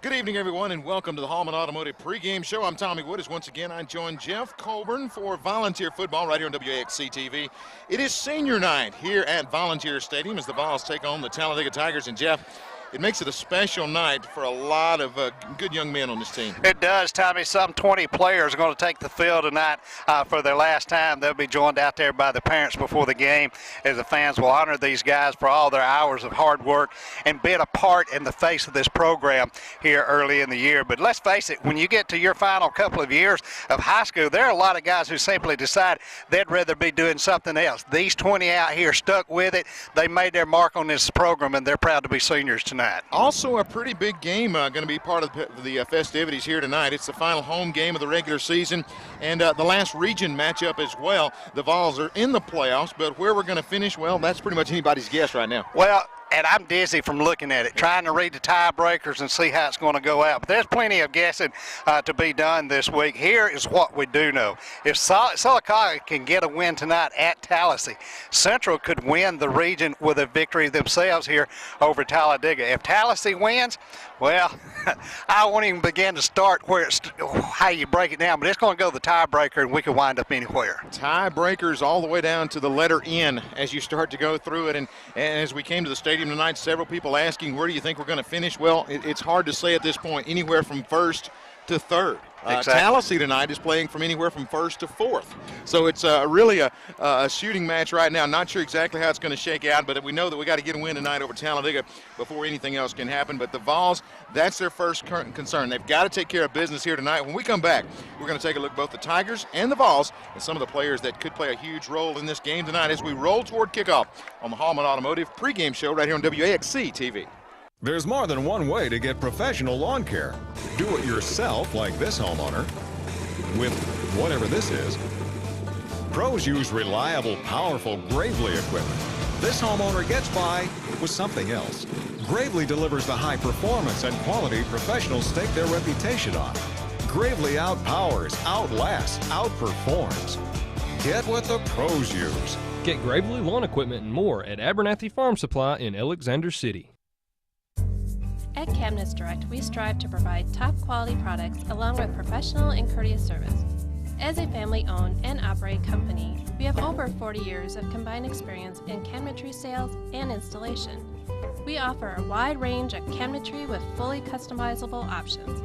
Good evening, everyone, and welcome to the Hallman Automotive pregame show. I'm Tommy Wood. As once again, I join Jeff Colburn for Volunteer Football right here on WAXC TV. It is senior night here at Volunteer Stadium as the Vols take on the Talladega Tigers. And Jeff, it makes it a special night for a lot of good young men on this team. It does, Tommy. Some 20 players are going to take the field tonight for their last time. They'll be joined out there by the parents before the game as the fans will honor these guys for all their hours of hard work and being a part in the face of this program here early in the year. But let's face it, when you get to your final couple of years of high school, there are a lot of guys who simply decide they'd rather be doing something else. These 20 out here stuck with it. They made their mark on this program, and they're proud to be seniors tonight. Also a pretty big game going to be part of the festivities here tonight. It's the final home game of the regular season and the last region matchup as well. The Vols are in the playoffs, but where we're going to finish, well, that's pretty much anybody's guess right now. Well, and I'm dizzy from looking at it, trying to read the tiebreakers and see how it's going to go out. But there's plenty of guessing to be done this week. Here is what we do know. If Sylacauga can get a win tonight at Tallahassee, Central could win the region with a victory themselves here over Talladega. If Tallahassee wins, well, I won't even begin to start how you break it down, but it's going to go the tiebreaker, and we could wind up anywhere. Tiebreakers all the way down to the letter N as you start to go through it. And as we came to the stadium tonight, several people asking, where do you think we're going to finish? Well, it's hard to say at this point, anywhere from first to third. Exactly. Tallahassee tonight is playing from anywhere from first to fourth. So it's really a shooting match right now. Not sure exactly how it's going to shake out, but we know that we got to get a win tonight over Talladega before anything else can happen. But the Vols, that's their first concern. They've got to take care of business here tonight. When we come back, we're going to take a look at both the Tigers and the Vols and some of the players that could play a huge role in this game tonight as we roll toward kickoff on the Hallman Automotive pregame show right here on WAXC TV. There's more than one way to get professional lawn care. Do it yourself, like this homeowner, with whatever this is. Pros use reliable, powerful Gravely equipment. This homeowner gets by with something else. Gravely delivers the high performance and quality professionals stake their reputation on. Gravely outpowers, outlasts, outperforms. Get what the pros use. Get Gravely lawn equipment and more at Abernathy Farm Supply in Alexander City. At Cabinets Direct, we strive to provide top-quality products along with professional and courteous service. As a family-owned and operated company, we have over 40 years of combined experience in cabinetry sales and installation. We offer a wide range of cabinetry with fully customizable options.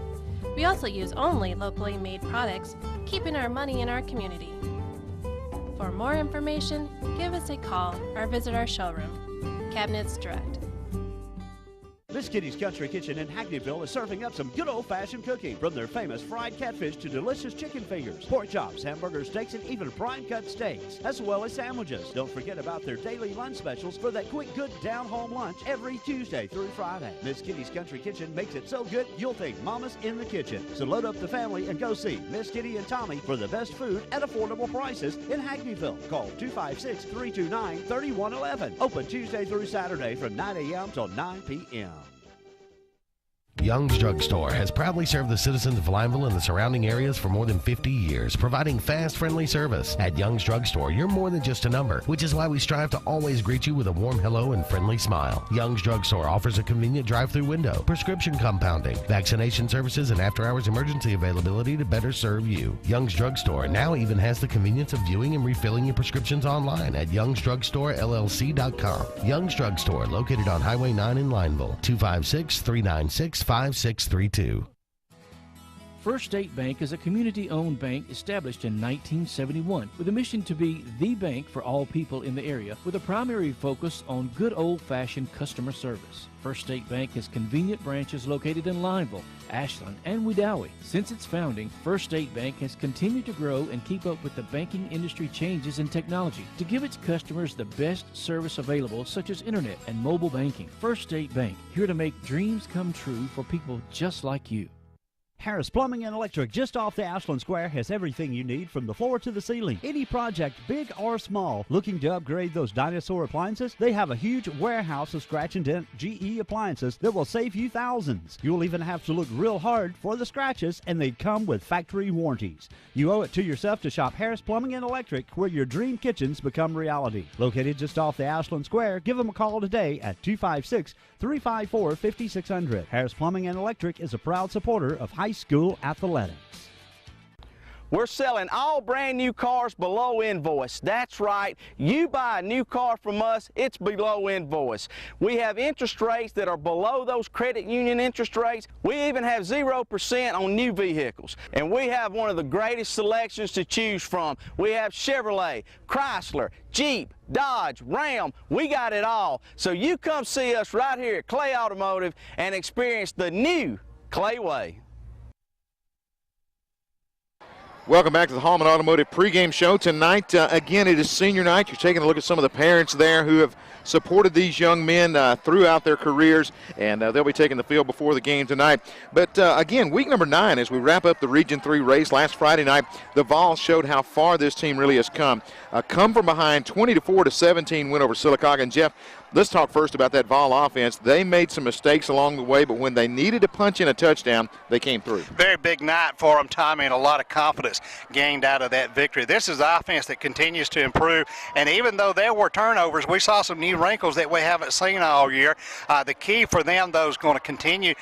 We also use only locally made products, keeping our money in our community. For more information, give us a call or visit our showroom. Cabinets Direct. Miss Kitty's Country Kitchen in Hackneyville is serving up some good old-fashioned cooking. From their famous fried catfish to delicious chicken fingers, pork chops, hamburger steaks, and even prime-cut steaks, as well as sandwiches. Don't forget about their daily lunch specials for that quick, good, down-home lunch every Tuesday through Friday. Miss Kitty's Country Kitchen makes it so good, you'll think Mama's in the kitchen. So load up the family and go see Miss Kitty and Tommy for the best food at affordable prices in Hackneyville. Call 256-329-3111. Open Tuesday through Saturday from 9 a.m. till 9 p.m. Young's Drug Store has proudly served the citizens of Lineville and the surrounding areas for more than 50 years, providing fast, friendly service. At Young's Drug Store, you're more than just a number, which is why we strive to always greet you with a warm hello and friendly smile. Young's Drug Store offers a convenient drive-through window, prescription compounding, vaccination services, and after-hours emergency availability to better serve you. Young's Drug Store now even has the convenience of viewing and refilling your prescriptions online at youngsdrugstorellc.com. Young's Drug Store, located on Highway 9 in Lineville, 256-396-5632. First State Bank is a community-owned bank established in 1971 with a mission to be the bank for all people in the area with a primary focus on good old-fashioned customer service. First State Bank has convenient branches located in Lineville, Ashland, and Wedowee. Since its founding, First State Bank has continued to grow and keep up with the banking industry changes in technology to give its customers the best service available, such as internet and mobile banking. First State Bank, here to make dreams come true for people just like you. Harris Plumbing and Electric, just off the Ashland Square, has everything you need from the floor to the ceiling. Any project, big or small, looking to upgrade those dinosaur appliances? They have a huge warehouse of scratch and dent GE appliances that will save you thousands. You'll even have to look real hard for the scratches, and they come with factory warranties. You owe it to yourself to shop Harris Plumbing and Electric, where your dream kitchens become reality. Located just off the Ashland Square, give them a call today at 256-354-5600. Harris Plumbing and Electric is a proud supporter of high school athletics. We're selling all brand new cars below invoice. That's right. You buy a new car from us, it's below invoice. We have interest rates that are below those credit union interest rates. We even have 0% on new vehicles. And we have one of the greatest selections to choose from. We have Chevrolet, Chrysler, Jeep, Dodge, Ram. We got it all. So you come see us right here at Clay Automotive and experience the new Clay Way. Welcome back to the Hallman Automotive pregame show tonight. Again, it is senior night. You're taking a look at some of the parents there who have supported these young men throughout their careers, and they'll be taking the field before the game tonight. But again, week number 9, as we wrap up the Region 3 race last Friday night, the Vols showed how far this team really has come. Come from behind, 20-4-17 win over Sylacauga. And Jeff, let's talk first about that Vol offense. They made some mistakes along the way, but when they needed to punch in a touchdown, they came through. Very big night for them, Tommy, and a lot of confidence gained out of that victory. This is the offense that continues to improve, and even though there were turnovers, we saw some new wrinkles that we haven't seen all year. The key for them, though, is going to continue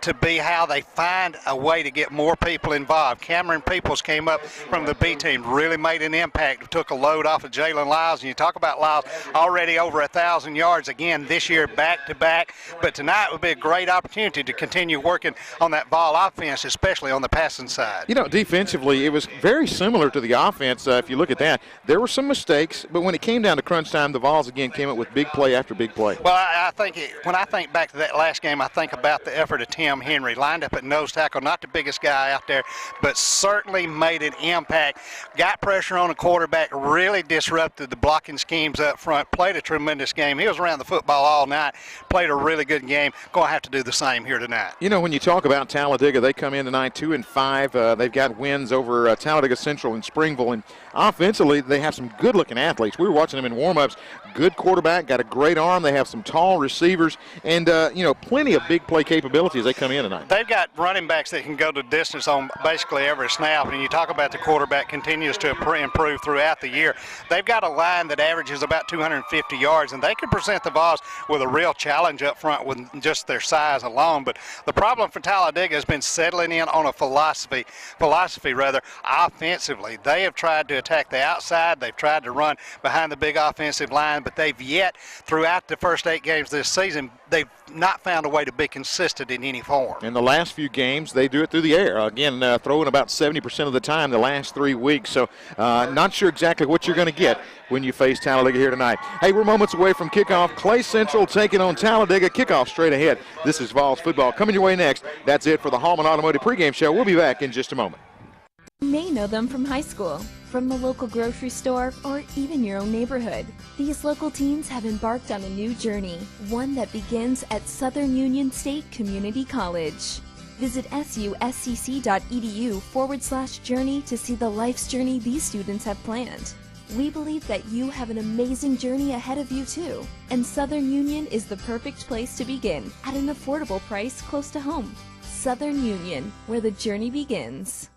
to be how they find a way to get more people involved. Cameron Peoples came up from the B team, really made an impact, took a load off of Jalen Lyles, and you talk about Lyles already over 1,000 yards again this year back-to-back, but tonight would be a great opportunity to continue working on that Vol offense, especially on the passing side. You know, defensively, it was very similar to the offense. If you look at that, there were some mistakes, but when it came down to crunch time, the Vols again came up with big play after big play. Well, I think when I think back to that last game, I think about the effort of Tim Henry, lined up at nose tackle, not the biggest guy out there, but certainly made an impact, got pressure on the quarterback, really disrupted the blocking schemes up front, played a tremendous game. He was around the football all night, played a really good game. Going to have to do the same here tonight. You know, when you talk about Talladega, they come in tonight 2-5. They've got wins over Talladega Central and Springville, and offensively, they have some good-looking athletes. We were watching them in warm-ups. Good quarterback, got a great arm. They have some tall receivers, and, you know, plenty of big play capability as they come in tonight. They've got running backs that can go the distance on basically every snap, and you talk about the quarterback continues to improve throughout the year. They've got a line that averages about 250 yards, and they can present the Vols with a real challenge up front with just their size alone. But the problem for Talladega has been settling in on a philosophy offensively. They have tried to attack the outside. They've tried to run behind the big offensive line, but they've yet, throughout the first 8 games this season, they've not found a way to be consistent in any form. In the last few games, they do it through the air. Again, throwing about 70% of the time the last 3 weeks. So not sure exactly what you're going to get when you face Talladega here tonight. Hey, we're moments away from kickoff. Clay Central taking on Talladega. Kickoff straight ahead. This is Vols football coming your way next. That's it for the Hallman Automotive pregame show. We'll be back in just a moment. You may know them from high school, from the local grocery store, or even your own neighborhood. These local teens have embarked on a new journey, one that begins at Southern Union State Community College. Visit suscc.edu/journey to see the life's journey these students have planned. We believe that you have an amazing journey ahead of you too, and Southern Union is the perfect place to begin at an affordable price close to home. Southern Union, where the journey begins.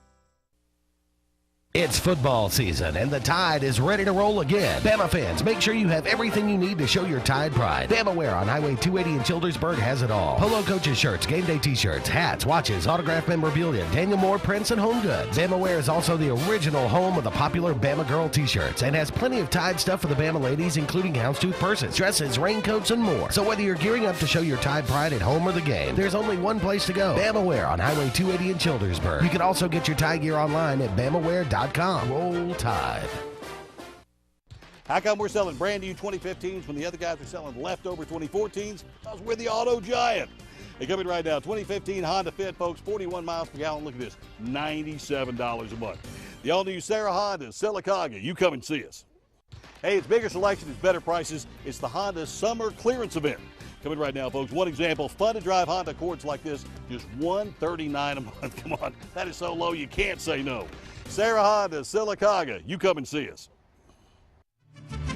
It's football season, and the Tide is ready to roll again. Bama fans, make sure you have everything you need to show your Tide pride. Bama Wear on Highway 280 in Childersburg has it all. Polo coaches shirts, game day t-shirts, hats, watches, autographed memorabilia, Daniel Moore prints, and home goods. Bama Wear is also the original home of the popular Bama Girl t-shirts and has plenty of Tide stuff for the Bama ladies, including houndstooth purses, dresses, raincoats, and more. So whether you're gearing up to show your Tide pride at home or the game, there's only one place to go. Bama Wear on Highway 280 in Childersburg. You can also get your Tide gear online at BamaWear.com. Roll Tide. How come we're selling brand new 2015s when the other guys are selling leftover 2014s? Because we're the auto giant. Hey, coming right now, 2015 Honda Fit, folks, 41 miles per gallon. Look at this, $97 a month. The all-new Sarah Honda, Sylacauga. You come and see us. Hey, it's bigger selection, it's better prices. It's the Honda Summer Clearance Event. Coming right now, folks. One example, fun to drive Honda Accords like this, just $139 a month. Come on, that is so low you can't say no. Sarah Honda, Sylacauga, you come and see us.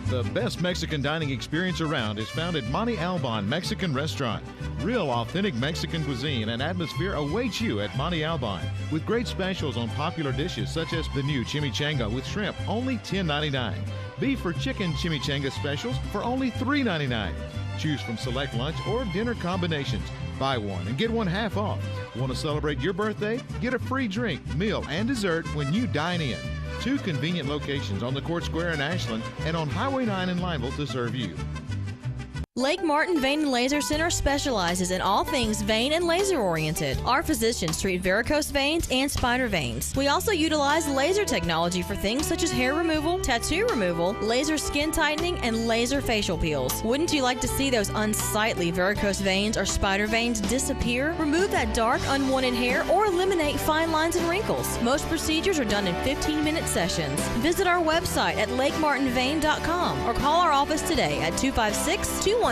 The best Mexican dining experience around is found at Monte Alban Mexican Restaurant. Real authentic Mexican cuisine and atmosphere awaits you at Monte Alban with great specials on popular dishes such as the new chimichanga with shrimp, only $10.99. Beef or chicken chimichanga specials for only $3.99. Choose from select lunch or dinner combinations. Buy one and get one half off. Want to celebrate your birthday? Get a free drink, meal, and dessert when you dine in. 2 convenient locations on the Court Square in Ashland and on Highway 9 in Lineville to serve you. Lake Martin Vein and Laser Center specializes in all things vein and laser oriented. Our physicians treat varicose veins and spider veins. We also utilize laser technology for things such as hair removal, tattoo removal, laser skin tightening, and laser facial peels. Wouldn't you like to see those unsightly varicose veins or spider veins disappear? Remove that dark, unwanted hair or eliminate fine lines and wrinkles. Most procedures are done in 15-minute sessions. Visit our website at lakemartinvein.com or call our office today at 256-212-9300.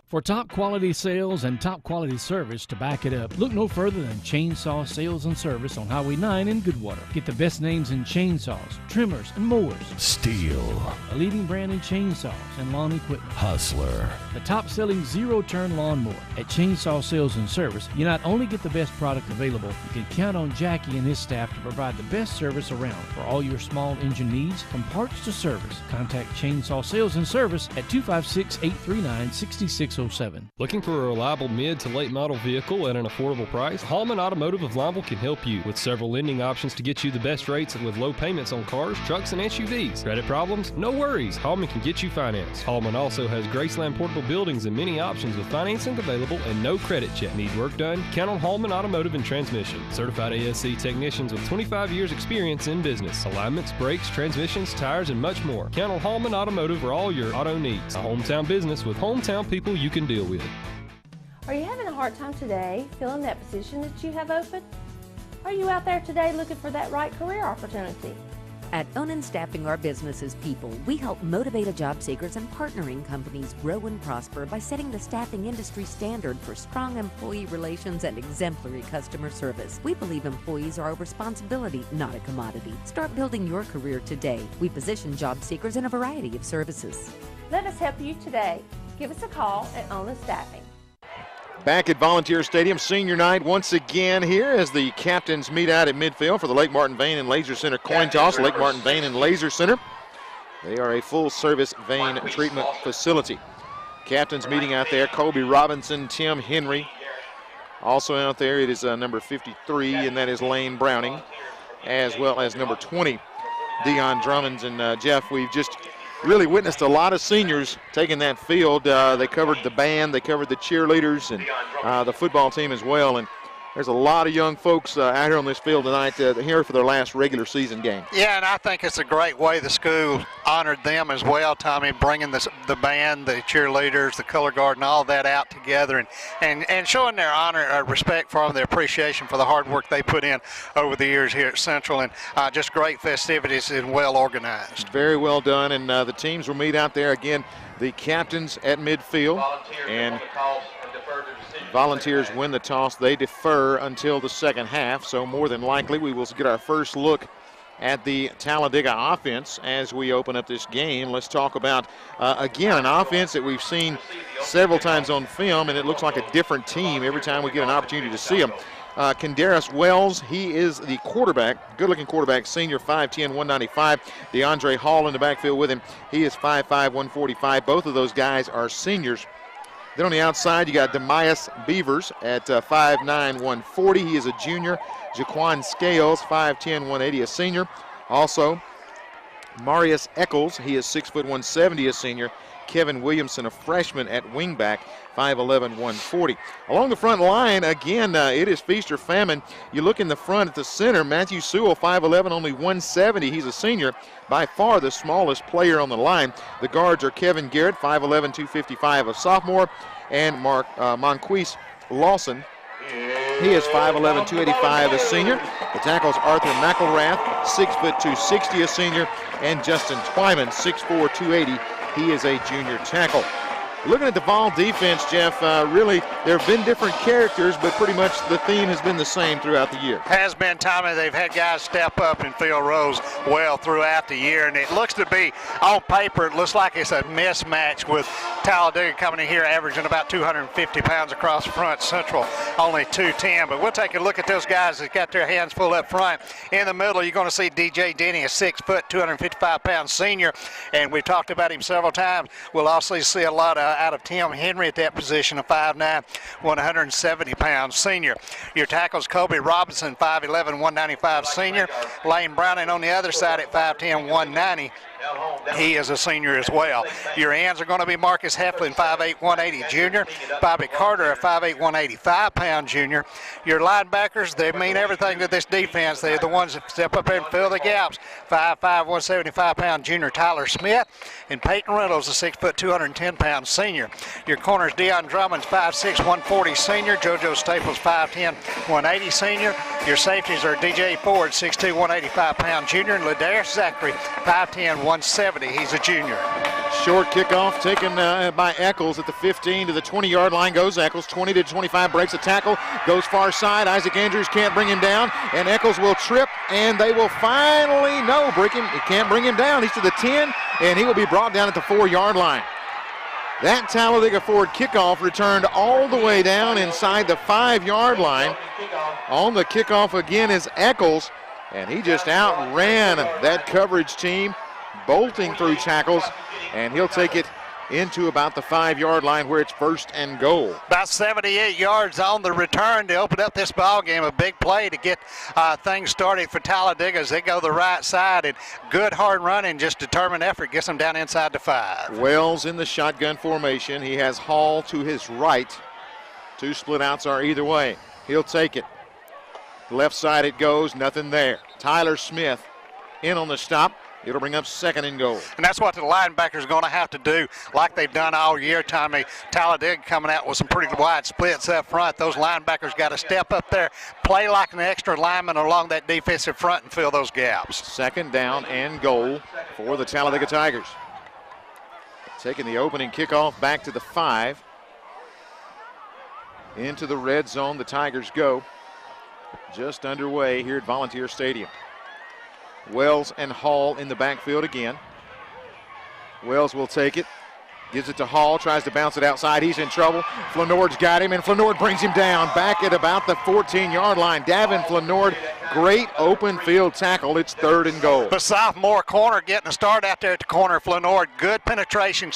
For top quality sales and top quality service to back it up, look no further than Chainsaw Sales and Service on Highway 9 in Goodwater. Get the best names in chainsaws, trimmers, and mowers. Steel. A leading brand in chainsaws and lawn equipment. Hustler. The top-selling zero-turn lawnmower. At Chainsaw Sales and Service, you not only get the best product available, you can count on Jackie and his staff to provide the best service around. For all your small engine needs, from parts to service, contact Chainsaw Sales and Service at 256-839-6607. Looking for a reliable mid to late model vehicle at an affordable price? Hallman Automotive of Lineville can help you with several lending options to get you the best rates and with low payments on cars, trucks, and SUVs. Credit problems? No worries. Hallman can get you financed. Hallman also has Graceland Portable Buildings and many options with financing available and no credit check. Need work done? Count on Hallman Automotive and Transmission. Certified ASC technicians with 25 years experience in business. Alignments, brakes, transmissions, tires, and much more. Count on Hallman Automotive for all your auto needs. A hometown business with hometown people you can deal with. Are you having a hard time today filling that position that you have open? Are you out there today looking for that right career opportunity? At Onan Staffing, our business is people. We help motivated job seekers and partnering companies grow and prosper by setting the staffing industry standard for strong employee relations and exemplary customer service. We believe employees are a responsibility, not a commodity. Start building your career today. We position job seekers in a variety of services. Let us help you today. Give us a call at Onan Staffing. Back at Volunteer Stadium, senior night once again here as the captains meet out at midfield for the Lake Martin Vein and Laser Center coin toss. Lake Martin Vein and Laser Center, they are a full-service vein treatment facility. Captains meeting out there, Kobe Robinson, Tim Henry. Also out there it is number 53, and that is Lane Browning, as well as number 20, Dion Drummonds. And Jeff, we've just really witnessed a lot of seniors taking that field. They covered the band, they covered the cheerleaders, and the football team as well. And there's a lot of young folks out here on this field tonight here for their last regular season game. Yeah, and I think it's a great way the school honored them as well, Tommy, bringing the band, the cheerleaders, the color guard, and all that out together and showing their honor, respect for them, their appreciation for the hard work they put in over the years here at Central, and just great festivities and well organized. Very well done, and the teams will meet out there again. The captains at midfield, and Volunteers win the toss. They defer until the second half, so more than likely we will get our first look at the Talladega offense as we open up this game. Let's talk about, again, an offense that we've seen several times on film, and it looks like a different team every time we get an opportunity to see them. Kendaris Wells, he is the quarterback, good-looking quarterback, senior, 5'10", 195. DeAndre Hall in the backfield with him. He is 5'5", 145. Both of those guys are seniors. Then on the outside, you got Demias Beavers at 5'9", 140. He is a junior. Jaquan Scales, 5'10", 180, a senior. Also, Marius Eccles, he is 6', 170, a senior. Kevin Williamson, a freshman at wingback, 5'11", 140. Along the front line, again, it is feast or famine. You look in the front at the center, Matthew Sewell, 5'11", only 170. He's a senior, by far the smallest player on the line. The guards are Kevin Garrett, 5'11", 255, a sophomore, and Monquise Lawson. He is 5'11", 285, a senior. The tackles Arthur McElrath, 6', 260, a senior, and Justin Twyman, 6'4", 280. He is a junior tackle. Looking at the Vol defense, Jeff, really there have been different characters, but pretty much the theme has been the same throughout the year. Has been, Tommy. They've had guys step up and fill roles well throughout the year, and it looks to be, on paper, it looks like it's a mismatch with Talladega coming in here averaging about 250 pounds across the front. Central only 210, but we'll take a look at those guys that got their hands full up front. In the middle, you're going to see DJ Denny, a 6 foot, 255-pound senior, and we've talked about him several times. We'll also see a lot out of Tim Henry at that position, a 5'9", 170-pound senior. Your tackles, Kobe Robinson, 5'11", 195 senior. Lane Browning on the other side at 5'10", 190. He is a senior as well. Your ends are going to be Marcus Heflin, 5'8", 180 junior. Bobby Carter, a 5'8", 185-pound junior. Your linebackers, they mean everything to this defense. They're the ones that step up and fill the gaps. 5'5", 175-pound junior Tyler Smith. And Peyton Reynolds, a 6 foot, 210-pound senior. Your corners, Deion Drummond's 5'6", 140 senior. JoJo Staples, 5'10", 180 senior. Your safeties are DJ Ford, 6'2", 185-pound junior. And Ladarius Zachary, 5'10", 170. He's a junior. Short kickoff taken by Eccles at the 15 to the 20-yard line. Goes Eccles, 20 to 25, breaks a tackle, goes far side. Isaac Andrews can't bring him down, and Eccles will trip, and they will finally, he can't bring him down. He's to the 10, and he will be brought down at the 4-yard line. That Talladega Ford kickoff returned all the way down inside the 5-yard line. On the kickoff again is Eccles, and he just outran that coverage team, bolting through tackles, and he'll take it into about the 5-yard line where it's 1st and goal. About 78 yards on the return to open up this ball game. A big play to get things started for Talladega as they go the right side, and good hard running, just determined effort gets them down inside the 5. Wells in the shotgun formation. He has Hall to his right. 2 split outs are either way. He'll take it. Left side it goes, nothing there. Tyler Smith in on the stop. It'll bring up 2nd and goal. And that's what the linebackers are going to have to do, like they've done all year, Tommy. Talladega coming out with some pretty wide splits up front. Those linebackers got to step up there, play like an extra lineman along that defensive front and fill those gaps. 2nd down and goal for the Talladega Tigers. Taking the opening kickoff back to the 5. Into the red zone, the Tigers go. Just underway here at Volunteer Stadium. Wells and Hall in the backfield again. Wells will take it, gives it to Hall, tries to bounce it outside. He's in trouble. Flanord's got him, and Flanord brings him down back at about the 14-yard line. Davin Flanord, great open field tackle. It's 3rd and goal. The sophomore corner getting a start out there at the corner. Flanord, good penetration,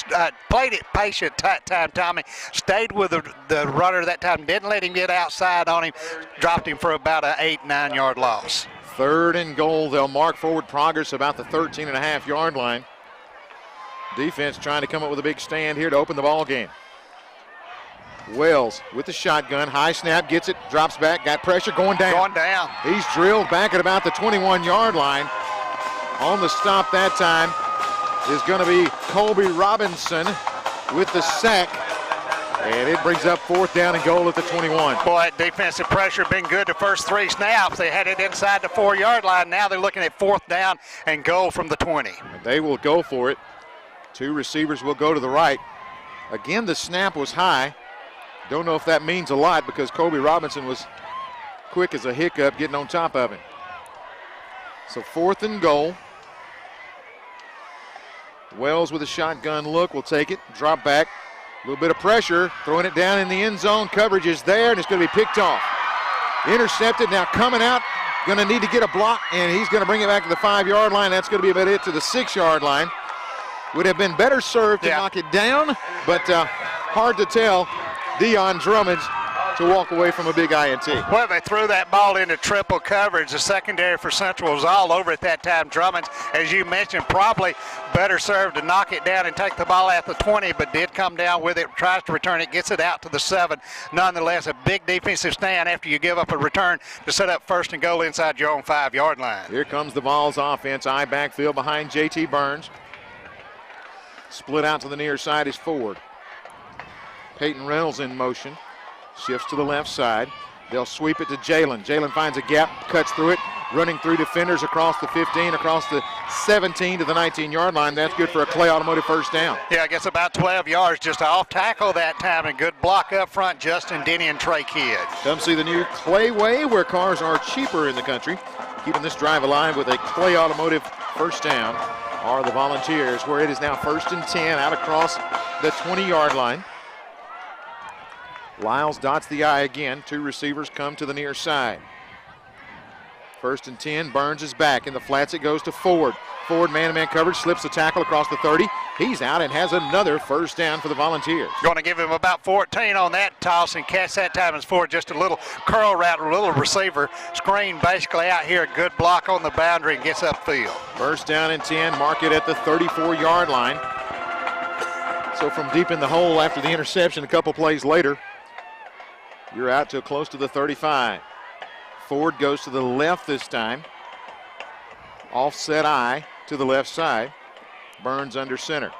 played it patient that time, Tommy. Stayed with the runner that time, didn't let him get outside on him, dropped him for about an 8-9 yard loss. 3rd and goal. They'll mark forward progress about the 13.5-yard line. Defense trying to come up with a big stand here to open the ball game. Wells with the shotgun, high snap, gets it, drops back, got pressure, going down. He's drilled back at about the 21-yard line. On the stop that time is going to be Colby Robinson with the sack. And it brings up 4th down and goal at the 21. Boy, defensive pressure been good the first 3 snaps. They had it inside the 4-yard line. Now they're looking at 4th down and goal from the 20. And they will go for it. 2 receivers will go to the right. Again, the snap was high. Don't know if that means a lot because Kobe Robinson was quick as a hiccup getting on top of him. So 4th and goal. Wells with a shotgun look will take it, drop back. A little bit of pressure, throwing it down in the end zone. Coverage is there, and it's going to be picked off. Intercepted, now coming out. Going to need to get a block, and he's going to bring it back to the 5-yard line. That's going to be about it to the 6-yard line. Would have been better served to knock it down, but hard to tell. Deion Drummond to walk away from a big INT. Well, they threw that ball into triple coverage. The secondary for Central was all over at that time. Drummond, as you mentioned, probably better served to knock it down and take the ball at the 20, but did come down with it, tries to return it, gets it out to the 7. Nonetheless, a big defensive stand after you give up a return to set up 1st and goal inside your own 5-yard line. Here comes the Vols offense. I backfield behind J.T. Burns. Split out to the near side is Ford. Peyton Reynolds in motion. Shifts to the left side. They'll sweep it to Jalen. Jalen finds a gap, cuts through it, running through defenders across the 15, across the 17 to the 19-yard line. That's good for a Clay Automotive first down. Yeah, gets about 12 yards, just off tackle that time, and good block up front, Justin Denny and Trey Kidd. Come see the new Clay Way, where cars are cheaper in the country. Keeping this drive alive with a Clay Automotive first down are the Volunteers, where it is now 1st and 10 out across the 20-yard line. Lyles dots the I again. 2 receivers come to the near side. 1st and 10, Burns is back. In the flats, it goes to Ford. Ford man-to-man coverage, slips the tackle across the 30. He's out and has another first down for the Volunteers. Going to give him about 14 on that toss, and catch that time is Ford. Just a little curl route, a little receiver screen basically out here. Good block on the boundary and gets upfield. First down and 10, mark it at the 34-yard line. So from deep in the hole after the interception a couple plays later, you're out to close to the 35. Ford goes to the left this time. Offset I to the left side. Burns under center.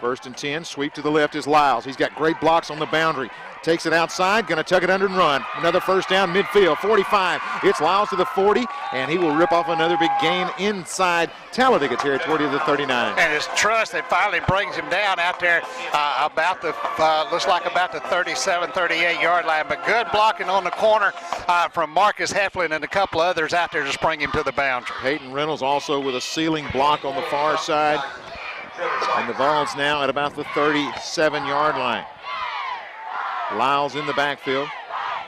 1st and 10, sweep to the left is Lyles. He's got great blocks on the boundary. Takes it outside, gonna tuck it under and run. Another first down midfield, 45. It's Lyles to the 40, and he will rip off another big gain inside Talladega territory to the 39. And his trust that finally brings him down out there about the, looks like about the 37, 38-yard line. But good blocking on the corner from Marcus Heflin and a couple others out there to spring him to the boundary. Peyton Reynolds also with a ceiling block on the far side. And the Vols now at about the 37-yard line. Lyles in the backfield,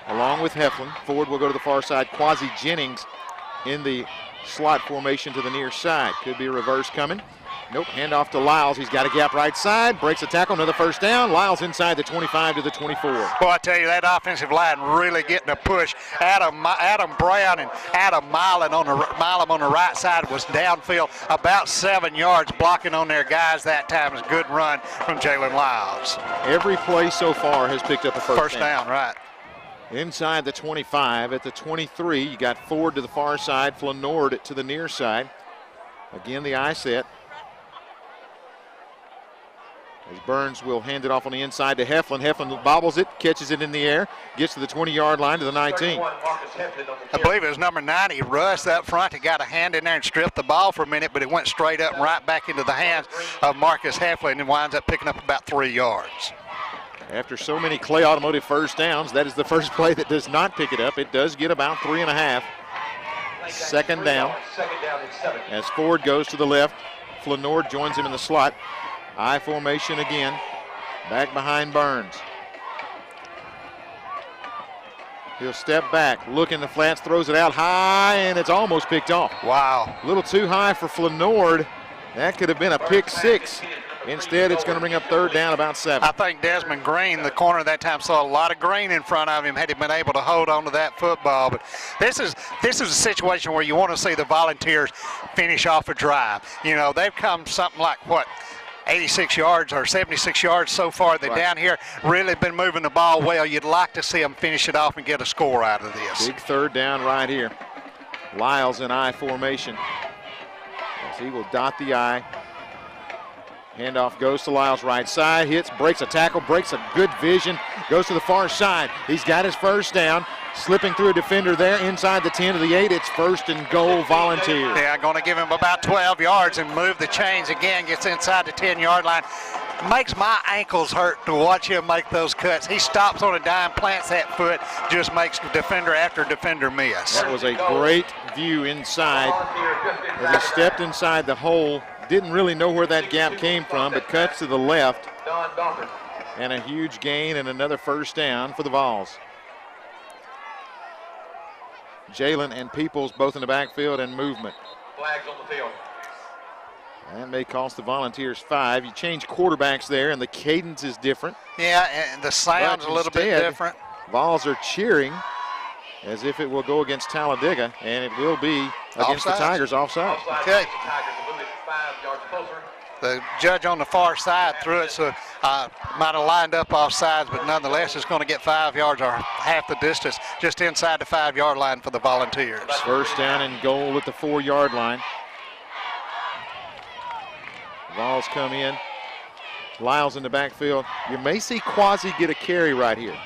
along with Heflin. Ford will go to the far side. Quasi Jennings in the slot formation to the near side. Could be a reverse coming. Nope, handoff to Lyles. He's got a gap right side, breaks a tackle, another first down. Lyles inside the 25 to the 24. Boy, I tell you, that offensive line really getting a push. Adam Brown and Adam Milam on the right side was downfield about 7 yards, blocking on their guys that time. Is a good run from Jalen Lyles. Every play so far has picked up a first down, right. Inside the 25, at the 23, you got Ford to the far side, Flanord to the near side. Again, the I set. As Burns will hand it off on the inside to Heflin. Heflin bobbles it, catches it in the air, gets to the 20-yard line to the 19. I believe it was number 90, Russ up front. He got a hand in there and stripped the ball for a minute, but it went straight up and right back into the hands of Marcus Heflin and winds up picking up about 3 yards. After so many Clay Automotive first downs, that is the first play that does not pick it up. It does get about 3.5. Second down. As Ford goes to the left, Flanord joins him in the slot. I formation again, back behind Burns. He'll step back, look in the flats, throws it out high, and it's almost picked off. Wow. A little too high for Flanord. That could have been a pick 6. Instead, it's going to bring up 3rd down, about 7. I think Desmond Green, the corner that time, saw a lot of green in front of him had he been able to hold on to that football. But this is a situation where you want to see the Volunteers finish off a drive. You know, they've come something like, 86 yards or 76 yards so far. They're down here, really been moving the ball well. You'd like to see them finish it off and get a score out of this. Big 3rd down right here. Lyles in I formation. As he will dot the I. Handoff goes to Lyles right side, hits, breaks a tackle, breaks a good vision, goes to the far side. He's got his first down, slipping through a defender there inside the 10 to the 8. It's 1st and goal, Volunteers. Yeah, going to give him about 12 yards and move the chains again, gets inside the 10-yard line. Makes my ankles hurt to watch him make those cuts. He stops on a dime, plants that foot, just makes defender after defender miss. That was a great view inside. As he stepped inside the hole, didn't really know where that gap came from, but cuts to the left. And a huge gain and another first down for the Vols. Jalen and Peoples both in the backfield and movement. Flags on the field. That may cost the Volunteers 5. You change quarterbacks there, and the cadence is different. Yeah, and the sound's a little bit different. Vols are cheering as if it will go against Talladega, and it will be against the Tigers offside. Okay. The judge on the far side threw it, so might have lined up off sides, but nonetheless, it's going to get 5 yards or half the distance just inside the 5-yard line for the Volunteers. First down and goal at the 4-yard line. Vols come in. Lyles in the backfield. You may see Quasi get a carry right here.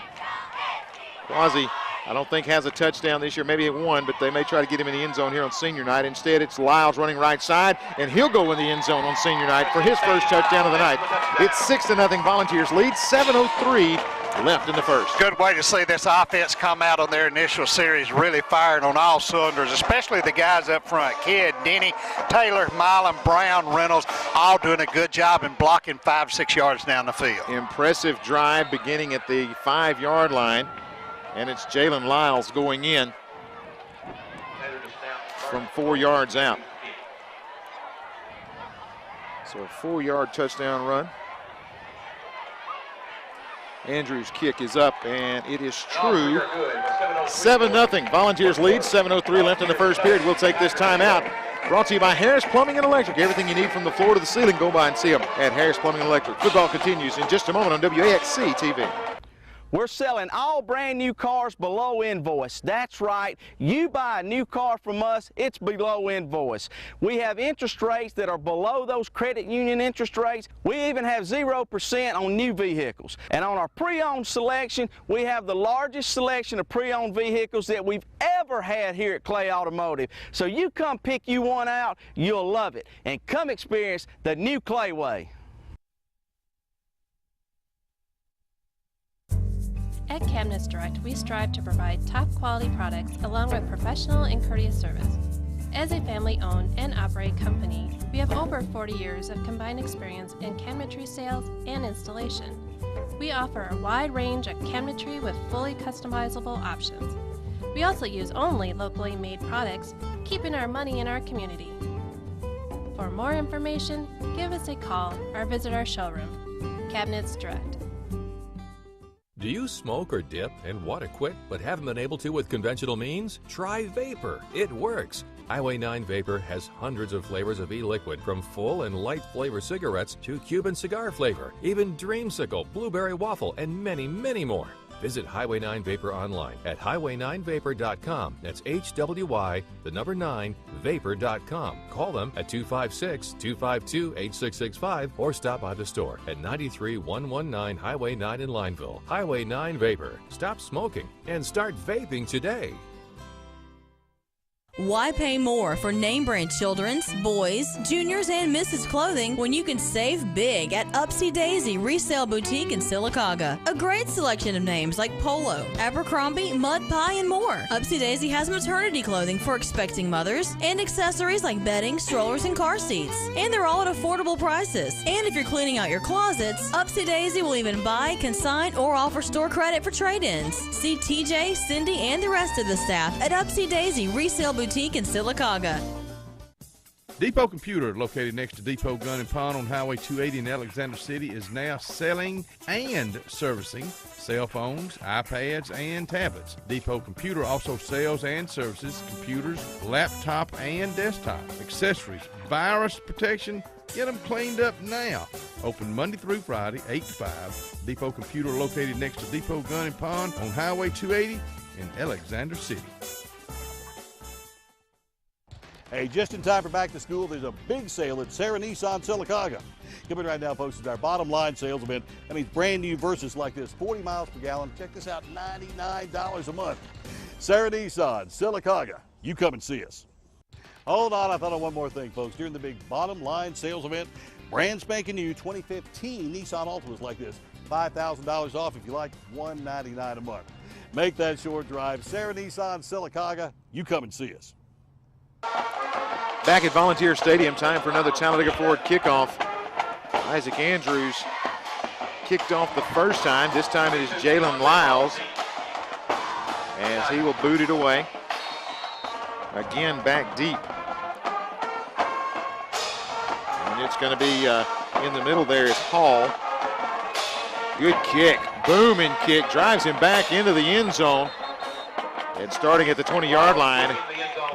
Quasi I don't think has a touchdown this year. Maybe at one, but they may try to get him in the end zone here on senior night. Instead, it's Lyles running right side, and he'll go in the end zone on senior night for his first touchdown of the night. It's 6-0 Volunteers lead, 7:03 left in the first. Good way to see this offense come out on their initial series, really firing on all cylinders, especially the guys up front. Kidd, Denny, Taylor, Milam, Brown, Reynolds, all doing a good job in blocking 5-6 yards down the field. Impressive drive beginning at the 5-yard line. And it's Jalen Lyles going in from 4 yards out. So a 4-yard touchdown run. Andrews' kick is up, and it is true. 7-0. Volunteers lead, 7:03 left in the first period. We'll take this time out. Brought to you by Harris Plumbing and Electric. Everything you need from the floor to the ceiling, go by and see them at Harris Plumbing and Electric. Football continues in just a moment on WAXC TV. We're selling all brand new cars below invoice. That's right. You buy a new car from us, it's below invoice. We have interest rates that are below those credit union interest rates. We even have 0% on new vehicles. And on our pre-owned selection, we have the largest selection of pre-owned vehicles that we've ever had here at Clay Automotive. So you come pick you one out, you'll love it. And come experience the new Clay way. At Cabinets Direct, we strive to provide top quality products along with professional and courteous service. As a family-owned and operated company, we have over 40 years of combined experience in cabinetry sales and installation. We offer a wide range of cabinetry with fully customizable options. We also use only locally made products, keeping our money in our community. For more information, give us a call or visit our showroom. Cabinets Direct. Do you smoke or dip and want to quit but haven't been able to with conventional means? Try Vapor. It works. Highway 9 Vapor has hundreds of flavors of e-liquid, from full and light flavor cigarettes to Cuban cigar flavor, even Dreamsicle, blueberry waffle, and many, many more. Visit Highway 9 Vapor online at highway9vapor.com. That's HWY, the number 9, vapor.com. Call them at 256-252-8665 or stop by the store at 93119 Highway 9 in Lineville. Highway 9 Vapor. Stop smoking and start vaping today. Why pay more for name brand children's, boys, juniors, and misses clothing when you can save big at Upsy Daisy Resale Boutique in Sylacauga? A great selection of names like Polo, Abercrombie, Mud Pie, and more. Upsy Daisy has maternity clothing for expecting mothers and accessories like bedding, strollers, and car seats. And they're all at affordable prices. And if you're cleaning out your closets, Upsy Daisy will even buy, consign, or offer store credit for trade-ins. See TJ, Cindy, and the rest of the staff at Upsy Daisy Resale Boutique in Sylacauga. Depot Computer, located next to Depot Gun and Pawn on Highway 280 in Alexander City, is now selling and servicing cell phones, iPads, and tablets. Depot Computer also sells and services computers, laptop, and desktop accessories, virus protection. Get them cleaned up now. Open Monday through Friday, 8 to 5. Depot Computer, located next to Depot Gun and Pawn on Highway 280 in Alexander City. Hey, just in time for back to school, there's a big sale at Sarah Nissan Sylacauga. Coming right now, folks, is our bottom line sales event. That means brand new Versas like this, 40 miles per gallon. Check this out, $99 a month. Sarah Nissan Sylacauga. You come and see us. Hold on, I thought of one more thing, folks. During the big bottom line sales event, brand spanking new 2015 Nissan Altimas like this, $5,000 off if you like, $199 a month. Make that short drive. Sarah Nissan Sylacauga. You come and see us. Back at Volunteer Stadium, time for another Talladega Ford kickoff. Isaac Andrews kicked off the first time. This time it is Jalen Lyles as he will boot it away. Again, back deep. And it's going to be in the middle there is Hall. Good kick, booming kick, drives him back into the end zone. And starting at the 20-yard line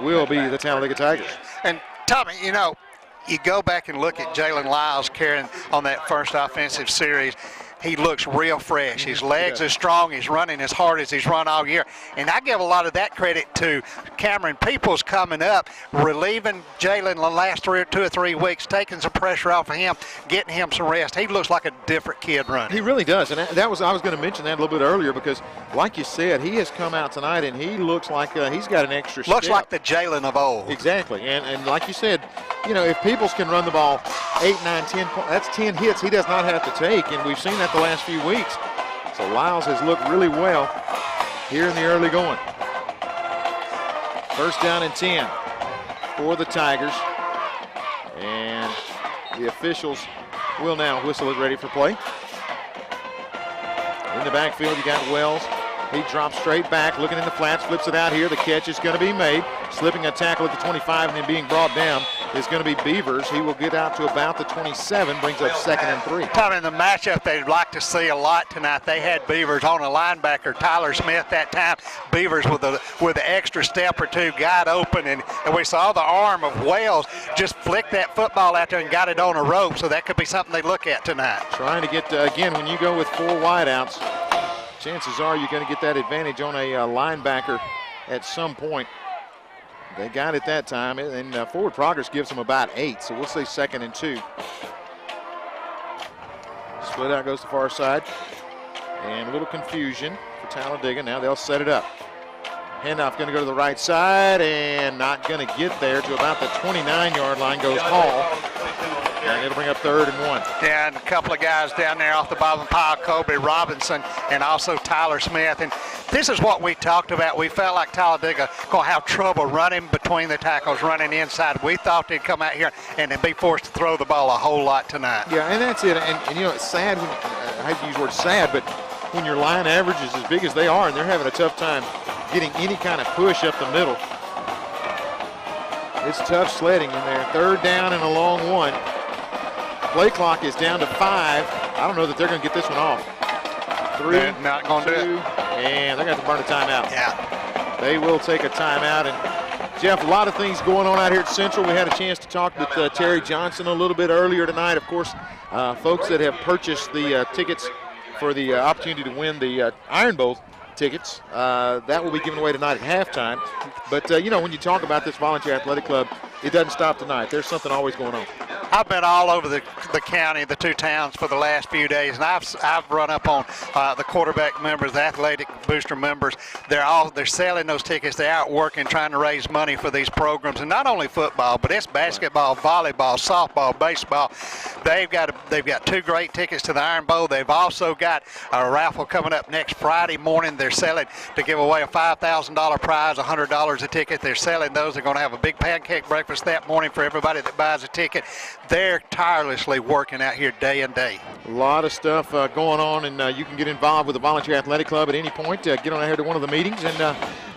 will be the Talladega Tigers. And Tommy, you know, you go back and look at Jalen Lyles carrying on that first offensive series. he looks real fresh. His legs are strong. He's running as hard as he's run all year. And I give a lot of that credit to Cameron Peoples coming up, relieving Jalen the last 2 or 3 weeks, taking some pressure off of him, getting him some rest. He looks like a different kid running. He really does. And I was going to mention that a little bit earlier because, like you said, he has come out tonight and he looks like he's got an extra step. Looks like the Jalen of old. Exactly. And like you said, you know, if Peoples can run the ball 8, 9, 10 points, that's 10 hits he does not have to take, and we've seen that the last few weeks. So Lyles has looked really well here in the early going. First down and 10 for the Tigers. And the officials will now whistle it ready for play. In the backfield, you got Wells. He drops straight back, looking in the flats, flips it out here. The catch is going to be made. Slipping a tackle at the 25 and then being brought down is going to be Beavers. He will get out to about the 27, brings up 2nd and 3. Kind of in the matchup they'd like to see a lot tonight. They had Beavers on a linebacker, Tyler Smith, that time. Beavers with the extra step or two got open, and we saw the arm of Wells just flick that football out there and got it on a rope, so that could be something they look at tonight. Trying to get, again, when you go with 4 wideouts, chances are you're going to get that advantage on a linebacker at some point. They got it that time, and forward progress gives them about 8, so we'll say 2nd and 2. Split out goes the far side, and a little confusion for Talladega. Now they'll set it up. Handoff going to go to the right side, and not going to get there. To about the 29-yard line goes Hall. And it'll bring up 3rd and 1. Yeah, and a couple of guys down there off the bottom pile, Kobe Robinson and also Tyler Smith. And this is what we talked about. We felt like Talladega going to have trouble running between the tackles, running inside. We thought they'd come out here and they'd be forced to throw the ball a whole lot tonight. Yeah, and that's it. And you know, it's sad, I hate to use the word sad, but when your line average is as big as they are and they're having a tough time getting any kind of push up the middle, it's tough sledding in there. 3rd down and a long one. Play clock is down to 5. I don't know that they're going to get this one off. 3, they're not going to do it. And they're going to have to burn a timeout. Yeah. They will take a timeout. And Jeff, a lot of things going on out here at Central. We had a chance to talk with Terry Johnson a little bit earlier tonight. Of course, folks that have purchased the tickets for the opportunity to win the Iron Bowl tickets, that will be given away tonight at halftime. But, you know, when you talk about this volunteer athletic club, it doesn't stop tonight. There's something always going on. I've been all over the county, the 2 towns for the last few days, and I've run up on the quarterback members, the athletic booster members. They're selling those tickets. They're out working, trying to raise money for these programs, and not only football, but it's basketball, volleyball, softball, baseball. They've got 2 great tickets to the Iron Bowl. They've also got a raffle coming up next Friday morning. They're selling to give away a $5,000 prize, $100 a ticket. They're selling those. They're going to have a big pancake breakfast that morning for everybody that buys a ticket. They're tirelessly working out here day and day. A lot of stuff going on, and you can get involved with the Volunteer Athletic Club at any point. Get on out here to one of the meetings and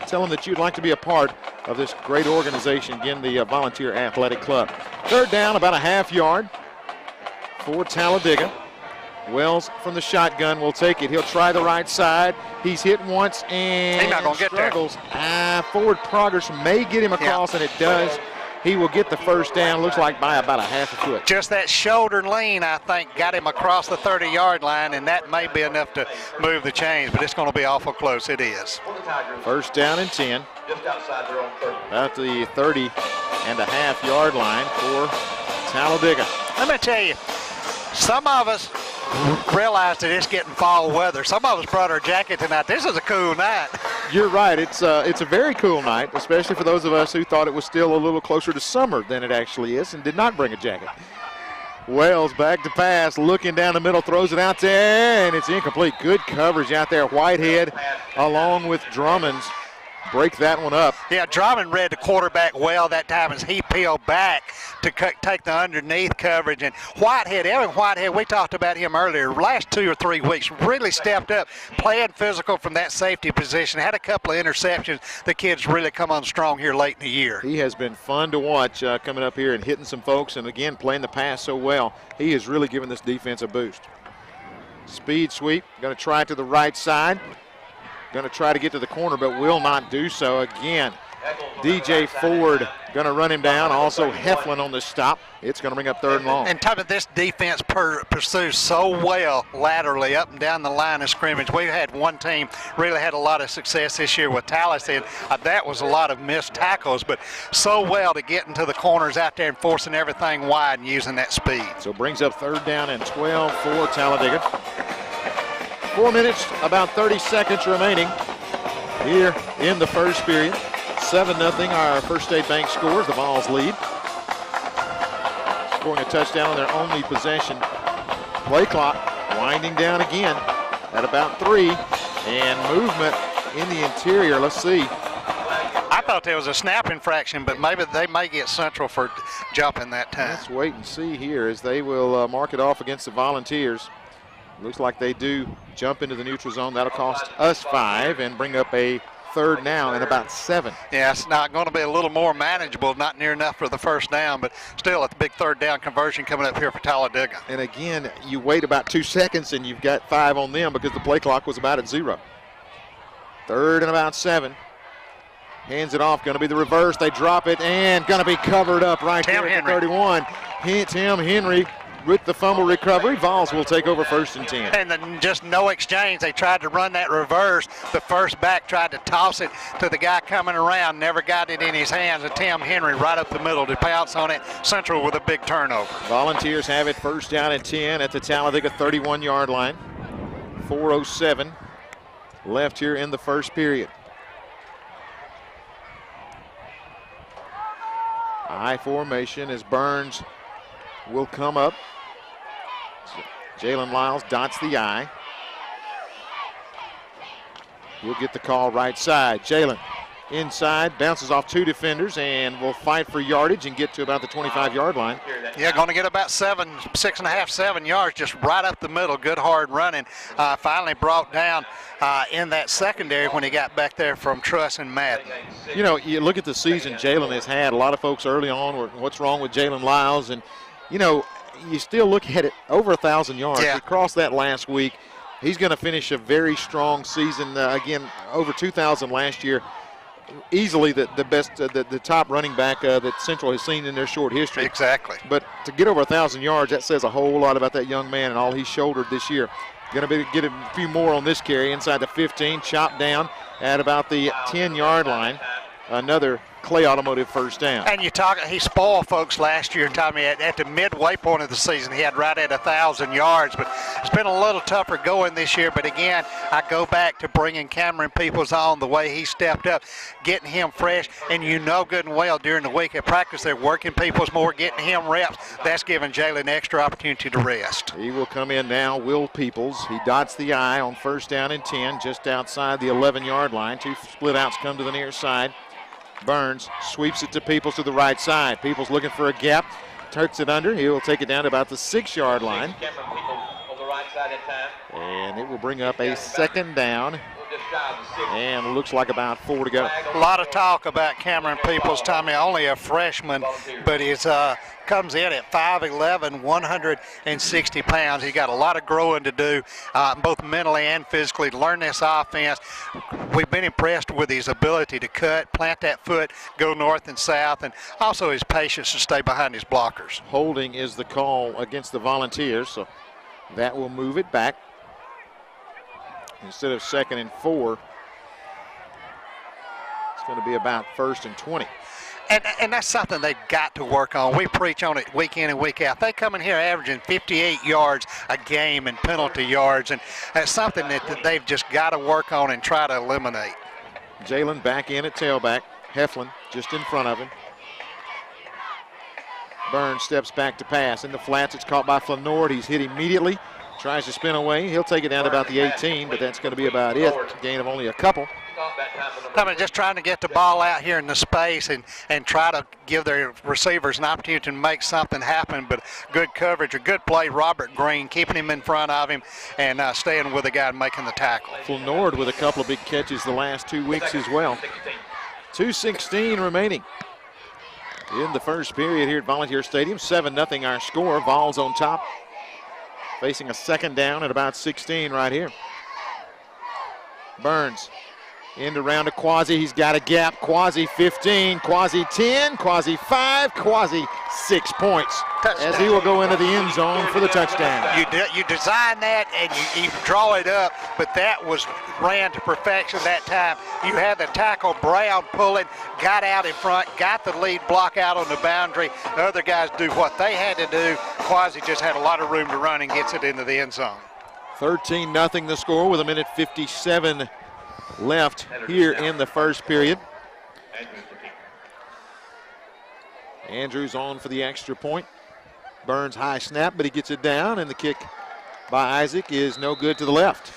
tell them that you'd like to be a part of this great organization, again, the Volunteer Athletic Club. 3rd down, about a half yard for Talladega. Wells from the shotgun will take it. He'll try the right side. He's hit once and he's not going to get there. Forward progress may get him across, and it does. He will get the first down, looks like by about a half a foot. Just that shoulder lean, I think, got him across the 30-yard line, and that may be enough to move the chains, but it's going to be awful close. It is. First down and 10. About the 30-and-a-half-yard line for Talladega. Let me tell you, some of us realize that it's getting fall weather. Some of us brought our jacket tonight. This is a cool night. You're right. It's a very cool night, especially for those of us who thought it was still a little closer to summer than it actually is and did not bring a jacket. Wells back to pass, looking down the middle, throws it out there, and it's incomplete. Good coverage out there. Whitehead along with Drummond's break that one up. Yeah, Drummond read the quarterback well that time as he peeled back to take the underneath coverage. And Evan Whitehead, we talked about him earlier, last 2 or 3 weeks, really stepped up, playing physical from that safety position, had a couple of interceptions. The kid's really come on strong here late in the year. He has been fun to watch coming up here and hitting some folks, and again, playing the pass so well. He has really given this defense a boost. Speed sweep, going to try it to the right side. Going to try to get to the corner, but will not do so. Again, DJ Ford going to run him down. Also Heflin on the stop. It's going to bring up 3rd and long. And top of this defense pursues so well laterally up and down the line of scrimmage. We've had one team really had a lot of success this year with Talladega. That was a lot of missed tackles, but so well to get into the corners out there and forcing everything wide and using that speed. So brings up 3rd down and 12 for Talladega. 4 minutes, about 30 seconds remaining here in the first period. 7-0 our First State Bank scores. The Vols lead. Scoring a touchdown on their only possession. Play clock winding down again at about 3. And movement in the interior. Let's see. I thought there was a snap infraction, but maybe they may get Central for jumping that time. Let's wait and see here as they will mark it off against the Volunteers. Looks like they do jump into the neutral zone. That'll cost us 5 and bring up a 3rd down and about 7. Yeah, it's not going to be a little more manageable, not near enough for the 1st down, but still a big 3rd down conversion coming up here for Talladega. And again, you wait about 2 seconds and you've got 5 on them because the play clock was about at 0. 3rd and about 7. Hands it off, going to be the reverse. They drop it and going to be covered up right there at the 31. Tim Henry with the fumble recovery. Vols will take over 1st and 10. And then just no exchange. They tried to run that reverse. The first back tried to toss it to the guy coming around, never got it in his hands. And Tim Henry right up the middle to pounce on it. Central with a big turnover. Volunteers have it 1st down and 10 at the Talladega 31-yard line. 4:07 left here in the first period. I formation as Burns will come up. Jalen Lyles dots the I. We'll get the call right side. Jalen inside, bounces off 2 defenders, and will fight for yardage and get to about the 25-yard line. Yeah, going to get about 6.5, 7 yards, just right up the middle. Good hard running. Finally brought down in that secondary when he got back there from Truss and Madden. You know, you look at the season Jalen has had. A lot of folks early on were, what's wrong with Jalen Lyles? And, you know, you still look at it, over 1,000 yards. Yeah. He crossed that last week. He's going to finish a very strong season. Again, over 2,000 last year. Easily the best, the top running back that Central has seen in their short history. Exactly. But to get over 1,000 yards, that says a whole lot about that young man and all he's shouldered this year. Going to get a few more on this carry inside the 15, chopped down at about the 10-yard line. Another Clay Automotive 1st down. And he spoiled folks last year, Tommy, at the midway point of the season. He had right at 1,000 yards, but it's been a little tougher going this year. But again, I go back to bringing Cameron Peoples on, the way he stepped up, getting him fresh. And you know good and well during the week at practice they're working Peoples more, getting him reps. That's giving Jalen extra opportunity to rest. He will come in now, Will Peoples. He dots the I on 1st down and 10, just outside the 11-yard line. 2 split outs come to the near side. Burns sweeps it to Peoples to the right side. Peoples looking for a gap, tucks it under. He will take it down to about the 6-yard line. And it will bring up a 2nd down. And looks like about 4 to go. A lot of talk about Cameron Peoples, Tommy, only a freshman, but he's comes in at 5'11", 160 pounds. He's got a lot of growing to do, both mentally and physically, to learn this offense. We've been impressed with his ability to cut, plant that foot, go north and south, and also his patience to stay behind his blockers. Holding is the call against the Volunteers, so that will move it back. Instead of 2nd and 4, it's going to be about 1st and 20. And that's something they've got to work on. We preach on it week in and week out. They come in here averaging 58 yards a game in penalty yards, and that's something that they've just got to work on and try to eliminate. Jalen back in at tailback. Heflin just in front of him. Burns steps back to pass. In the flats, it's caught by Flanord. He's hit immediately. Tries to spin away. He'll take it down to about the 18, but that's going to be about it. Gain of only a couple. I mean, just trying to get the ball out here in the space and try to give their receivers an opportunity to make something happen. But good coverage, a good play. Robert Green keeping him in front of him and staying with the guy and making the tackle. Flanord with a couple of big catches the last 2 weeks as well. 2:16 remaining in the first period here at Volunteer Stadium. 7-0 our score. Vols on top. Facing a 2nd down at about 16 right here. Burns End around to Quasi. He's got a gap. Quasi 15, Quasi 10, Quasi 5, Quasi 6 points. Touchdown. As he will go into the end zone for the touchdown. You design that and you draw it up, but that was ran to perfection that time. You had the tackle Brown pulling, got out in front, got the lead block out on the boundary. The other guys do what they had to do. Quasi just had a lot of room to run and gets it into the end zone. 13-0 the score with 1:57 left here in the first period. Andrews on for the extra point. Burns high snap, but he gets it down, and the kick by Isaac is no good to the left.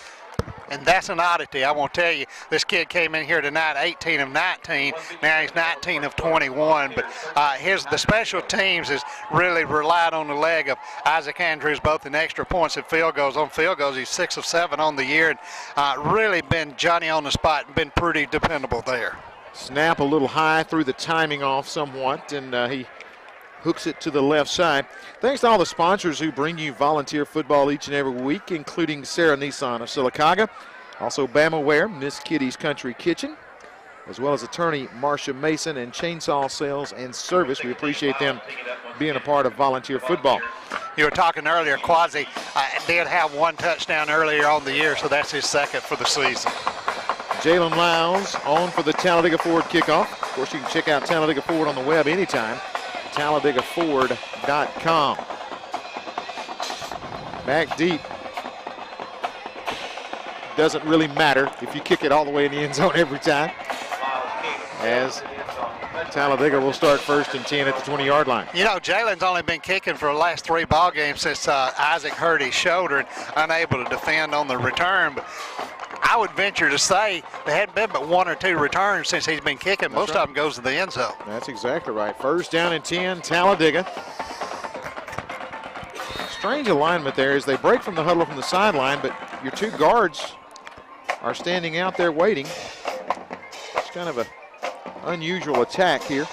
And that's an oddity. I won't tell you, this kid came in here tonight 18 of 19. Now he's 19 of 21. But the special teams has really relied on the leg of Isaac Andrews, both in extra points and field goals. On field goals, he's 6 of 7 on the year. And really been Johnny on the spot and been pretty dependable there. Snap a little high, threw the timing off somewhat, and he hooks it to the left side. Thanks to all the sponsors who bring you volunteer football each and every week, including Sarah Nissan of Sylacauga, also Bama Wear, Miss Kitty's Country Kitchen, as well as attorney Marcia Mason and Chainsaw Sales and Service. We appreciate them being a part of volunteer football. You were talking earlier, Quasi did have one touchdown earlier on the year, so that's his second for the season. Jalen Lyles on for the Talladega Ford kickoff. Of course, you can check out Talladega Ford on the web anytime. TalladegaFord.com. Back deep. Doesn't really matter if you kick it all the way in the end zone every time, as Talladega will start 1st and 10 at the 20-yard line. You know, Jalen's only been kicking for the last 3 ball games since Isaac hurt his shoulder and unable to defend on the return. But I would venture to say there hadn't been but 1 or 2 returns since he's been kicking. Most of them goes to the end zone. That's exactly right. 1st down and 10, Talladega. Strange alignment there as they break from the huddle from the sideline, but your 2 guards are standing out there waiting. It's kind of an unusual attack here,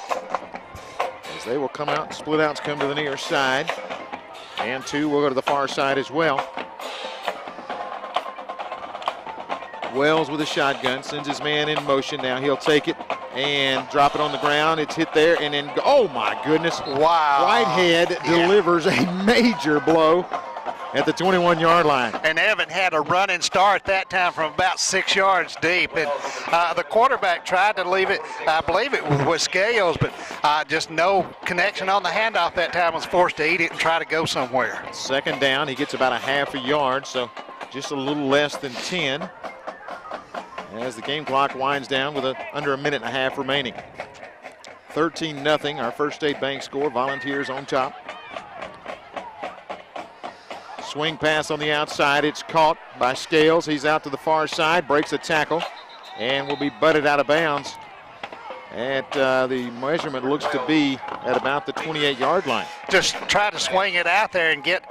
as they will come out, split outs come to the near side, and 2 will go to the far side as well. Wells with a shotgun, sends his man in motion. Now he'll take it and drop it on the ground. It's hit there and then, oh my goodness. Wow. Whitehead delivers a major blow at the 21-yard line. And Evan had a running start that time from about 6 yards deep. And the quarterback tried to leave it, I believe it was Scales, but just no connection on the handoff that time, was forced to eat it and try to go somewhere. 2nd down, he gets about a half a yard, so just a little less than 10. As the game clock winds down with under a minute and a half remaining. 13-0, our First State Bank score. Volunteers on top. Swing pass on the outside. It's caught by Scales. He's out to the far side, breaks a tackle, and will be butted out of bounds at the measurement looks to be at about the 28-yard line. Just try to swing it out there and get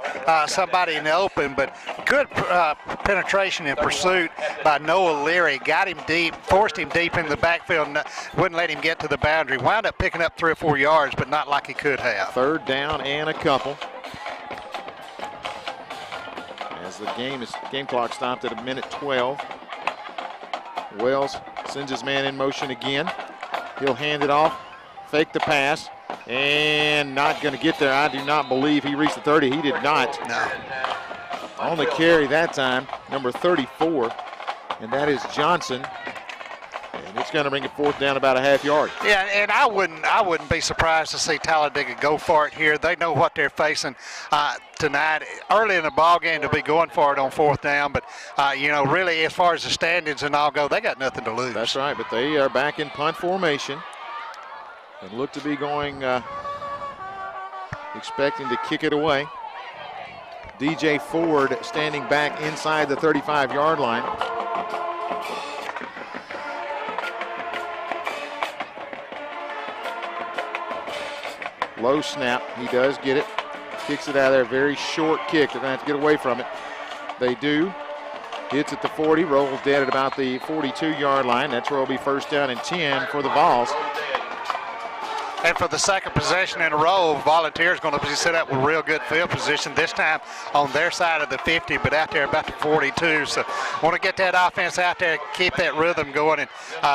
somebody in the open, but good penetration and pursuit by Noah Leary. Got him deep, forced him deep in the backfield, and wouldn't let him get to the boundary. Wound up picking up 3 or 4 yards, but not like he could have. 3rd down and a couple. As the game clock stopped at a minute 12. Wells sends his man in motion again. He'll hand it off, fake the pass, and not going to get there. I do not believe he reached the 30. He did not. No. On the carry that time, number 34, and that is Johnson. And it's going to bring it 4th down about a half yard. Yeah, and I wouldn't be surprised to see Talladega go for it here. They know what they're facing tonight. Early in the ball game to be going for it on 4th down, but you know, really as far as the standings and all go, they got nothing to lose. That's right, but they are back in punt formation and look to be going, expecting to kick it away. DJ Ford standing back inside the 35-yard line. Low snap, he does get it. Kicks it out of there, very short kick. They're going to have to get away from it. They do. Hits at the 40, rolls dead at about the 42-yard line. That's where it'll be 1st down and 10 for the Vols. And for the second possession in a row, Volunteers going to be set up with real good field position, this time on their side of the 50, but out there about the 42. So want to get that offense out there, keep that rhythm going, and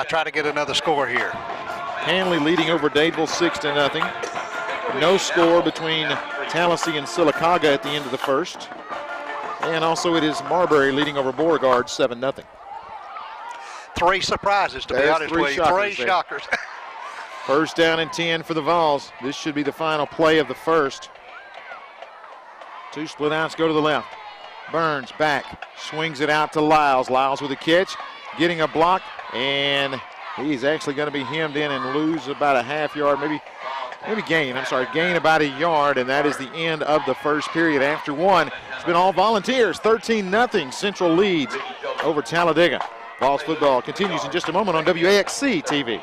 try to get another score here. Hanley leading over Dadeville 6-0. No score between Tallahassee and Sylacauga at the end of the first. And also it is Marbury leading over Beauregard 7-0. 3 surprises, to be honest with you. 3 shockers. First down and 10 for the Vols. This should be the final play of the first. 2 split outs go to the left. Burns back, swings it out to Lyles. Lyles with a catch, getting a block, and he's actually going to be hemmed in and lose about a half yard, maybe gain about a yard, and that is the end of the first period. After one, it's been all Volunteers. 13-0 Central leads over Talladega. Vols football continues in just a moment on WAXC TV.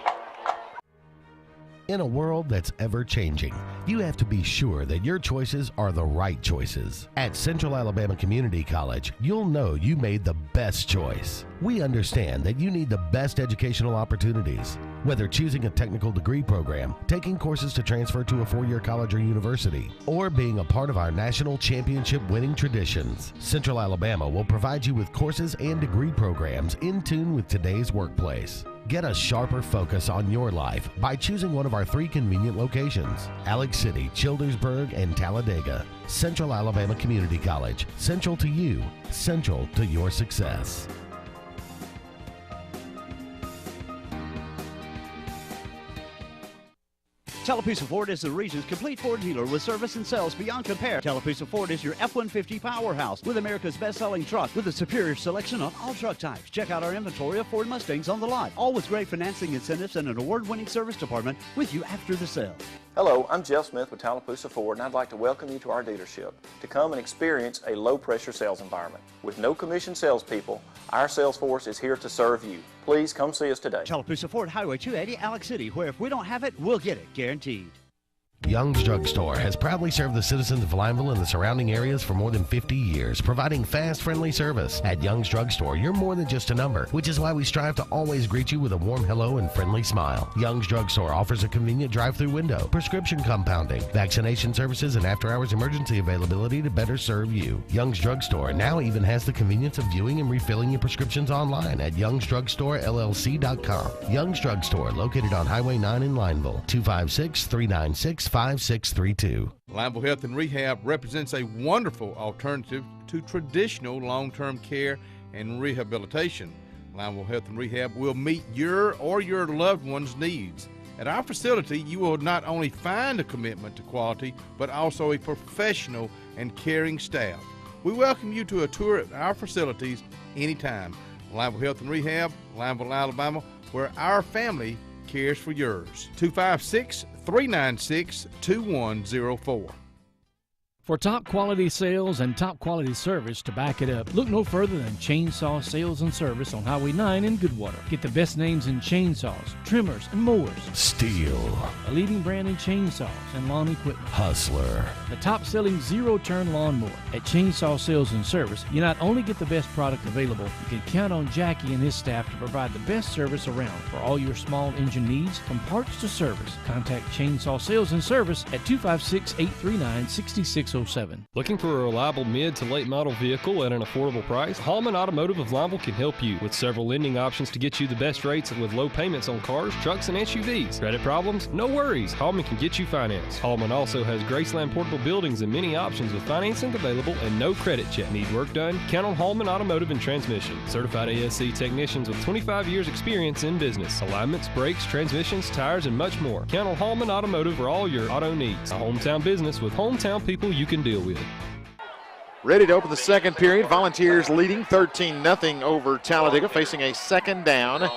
In a world that's ever-changing, you have to be sure that your choices are the right choices. At Central Alabama Community College, you'll know you made the best choice. We understand that you need the best educational opportunities. Whether choosing a technical degree program, taking courses to transfer to a 4-year college or university, or being a part of our national championship winning traditions, Central Alabama will provide you with courses and degree programs in tune with today's workplace. Get a sharper focus on your life by choosing one of our 3 convenient locations: Alex City, Childersburg, and Talladega. Central Alabama Community College. Central to you, central to your success. Tallapoosa Ford is the region's complete Ford dealer with service and sales beyond compare. Tallapoosa Ford is your F-150 powerhouse with America's best-selling truck with a superior selection on all truck types. Check out our inventory of Ford Mustangs on the lot, all with great financing incentives and an award-winning service department with you after the sale. Hello, I'm Jeff Smith with Tallapoosa Ford, and I'd like to welcome you to our dealership to come and experience a low-pressure sales environment. With no commission salespeople, our sales force is here to serve you. Please come see us today. Tallapoosa Ford, Highway 280, Alex City, where if we don't have it, we'll get it, guaranteed. Young's Drug Store has proudly served the citizens of Lineville and the surrounding areas for more than 50 years, providing fast, friendly service. At Young's Drug Store, you're more than just a number, which is why we strive to always greet you with a warm hello and friendly smile. Young's Drug Store offers a convenient drive-through window, prescription compounding, vaccination services, and after-hours emergency availability to better serve you. Young's Drug Store now even has the convenience of viewing and refilling your prescriptions online at youngsdrugstore.llc.com. Young's Drug Store, located on Highway 9 in Lineville, 256-396-5632. Lineville Health and Rehab represents a wonderful alternative to traditional long-term care and rehabilitation. Lineville Health and Rehab will meet your or your loved one's needs. At our facility, you will not only find a commitment to quality, but also a professional and caring staff. We welcome you to a tour at our facilities anytime. Lineville Health and Rehab, Lineville, Alabama, where our family cares for yours. 256-396-2104. For top quality sales and top quality service to back it up, look no further than Chainsaw Sales and Service on Highway 9 in Goodwater. Get the best names in chainsaws, trimmers, and mowers. Steel. A leading brand in chainsaws and lawn equipment. Hustler. The top-selling zero-turn lawnmower. At Chainsaw Sales and Service, you not only get the best product available, you can count on Jackie and his staff to provide the best service around. For all your small engine needs, from parts to service, contact Chainsaw Sales and Service at 256-839-6607. Looking for a reliable mid to late model vehicle at an affordable price? Hallman Automotive of Lineville can help you with several lending options to get you the best rates with low payments on cars, trucks, and SUVs. Credit problems? No worries. Hallman can get you financed. Hallman also has Graceland Portable Buildings and many options with financing available and no credit check. Need work done? Count on Hallman Automotive and Transmission. Certified ASC technicians with 25 years experience in business. Alignments, brakes, transmissions, tires, and much more. Count on Hallman Automotive for all your auto needs. A hometown business with hometown people you can deal with. Ready to open the second period. Volunteers leading 13-0 over Talladega, facing a second down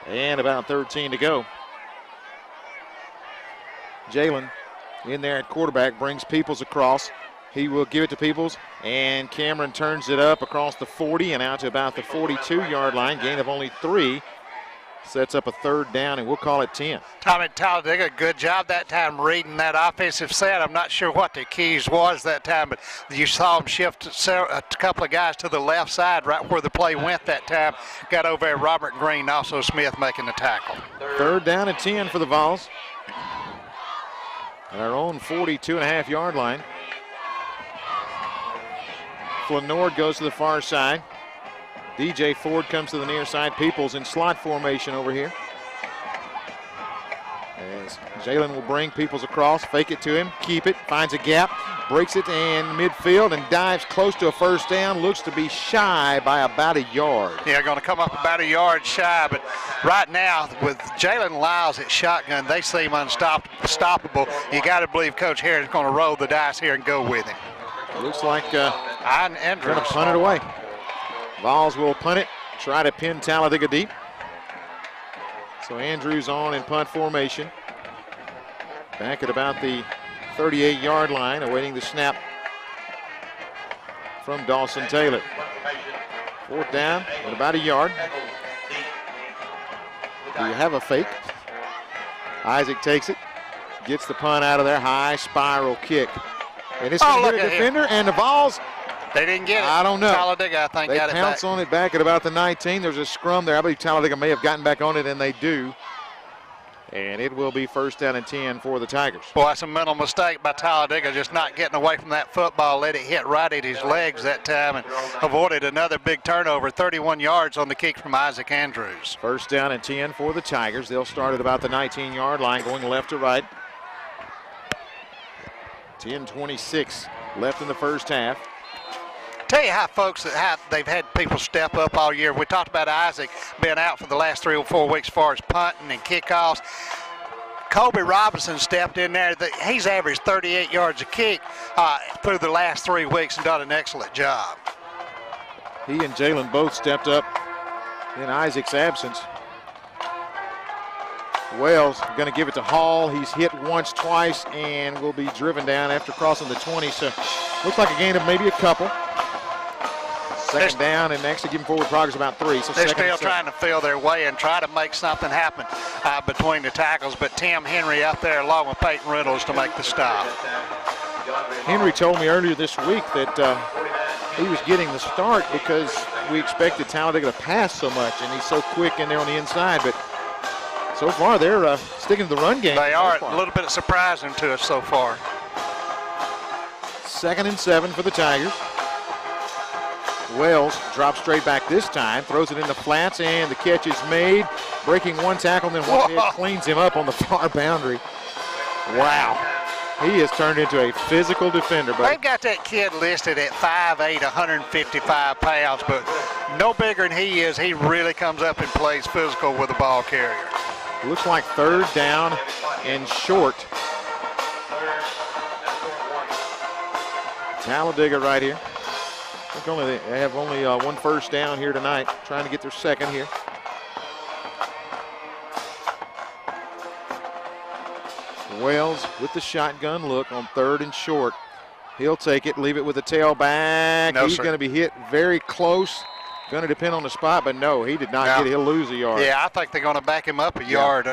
and about 13 to go. Jalen in there at quarterback, brings Peoples across. He will give it to Peoples, and Cameron turns it up across the 40 and out to about the 42-yard line. Gain of only 3. Sets up a third down, and we'll call it 10. Tommy Talladega, good job that time reading that offensive set. I'm not sure what the keys was that time, but you saw him shift a couple of guys to the left side right where the play went that time. Got over there Robert Green, also Smith making the tackle. Third down and 10 for the Vols. at our own 42.5-yard line. Flanord goes to the far side. DJ Ford comes to the near side. Peoples in slot formation over here. As Jalen will bring Peoples across, fake it to him, keep it, finds a gap, breaks it in midfield and dives close to a first down. Looks to be shy by about a yard. Yeah, going to come up about a yard shy, but right now with Jalen Lyles at shotgun, they seem unstoppable. You got to believe Coach Harris is going to roll the dice here and go with him. Looks like Andrews going to punt it away. Vols will punt it, try to pin Talladega deep. So Andrews on in punt formation. Back at about the 38-yard line, awaiting the snap from Dawson Taylor. Fourth down at about a yard. Do you have a fake? Isaac takes it, gets the punt out of there, high spiral kick. And it's going to get a defender, and the Vols, they didn't get it. I don't know. Talladega, I think, they got it back. They pounce on it back at about the 19. There's a scrum there. I believe Talladega may have gotten back on it, and they do. And it will be first down and 10 for the Tigers. Boy, that's a mental mistake by Talladega, just not getting away from that football. Let it hit right at his legs that time and avoided another big turnover. 31 yards on the kick from Isaac Andrews. First down and 10 for the Tigers. They'll start at about the 19-yard line, going left to right. 10:26 left in the first half. Tell you how, folks, how they've had people step up all year. We talked about Isaac being out for the last 3 or 4 weeks as far as punting and kickoffs. Kobe Robinson stepped in there. He's averaged 38 yards a kick through the last 3 weeks and done an excellent job. He and Jalen both stepped up in Isaac's absence. Wells going to give it to Hall. He's hit once, twice, and will be driven down after crossing the 20. So looks like a gain of maybe a couple. Second down, and actually giving forward progress about 3. So they're still trying to feel their way and try to make something happen between the tackles. But Tim Henry out there along with Peyton Reynolds to make the stop. Henry told me earlier this week that he was getting the start because we expected Talladega to pass so much, and he's so quick in there on the inside. But so far, they're sticking to the run game. They are a little bit surprising to us so far. 2nd and 7 for the Tigers. Wells drops straight back this time, throws it in the flats, and the catch is made. Breaking one tackle, and then one hit cleans him up on the far boundary. Wow. He has turned into a physical defender. But they've got that kid listed at 5'8", 155 pounds, but no bigger than he is. He really comes up and plays physical with the ball carrier. Looks like 3rd down and short. Talladega right here. I think they have only one first down here tonight, trying to get their second here. Wells with the shotgun look on 3rd and short. He'll take it, leave it with the tailback. He's going to be hit very close. Going to depend on the spot, but no, he did not get it. He'll lose a yard. Yeah, I think they're going to back him up a yard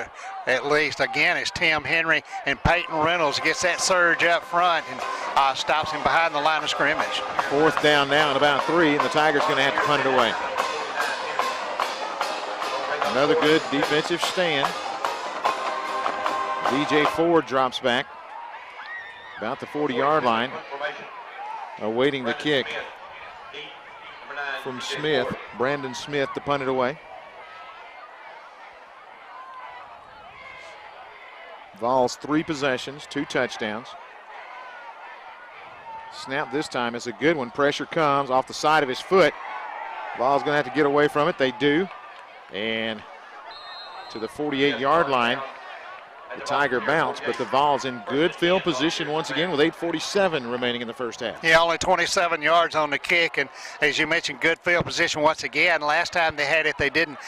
at least. Again, it's Tim Henry, and Peyton Reynolds gets that surge up front and stops him behind the line of scrimmage. 4th down now and about 3, and the Tigers going to have to punt it away. Another good defensive stand. DJ Ford drops back about the 40-yard line, awaiting the kick from Smith, Brandon Smith, to punt it away. Vols 3 possessions, 2 touchdowns. Snap this time is a good one. Pressure comes off the side of his foot. Vols going to have to get away from it. They do. And to the 48-yard line, the Tiger bounce, but the Vols in good field position once again with 8:47 remaining in the first half. Yeah, only 27 yards on the kick, and as you mentioned, good field position once again. Last time they had it, they didn't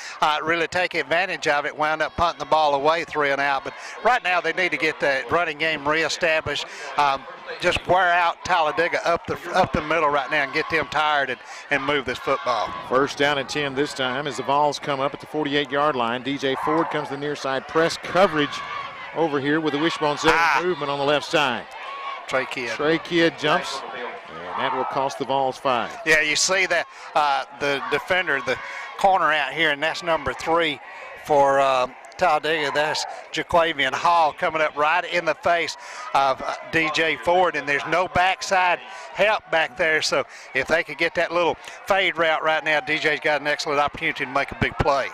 really take advantage of it, wound up punting the ball away 3 and out. But right now they need to get the running game reestablished. Just wear out Talladega up the middle right now and get them tired and move this football. First down and 10 this time as the Vols come up at the 48-yard line. DJ Ford comes to the near side. Press coverage over here with the wishbone seven movement on the left side. Trey Kidd jumps, and that will cost the Vols 5. Yeah, you see that the defender, the corner out here, and that's number 3 for Talladega. That's Jaquavian Hall coming up right in the face of DJ Ford, and there's no backside help back there. So if they could get that little fade route right now, DJ's got an excellent opportunity to make a big play.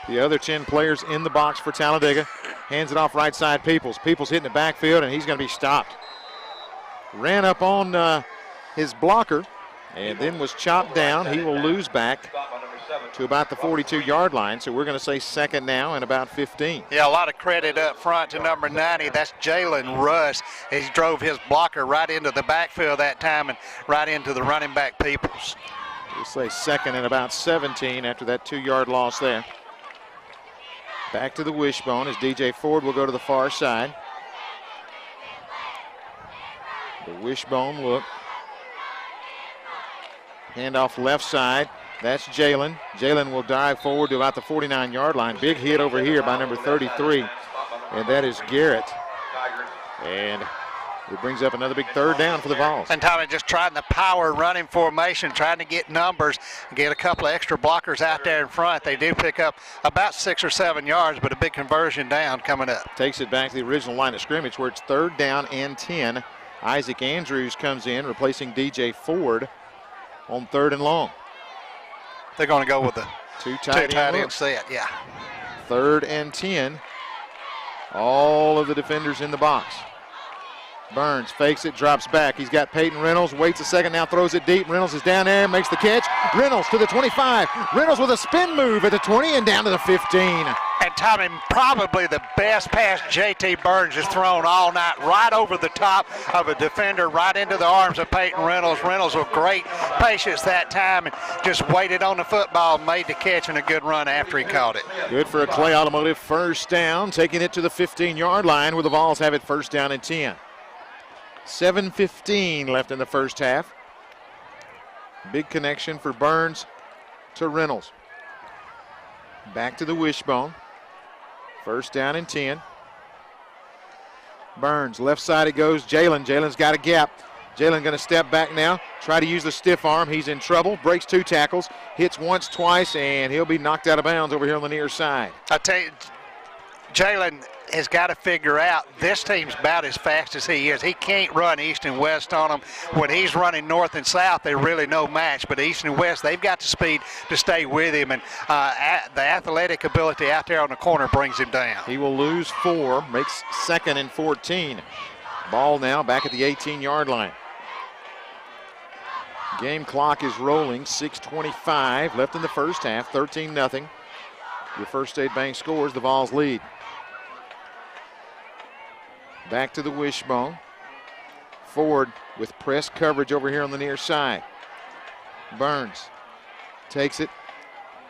The other 10 players in the box for Talladega. Hands it off right side Peoples. Peoples hitting the backfield, and he's going to be stopped. Ran up on his blocker and then was chopped down. He will lose back to about the 42-yard line, so we're going to say second now and about 15. Yeah, a lot of credit up front to number 90. That's Jalen Russ. He drove his blocker right into the backfield that time and right into the running back Peoples. We'll say second and about 17 after that 2-yard loss there. Back to the wishbone as DJ Ford will go to the far side. The wishbone look. Handoff left side. That's Jalen. Jalen will dive forward to about the 49-yard line. Big hit over here by number 33, and that is Garrett. And it brings up another big third down for the Vols. And Tommy just trying the power running formation, trying to get numbers, get a couple of extra blockers out there in front. They do pick up about 6 or 7 yards, but a big conversion down coming up. Takes it back to the original line of scrimmage where it's third down and 10. Isaac Andrews comes in, replacing DJ Ford on third and long. They're going to go with the two tight end set, yeah. Third and 10. All of the defenders in the box. Burns fakes it, drops back. He's got Peyton Reynolds, waits a second, now throws it deep. Reynolds is down there, makes the catch. Reynolds to the 25. Reynolds with a spin move at the 20 and down to the 15. And Tommy, probably the best pass JT Burns has thrown all night, right over the top of a defender, right into the arms of Peyton Reynolds. Reynolds with great patience that time and just waited on the football, made the catch, and a good run after he caught it. Good for a Clay Automotive first down, taking it to the 15-yard line where the Vols have it first down and 10. 7:15 left in the first half. Big connection for Burns to Reynolds. Back to the wishbone. First down and 10. Burns, left side it goes. Jalen's got a gap. Jalen going to step back now, try to use the stiff arm. He's in trouble, breaks 2 tackles, hits once, twice, and he'll be knocked out of bounds over here on the near side. I tell you, Jalen has got to figure out this team's about as fast as he is. He can't run east and west on them. When he's running north and south, they're really no match. But east and west, they've got the speed to stay with him. And the athletic ability out there on the corner brings him down. He will lose 4, makes second and 14. Ball now back at the 18-yard line. Game clock is rolling, 6:25 left in the first half, 13-0. Your First State Bank scores, the Vols lead. Back to the wishbone. Ford with press coverage over here on the near side. Burns takes it.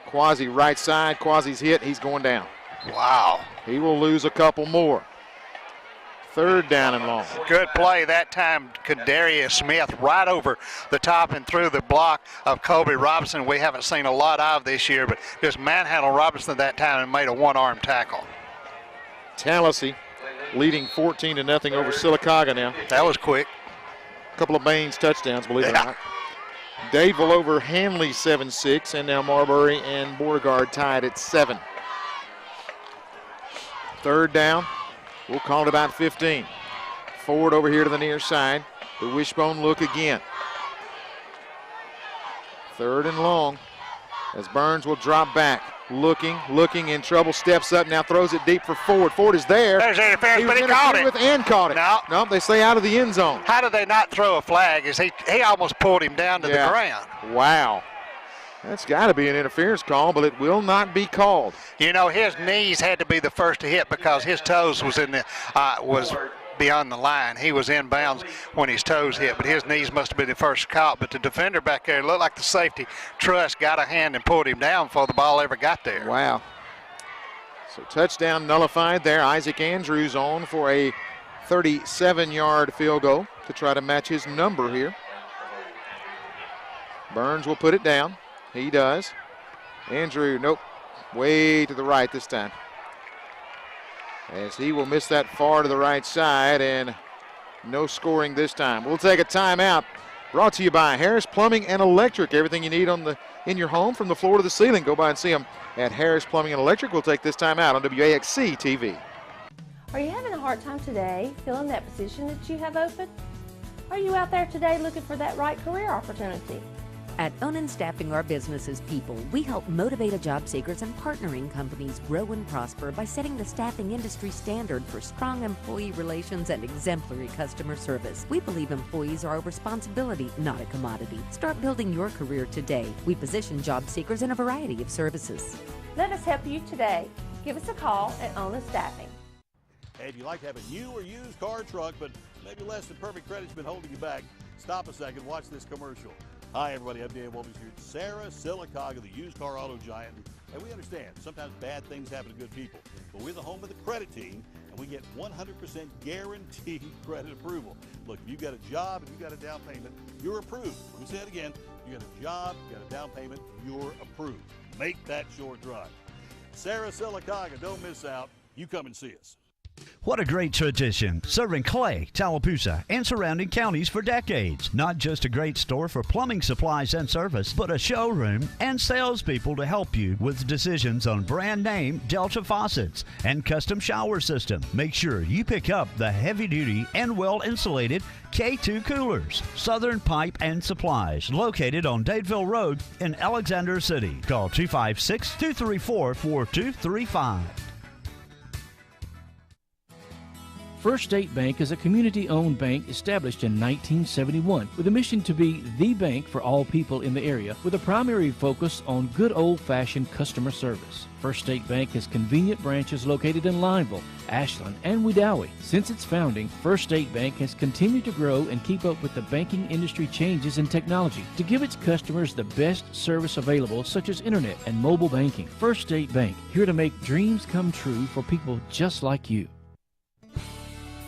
Quasi right side. Quasi's hit. He's going down. Wow. He will lose a couple more. Third down and long. Good play that time. Kadarius Smith right over the top and through the block of Kobe Robinson. We haven't seen a lot of this year, but just manhandled Robinson that time and made a one-arm tackle. Tallahassee leading 14-0 over Sylacauga now. That was quick. A couple of Baines touchdowns, believe it or not. Dadeville over Hanley 7-6, and now Marbury and Beauregard tied at 7. Third down. We'll call it about 15. Ford over here to the near side. The wishbone look again. Third and long as Burns will drop back. Looking in trouble, steps up, now throws it deep for Ford. Ford is there. There's interference, but he caught it. And caught it. No, they say out of the end zone. How did they not throw a flag? As he almost pulled him down to the ground. Wow. That's got to be an interference call, but it will not be called. You know, his knees had to be the first to hit because his toes was in the was beyond the line. He was inbounds when his toes hit, but his knees must have been the first caught. But the defender back there looked like the safety Truss got a hand and pulled him down before the ball ever got there. Wow. So touchdown nullified there. Isaac Andrews on for a 37-yard field goal to try to match his number here. Burns will put it down. He does. Andrew, nope, way to the right this time. As he will miss that far to the right side, and no scoring this time. We'll take a timeout Brought to you by Harris Plumbing and Electric. Everything you need in your home from the floor to the ceiling. Go by and see them at Harris Plumbing and Electric. We'll take this time out on WAXC TV. Are you having a hard time today filling that position that you have open? Are you out there today looking for that right career opportunity? At Onan Staffing Our Businesses People, we help motivated job seekers and partnering companies grow and prosper by setting the staffing industry standard for strong employee relations and exemplary customer service. We believe employees are a responsibility, not a commodity. Start building your career today. We position job seekers in a variety of services. Let us help you today. Give us a call at Onan Staffing. Hey, if you like to have a new or used car or truck, but maybe less than perfect credit's been holding you back, stop a second, watch this commercial. Hi, everybody. I'm Dan Wolbers here at Sarah Silicaga, the used car auto giant. And we understand sometimes bad things happen to good people, but we're the home of the credit team, and we get 100% guaranteed credit approval. Look, if you've got a job and you've got a down payment, you're approved. Let me say it again. You got a job, you got a down payment, you're approved. Make that short drive. Sarah Silicaga, don't miss out. You come and see us. What a great tradition, serving Clay, Tallapoosa, and surrounding counties for decades. Not just a great store for plumbing supplies and service, but a showroom and salespeople to help you with decisions on brand name Delta faucets and custom shower system. Make sure you pick up the heavy-duty and well-insulated K2 coolers. Southern Pipe and Supplies, located on Dadeville Road in Alexander City. Call 256-234-4235. First State Bank is a community-owned bank established in 1971 with a mission to be the bank for all people in the area with a primary focus on good old-fashioned customer service. First State Bank has convenient branches located in Lineville, Ashland, and Wedowee. Since its founding, First State Bank has continued to grow and keep up with the banking industry changes in technology to give its customers the best service available, such as internet and mobile banking. First State Bank, here to make dreams come true for people just like you.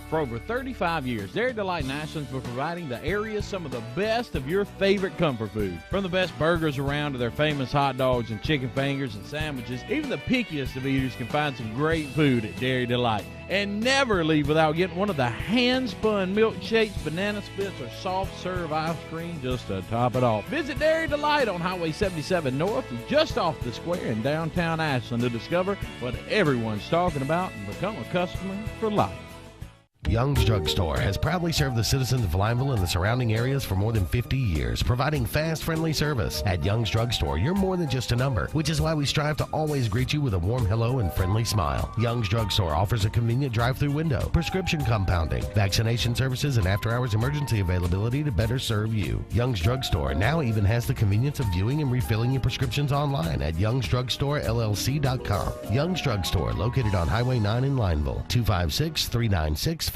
For over 35 years, Dairy Delight in Ashland has been providing the area some of the best of your favorite comfort food. From the best burgers around to their famous hot dogs and chicken fingers and sandwiches, even the pickiest of eaters can find some great food at Dairy Delight. And never leave without getting one of the hand-spun milkshakes, banana splits, or soft-serve ice cream just to top it off. Visit Dairy Delight on Highway 77 North, just off the square in downtown Ashland to discover what everyone's talking about and become a customer for life. Young's Drug Store has proudly served the citizens of Lineville and the surrounding areas for more than 50 years, providing fast, friendly service. At Young's Drug Store, you're more than just a number, which is why we strive to always greet you with a warm hello and friendly smile. Young's Drug Store offers a convenient drive-through window, prescription compounding, vaccination services, and after-hours emergency availability to better serve you. Young's Drug Store now even has the convenience of viewing and refilling your prescriptions online at youngsdrugstorellc.com. Young's Drug Store, located on Highway 9 in Lineville, 256-396-5632.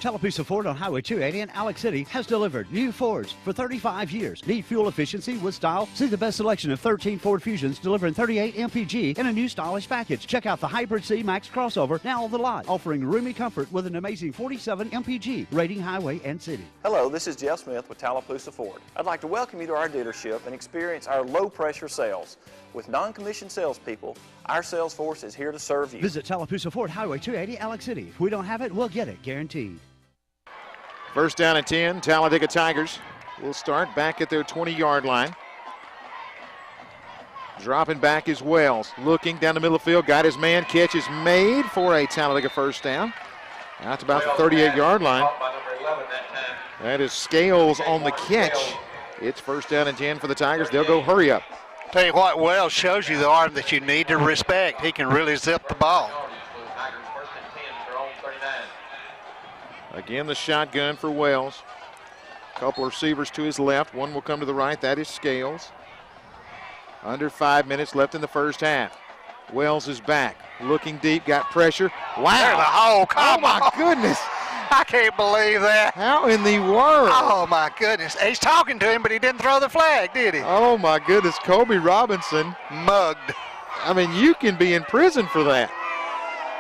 Tallapoosa Ford on Highway 280 in Alex City has delivered new Fords for 35 years. Need fuel efficiency with style? See the best selection of 13 Ford Fusions delivering 38 mpg in a new stylish package. Check out the Hybrid C Max crossover now on the lot, offering roomy comfort with an amazing 47 mpg rating highway and city. Hello, this is Jeff Smith with Tallapoosa Ford. I'd like to welcome you to our dealership and experience our low-pressure sales. With non-commissioned salespeople, our sales force is here to serve you. Visit Tallapoosa Ford, Highway 280, Alex City. If we don't have it, we'll get it, guaranteed. First down and 10, Talladega Tigers will start back at their 20-yard line. Dropping back is Wells, looking down the middle of the field, got his man, catch is made for a Talladega first down. Out to about the 38-yard line. That is Scales on the catch. It's first down and 10 for the Tigers. They'll go hurry up. Tell you what, Wells shows you the arm that you need to respect. He can really zip the ball. Again, the shotgun for Wells. A couple of receivers to his left. One will come to the right. That is Scales. Under 5 minutes left in the first half. Wells is back. Looking deep. Got pressure. Wow. There's the hole. Oh, my goodness. I can't believe that. How in the world? Oh, my goodness. He's talking to him, but he didn't throw the flag, did he? Oh, my goodness. Kobe Robinson. Mugged. I mean, you can be in prison for that.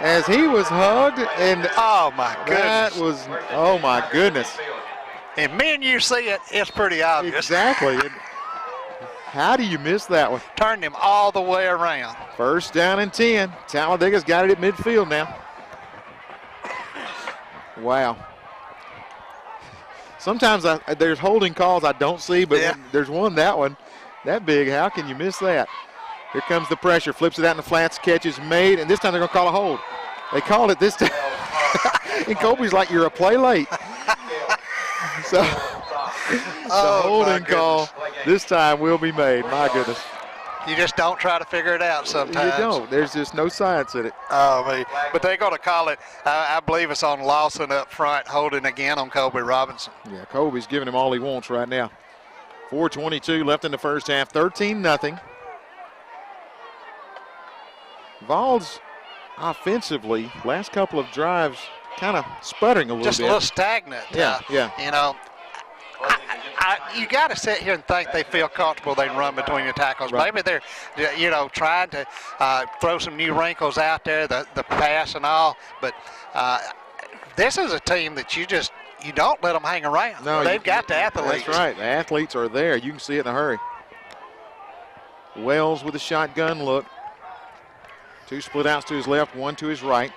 As he was hugged, and oh my goodness, that was, oh my goodness. And men, you see it, it's pretty obvious. Exactly. How do you miss that one? Turned him all the way around. First down and 10. Talladega's got it at midfield now. Wow. Sometimes there's holding calls I don't see, but when there's that big. How can you miss that? Here comes the pressure. Flips it out in the flats. Catch is made, and this time they're going to call a hold. They called it this time. And Kobe's like, you're a play late. So the holding call this time will be made. My goodness. You just don't try to figure it out sometimes. You don't. There's just no science in it. Oh, man. But they're going to call it, I believe it's on Lawson up front, holding again on Kobe Robinson. Yeah, Kobe's giving him all he wants right now. 4:22 left in the first half, 13-0. Vols offensively, last couple of drives kind of sputtering a little bit. Just a little stagnant. Yeah. You know, you got to sit here and think they feel comfortable they can run between the tackles. Right. Maybe they're, trying to throw some new wrinkles out there, the pass and all. But this is a team that you don't let them hang around. No, they've got the athletes. That's right. The athletes are there. You can see it in a hurry. Wells with a shotgun look. 2 split outs to his left, 1 to his right.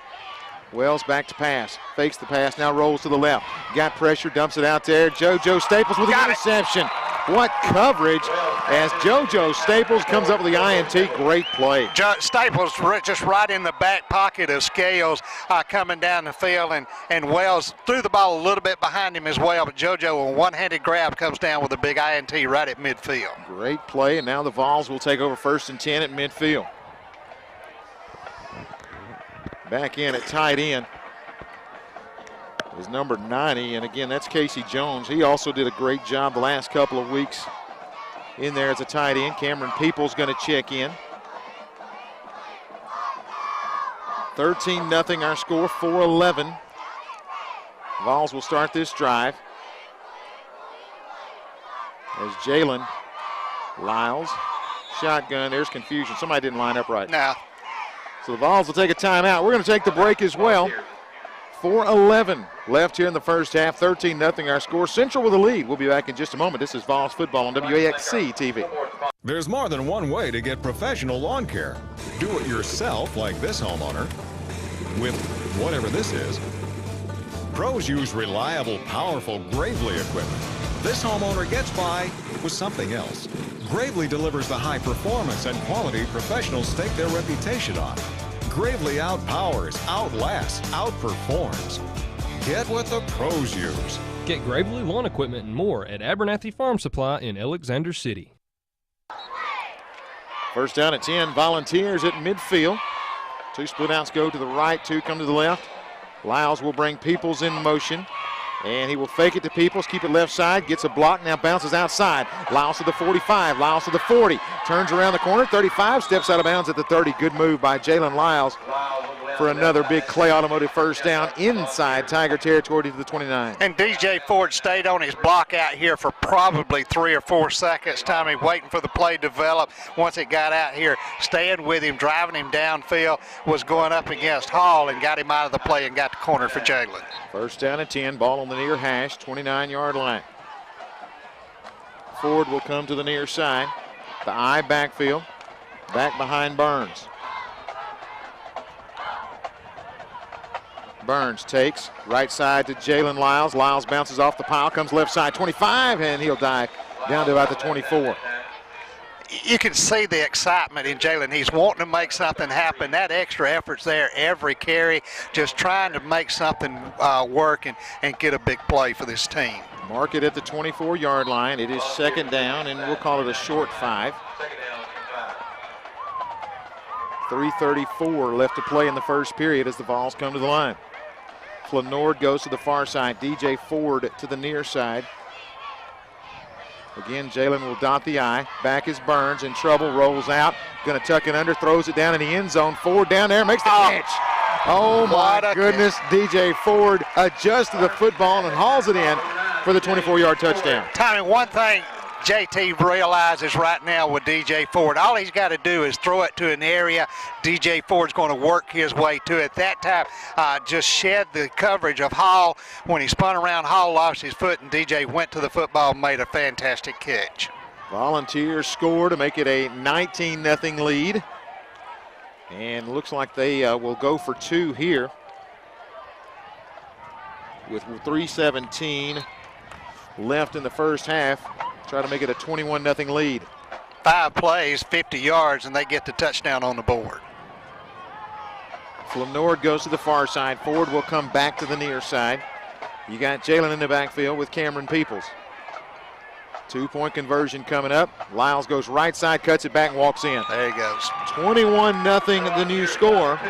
Wells back to pass. Fakes the pass, now rolls to the left. Got pressure, dumps it out there. JoJo Staples with the interception. What coverage as JoJo Staples comes up with the INT. Great play. Staples just right in the back pocket of Scales coming down the field, and Wells threw the ball a little bit behind him as well, but JoJo, a one-handed grab, comes down with a big INT right at midfield. Great play, and now the Vols will take over 1st and 10 at midfield. Back in at tight end is number 90, and again, that's Casey Jones. He also did a great job the last couple of weeks in there as a tight end. Cameron Peoples going to check in. 13-0 our score, 4-11. Vols will start this drive as Jalen Lyles, shotgun, there's confusion. Somebody didn't line up right. No. So the Vols will take a timeout. We're going to take the break as well. 4:11 left here in the first half. 13-0 our score. Central with the lead. We'll be back in just a moment. This is Vols football on WAXC TV. There's more than one way to get professional lawn care. Do it yourself like this homeowner with whatever this is. Pros use reliable, powerful Gravely equipment. This homeowner gets by with something else. Gravely delivers the high performance and quality professionals stake their reputation on. Gravely outpowers, outlasts, outperforms. Get what the pros use. Get Gravely lawn equipment and more at Abernathy Farm Supply in Alexander City. First down at 10, Volunteers at midfield. 2 split outs go to the right, 2 come to the left. Lyles will bring Peoples in motion. And he will fake it to Peoples, keep it left side, gets a block, now bounces outside. Lyles to the 45, Lyles to the 40, turns around the corner, 35, steps out of bounds at the 30. Good move by Jalen Lyles for another big Clay Automotive first down inside Tiger territory to the 29. And DJ Ford stayed on his block out here for probably 3 or 4 seconds, Tommy, waiting for the play to develop. Once it got out here, staying with him, driving him downfield, was going up against Hall and got him out of the play and got the corner for Jalen. First down at 10, ball on the near hash, 29-yard line. Ford will come to the near side. The I backfield, back behind Burns. Burns takes right side to Jalen Lyles. Lyles bounces off the pile, comes left side, 25, and he'll dive down to about the 24. You can see the excitement in Jalen. He's wanting to make something happen. That extra effort's there every carry, just trying to make something work and get a big play for this team. Mark it at the 24-yard line. It is second down, and we'll call it a short 5. 3:34 left to play in the first period as the Vols come to the line. Flanord goes to the far side. DJ Ford to the near side. Again, Jalen will dot the I. Back is Burns, in trouble, rolls out. Going to tuck it under, throws it down in the end zone. Ford down there, makes the catch. Oh my goodness, DJ Ford adjusted the football and hauls it in for the 24-yard touchdown. Tommy, one thing JT realizes right now with DJ Ford, all he's got to do is throw it to an area. DJ Ford's going to work his way to it. That time, just shed the coverage of Hall. When he spun around, Hall lost his foot, and DJ went to the football and made a fantastic catch. Volunteers score to make it a 19-0 lead. And looks like they will go for 2 here with 3:17 left in the first half. Try to make it a 21-0 lead. 5 plays, 50 yards, and they get the touchdown on the board. Flanord goes to the far side. Ford will come back to the near side. You got Jalen in the backfield with Cameron Peoples. 2-point conversion coming up. Lyles goes right side, cuts it back, and walks in. There he goes. 21-0 the new score.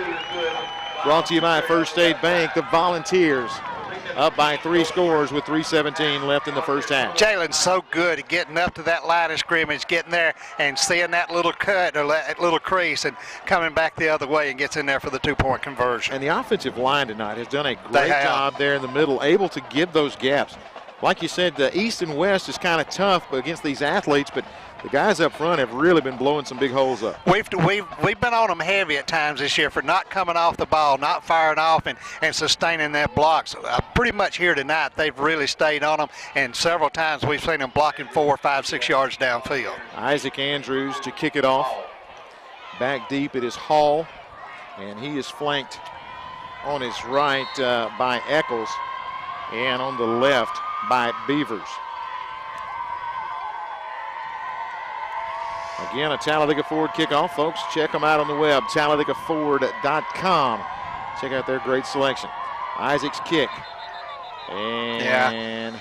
Brought to you by First State Bank. The Volunteers up by 3 scores with 3:17 left in the first half. Jalen's so good at getting up to that line of scrimmage, getting there and seeing that little cut or that little crease and coming back the other way and gets in there for the 2-point conversion. And the offensive line tonight has done a great job there in the middle, able to give those gaps. Like you said, the East and West is kind of tough against these athletes, but the guys up front have really been blowing some big holes up. We've been on them heavy at times this year for not coming off the ball, not firing off and sustaining that block. So pretty much here tonight, they've really stayed on them, and several times we've seen them blocking 4, 5, 6 yards downfield. Isaac Andrews to kick it off. Back deep it is Hall, and he is flanked on his right by Eccles, and on the left by Beavers. Again, a Talladega Ford kickoff, folks. Check them out on the web, TalladagaFord.com. Check out their great selection. Isaac's kick. And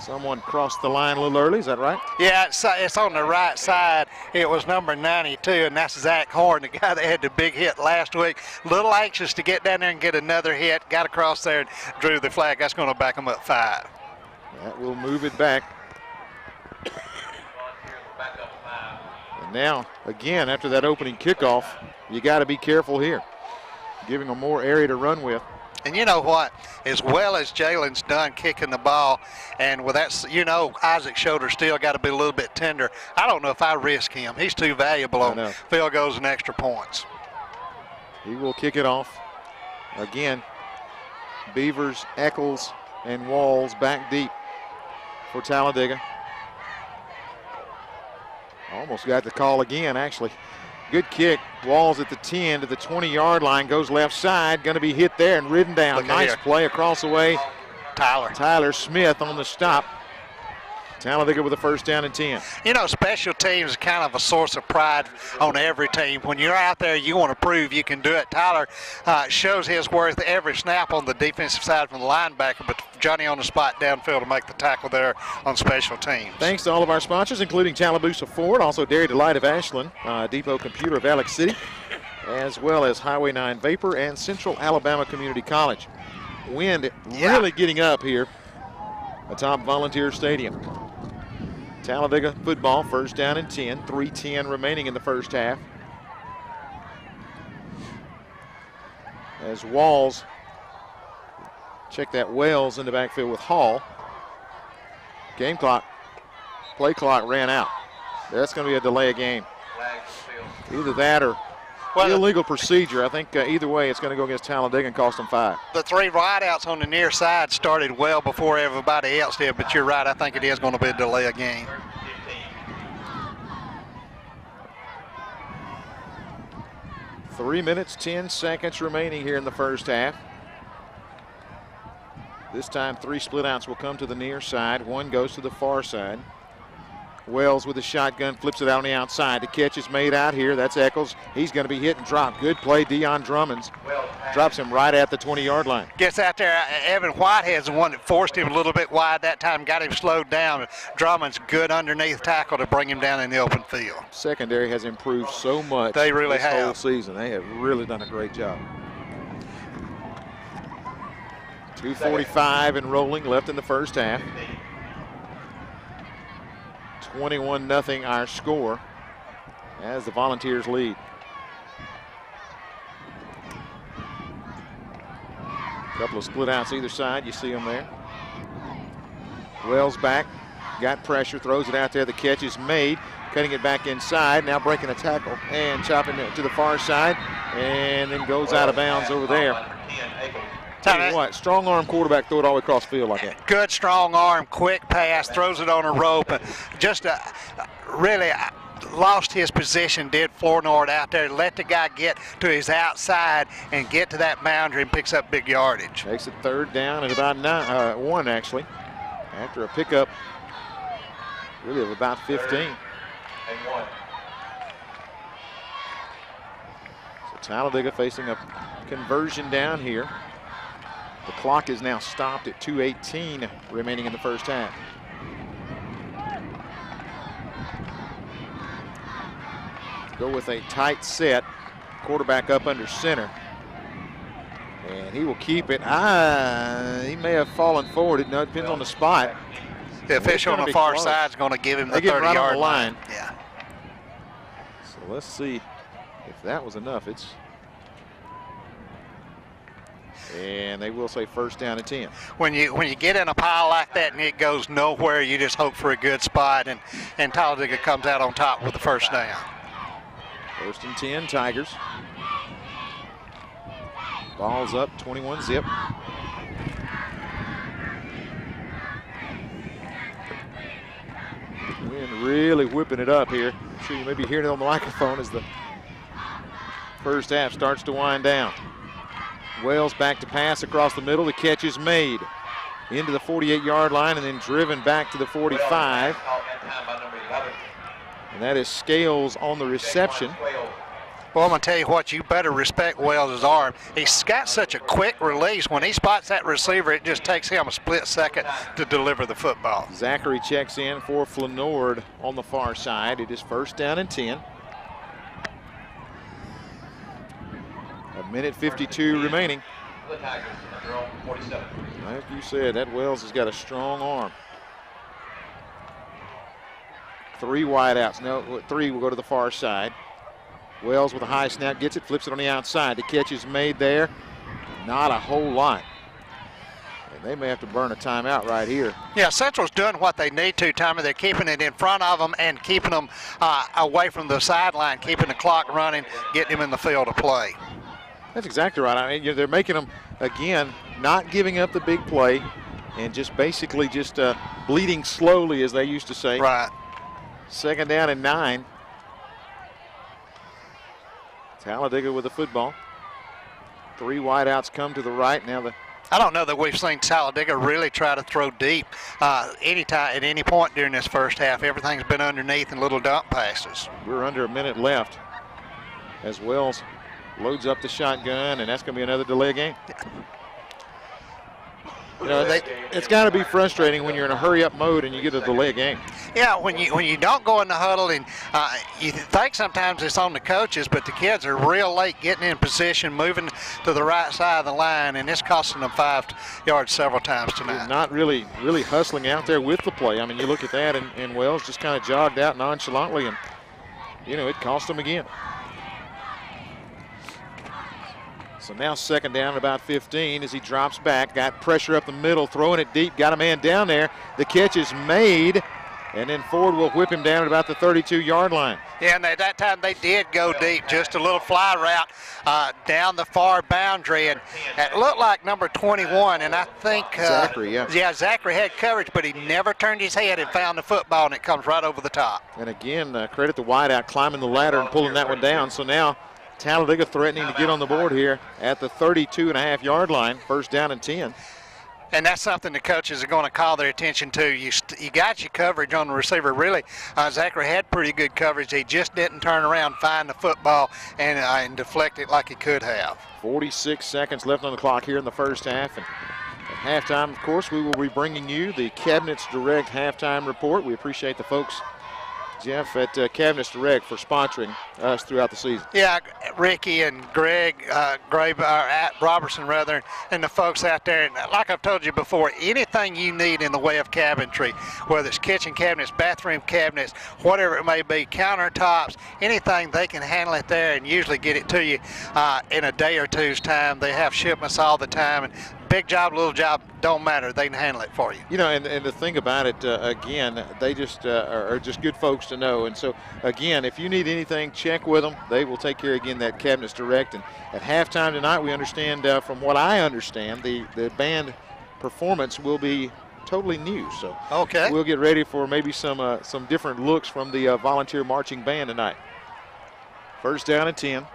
someone crossed the line a little early, is that right? Yeah, it's on the right side. It was number 92, and that's Zach Horn, the guy that had the big hit last week. A little anxious to get down there and get another hit. Got across there and drew the flag. That's going to back him up 5. That will move it back. And now, again, after that opening kickoff, you got to be careful here, giving them more area to run with. And you know what? As well as Jalen's done kicking the ball, and with that, Isaac's shoulder still got to be a little bit tender. I don't know if I risk him. He's too valuable on field goals and extra points. He will kick it off. Again, Beavers, Eccles, and Walls back deep for Talladega. Almost got the call again, actually. Good kick. Walls at the 10 to the 20-yard line. Goes left side. Going to be hit there and ridden down. Nice play across the way. Tyler Smith on the stop. Talladega with a first down and 10. You know, special teams is kind of a source of pride on every team. When you're out there, you want to prove you can do it. Tyler shows his worth every snap on the defensive side from the linebacker, but Johnny on the spot downfield to make the tackle there on special teams. Thanks to all of our sponsors, including Tallaboosa Ford, also Dairy Delight of Ashland, Depot Computer of Alex City, as well as Highway 9 Vapor and Central Alabama Community College. Wind really getting up here atop Volunteer Stadium. Talladega football, first down and 10, 3:10 remaining in the first half. As Walls, check that, Wells in the backfield with Hall. Game clock, play clock ran out. That's going to be a delay of game. Either that or illegal procedure. I think either way it's going to go against Talladega and cost them 5. The 3 wideouts on the near side started well before everybody else did, but you're right, I think it is going to be a delay of game. Three minutes, 10 seconds remaining here in the first half. This time 3 split outs will come to the near side. 1 goes to the far side. Wells with a shotgun, flips it out on the outside. The catch is made out here. That's Eccles. He's going to be hit and dropped. Good play, Deion Drummonds. Drops him right at the 20-yard line. Gets out there. Evan Whitehead's the one that forced him a little bit wide that time, got him slowed down. Drummond's good underneath tackle to bring him down in the open field. Secondary has improved so much. They really this have. whole season. They have really done a great job. 2:45 and rolling left in the first half. 21-0 our score as the Volunteers lead. Couple of split outs either side. You see them there. Wells back, got pressure, throws it out there. The catch is made, cutting it back inside. Now breaking a tackle and chopping it to the far side, and then goes out of bounds over there. Tell you what, strong arm quarterback, throw it all the way across the field like that. Good strong arm, quick pass, throws it on a rope. Just really lost his position, did Flournoy out there. Let the guy get to his outside and get to that boundary and picks up big yardage. Takes it third down at about 1 actually. after a pickup really of about 15. So Talladega facing a conversion down here. The clock is now stopped at 2:18 remaining in the first half. Go with a tight set. Quarterback up under center. And he will keep it. He may have fallen forward. It depends on the spot. The official on the far side is going to give him the 30-yard line. Yeah. So let's see if that was enough. And they will say first down and 10. When you get in a pile like that and it goes nowhere, you just hope for a good spot, and Talladega comes out on top with the first down. First and 10, Tigers. Ball's up, 21 zip. Wind really whipping it up here. I'm sure you may be hearing it on the microphone as the first half starts to wind down. Wells back to pass across the middle. The catch is made into the 48-yard line and then driven back to the 45. And that is Scales on the reception. Well, I'm going to tell you what, you better respect Wells' arm. He's got such a quick release. When he spots that receiver, it just takes him a split second to deliver the football. Zachary checks in for Flanord on the far side. It is first down and 10. A minute 52 remaining. Like you said, that Wells has got a strong arm. 3 wideouts. No, 3 will go to the far side. Wells with a high snap gets it, flips it on the outside. The catch is made there. Not a whole lot. And they may have to burn a timeout right here. Yeah, Central's doing what they need to, Tommy. They're keeping it in front of them and keeping them away from the sideline, keeping the clock running, getting them in the field to play. That's exactly right. I mean, they're making them, again, not giving up the big play and just basically just bleeding slowly, as they used to say. Right. Second down and 9. Talladega with the football. 3 wideouts come to the right. Now I don't know that we've seen Talladega really try to throw deep anytime at any point during this first half. Everything's been underneath and little dump passes. We're under a minute left as Wells loads up the shotgun, and that's going to be another delay game. You know, it's got to be frustrating when you're in a hurry-up mode and you get a delay game. Yeah, when you don't go in the huddle, and you think sometimes it's on the coaches, but the kids are real late getting in position, moving to the right side of the line, and it's costing them 5 yards several times tonight. They're not really hustling out there with the play. I mean, you look at that, and Wells just kind of jogged out nonchalantly, and, you know, it cost them again. So now second down at about 15 as he drops back. Got pressure up the middle, throwing it deep. Got a man down there. The catch is made, and then Ford will whip him down at about the 32-yard line. Yeah, and at that time they did go deep, just a little fly route down the far boundary, and it looked like number 21, and I think Zachary, yeah, Zachary had coverage, but he never turned his head and found the football, and it comes right over the top. And again, credit the wideout climbing the ladder and pulling that one down. So now Talladega threatening to get on the board here at the 32.5-yard line, first down and 10. And that's something the coaches are going to call their attention to. You got your coverage on the receiver. Really, Zachary had pretty good coverage. He just didn't turn around, find the football, and deflect it like he could have. 46 seconds left on the clock here in the first half. And at halftime, of course, we will be bringing you the Cabinets Direct halftime report. We appreciate the folks, Jeff, at Cabinets Direct for sponsoring us throughout the season. Yeah, Ricky and Greg Robertson, rather, and the folks out there. And like I've told you before, anything you need in the way of cabinetry, whether it's kitchen cabinets, bathroom cabinets, whatever it may be, countertops, anything, they can handle it there and usually get it to you in a day or two's time. They have shipments all the time. And big job, little job, don't matter. They can handle it for you. You know, and the thing about it, again, they just are just good folks to know. And so, again, if you need anything, check with them. They will take care, again, that Cabinets Direct. And at halftime tonight, we understand, from what I understand, the band performance will be totally new. So okay, we'll get ready for maybe some different looks from the volunteer marching band tonight. First down and 10.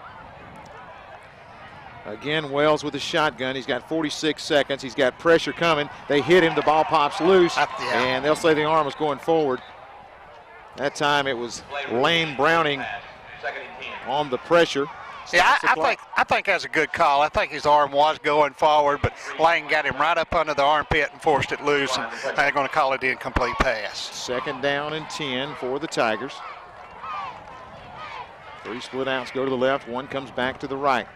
Again, Wells with a shotgun. He's got 46 seconds. He's got pressure coming. They hit him. The ball pops loose, and they'll say the arm was going forward. That time it was Lane Browning on the pressure. Yeah, I think that's a good call. I think his arm was going forward, but Lane got him right up under the armpit and forced it loose, and they're going to call it an incomplete pass. Second down and 10 for the Tigers. 3 split outs go to the left, 1 comes back to the right.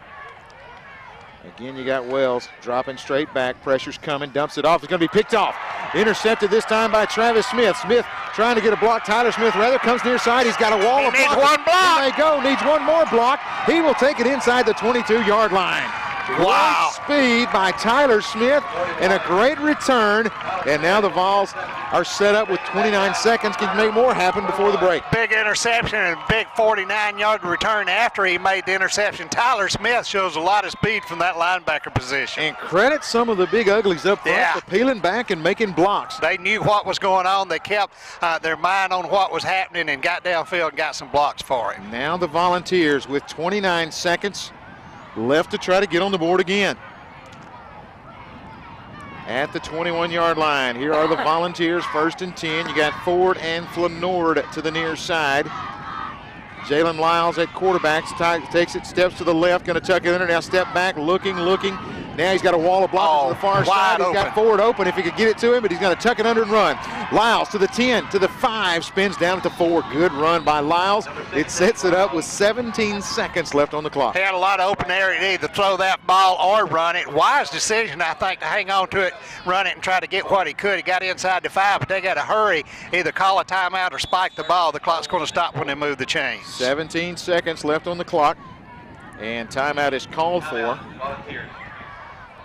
Again, you got Wells dropping straight back. Pressure's coming, dumps it off. It's going to be picked off. Intercepted this time by Travis Smith. Smith trying to get a block. Tyler Smith rather comes near side. He's got a wall of blocks. Needs one block. Here they go. Needs one more block. He will take it inside the 22-yard line. Wow. Great speed by Tyler Smith and a great return. And now the Vols are set up with 29 seconds. Can make more happen before the break. Big interception and big 49-yard return after he made the interception. Tyler Smith shows a lot of speed from that linebacker position. And credit some of the big uglies up front for peeling back and making blocks. They knew what was going on. They kept their mind on what was happening and got downfield and got some blocks for it. Now the Volunteers with 29 seconds left to try to get on the board again. At the 21-yard line, here are the Volunteers, 1st and 10. You got Ford and Flanord to the near side. Jalen Lyles at quarterback, takes it, steps to the left, going to tuck it under. Now step back, looking. Now he's got a wall of blocks to the far side. He's got Ford open if he could get it to him, but he's going to tuck it under and run. Lyles to the 10, to the 5, spins down at the 4. Good run by Lyles. It sets it up with 17 seconds left on the clock. He had a lot of open area to either throw that ball or run it. Wise decision, I think, to hang on to it, run it, and try to get what he could. He got inside the 5, but they got to hurry, either call a timeout or spike the ball. The clock's going to stop when they move the chains. 17 seconds left on the clock, and timeout is called for.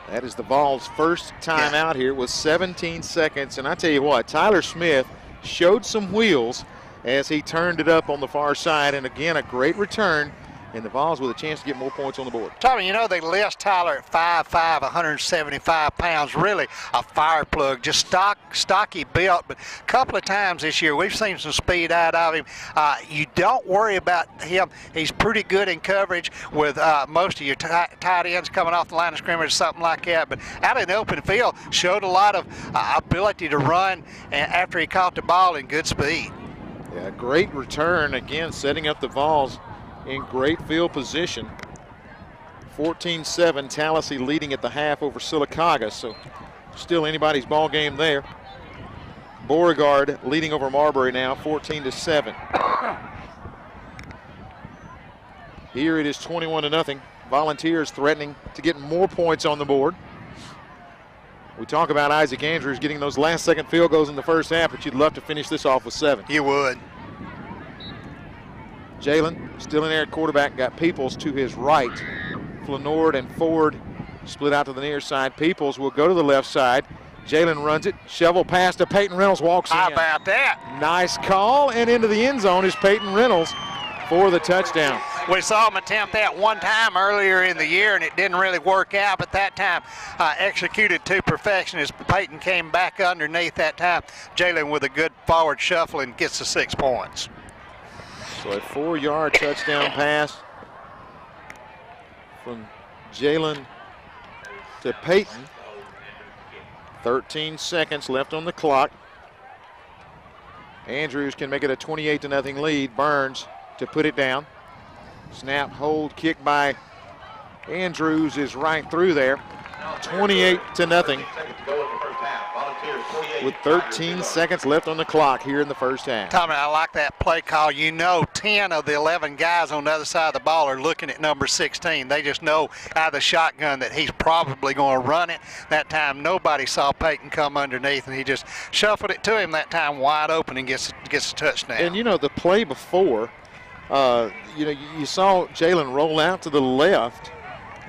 That is the Vols' first timeout here with 17 seconds. And I tell you what, Tyler Smith showed some wheels as he turned it up on the far side. And again, a great return. And the Vols with a chance to get more points on the board. Tommy, you know, they list Tyler at 5'5", 175 pounds, really a fire plug, just stocky built. But a couple of times this year, we've seen some speed out of him. You don't worry about him. He's pretty good in coverage with most of your tight ends coming off the line of scrimmage or something like that. But out in the open field, showed a lot of ability to run after he caught the ball in good speed. Yeah, great return, again, setting up the Vols in great field position. 14-7, Tallahassee leading at the half over Sylacauga, so still anybody's ball game there. Beauregard leading over Marbury now, 14-7. Here it is 21-0. Volunteers threatening to get more points on the board. We talk about Isaac Andrews getting those last-second field goals in the first half, but you'd love to finish this off with 7. You would. Jalen still in there at quarterback, got Peoples to his right. Flanord and Ford split out to the near side. Peoples will go to the left side. Jalen runs it, shovel pass to Peyton Reynolds, walks in. How about that? Nice call, and into the end zone is Peyton Reynolds for the touchdown. We saw him attempt that one time earlier in the year, and it didn't really work out, but that time executed to perfection as Peyton came back underneath that time. Jalen with a good forward shuffle and gets the 6 points. So a 4-yard touchdown pass from Jalen to Peyton. 13 seconds left on the clock. Andrews can make it a 28-0 lead. Burns to put it down. Snap, hold, kick by Andrews is right through there. 28-0. With 13 seconds left on the clock here in the first half. Tommy, I like that play call. You know 10 of the 11 guys on the other side of the ball are looking at number 16. They just know out of the shotgun that he's probably going to run it. That time nobody saw Peyton come underneath, and he just shuffled it to him that time wide open and gets a touchdown. And you know, the play before, you saw Jalen roll out to the left,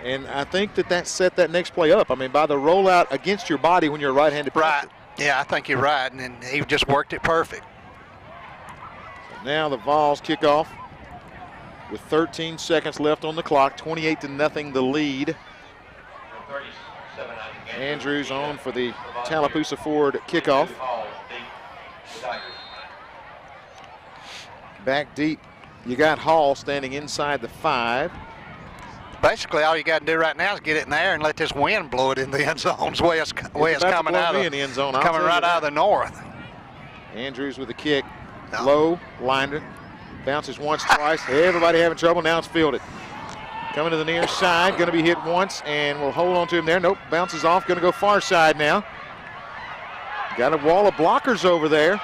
and I think that set that next play up. I mean, by the rollout against your body when you're a right-handed passer. Right. Yeah, I think you're right, and he just worked it perfect. So now the Vols kick off with 13 seconds left on the clock, 28-0 the lead. Andrews on for the Tallapoosa Ford kickoff. Back deep, you got Hall standing inside the 5. Basically, all you got to do right now is get it in there and let this wind blow it in the end zone. Way it's coming out of in the end zone. coming right out of the north. Andrews with the kick, low, lined it, bounces once, twice. Everybody having trouble. Now it's fielded. Coming to the near side, going to be hit once, and we'll hold on to him there. Nope, bounces off, going to go far side now. Got a wall of blockers over there.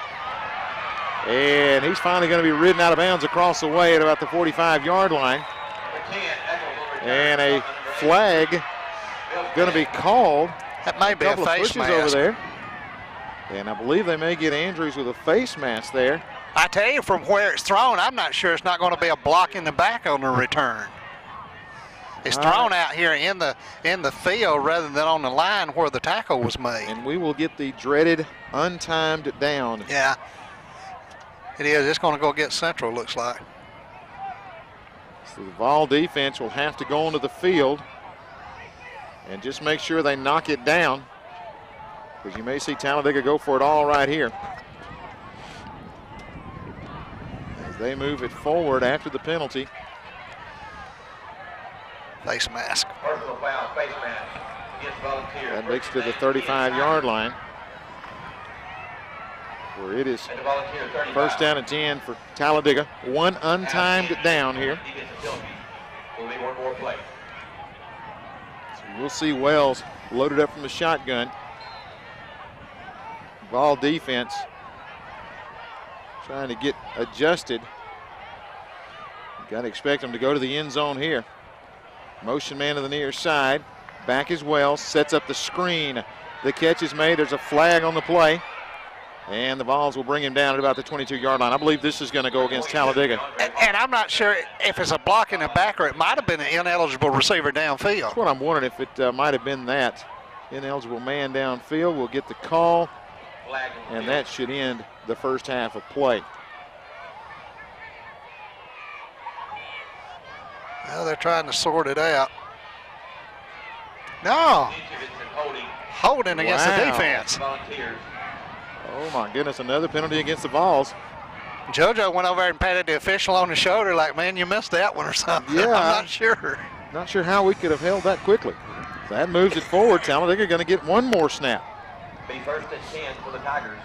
And he's finally going to be ridden out of bounds across the way at about the 45-yard line. And a flag going to be called. That may be a face mask over there. And I believe they may get Andrews with a face mask there. I tell you, from where it's thrown, I'm not sure it's not going to be a block in the back on the return. It's thrown out here in the field rather than on the line where the tackle was made. And we will get the dreaded untimed down. Yeah, it is. It's going to go get Central, looks like. So the Vol defense will have to go onto the field and just make sure they knock it down, because you may see Talladega go for it all right here. As they move it forward after the penalty. Face mask. Personal foul, face mask against Volunteers. That makes it to the 35-yard line, where it is first down and 10 for Talladega. One untimed down here. Will be one more play. So we'll see Wells loaded up from the shotgun. Ball defense trying to get adjusted. Got to expect them to go to the end zone here. Motion man to the near side. Back is Wells, sets up the screen. The catch is made. There's a flag on the play. And the Vols will bring him down at about the 22-yard line. I believe this is going to go against Talladega. And I'm not sure if it's a block in the back or it might have been an ineligible receiver downfield. That's what I'm wondering, if it might have been that. Ineligible man downfield. We'll get the call, and that should end the first half of play. Well, they're trying to sort it out. No. Holding against the defense. Oh, my goodness, another penalty against the Vols. JoJo went over and patted the official on the shoulder like, man, you missed that one or something. Yeah. I'm not sure. Not sure how we could have held that quickly. So that moves it forward. Talladega going to get one more snap. Be first and 10 for the Tigers.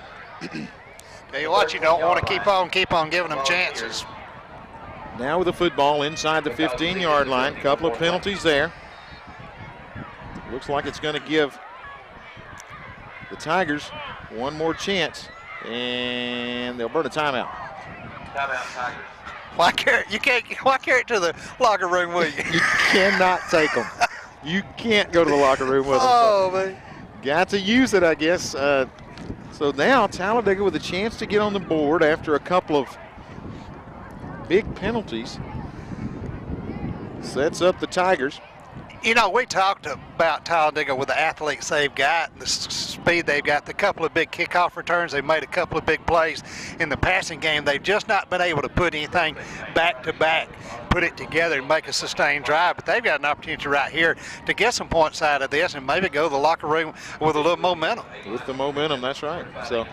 Tell you what, you don't want to keep on giving them chances. Now with the football inside the 15-yard line. Couple of penalties there. Looks like it's going to give the Tigers one more chance, and they'll burn a timeout. Timeout, Tigers. Why carry it to the locker room with you? You cannot take them. You can't go to the locker room with them. Oh, man. Got to use it, I guess. So now Talladega with a chance to get on the board after a couple of big penalties. Sets up the Tigers. You know, we talked about Talladega with the athletes they've got, the speed they've got, the couple of big kickoff returns. They've made a couple of big plays in the passing game. They've just not been able to put anything back to back, put it together and make a sustained drive. But they've got an opportunity right here to get some points out of this and maybe go to the locker room with a little momentum. With the momentum, that's right. So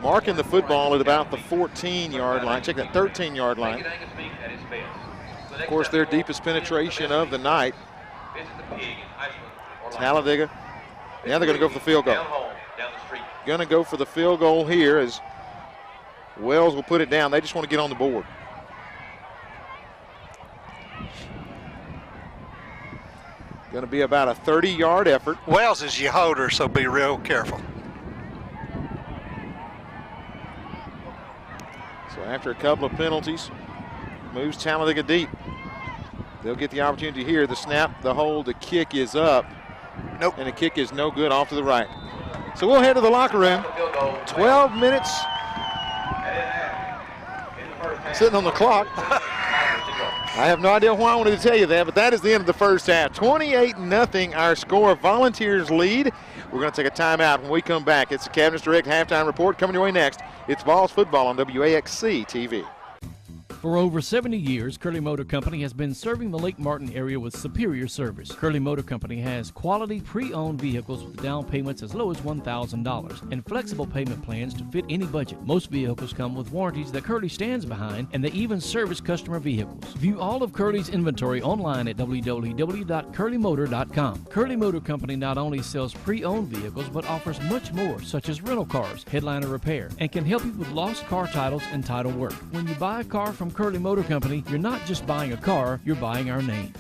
marking the football at about the 14-yard line. Check that, 13-yard line. Of course, their deepest penetration of the night. Talladega, now they're going to go for the field goal. Going to go for the field goal here as Wells will put it down. They just want to get on the board. Going to be about a 30-yard effort. Wells is your holder, so be real careful. So after a couple of penalties, moves Talladega deep. They'll get the opportunity here. The snap, the hold, the kick is up. Nope. And the kick is no good, off to the right. So we'll head to the locker room. 12 minutes sitting on the clock. I have no idea why I wanted to tell you that, but that is the end of the first half. 28-0 our score. Volunteers lead. We're going to take a timeout. When we come back, it's the Cabinets Direct halftime report coming your way next. It's Vols football on WAXC TV. For over 70 years, Curley Motor Company has been serving the Lake Martin area with superior service. Curley Motor Company has quality pre-owned vehicles with down payments as low as $1,000 and flexible payment plans to fit any budget. Most vehicles come with warranties that Curley stands behind, and they even service customer vehicles. View all of Curley's inventory online at www.curleymotor.com. Curley Motor Company not only sells pre-owned vehicles, but offers much more, such as rental cars, headliner repair, and can help you with lost car titles and title work. When you buy a car from Curley Motor Company, you're not just buying a car, you're buying our name.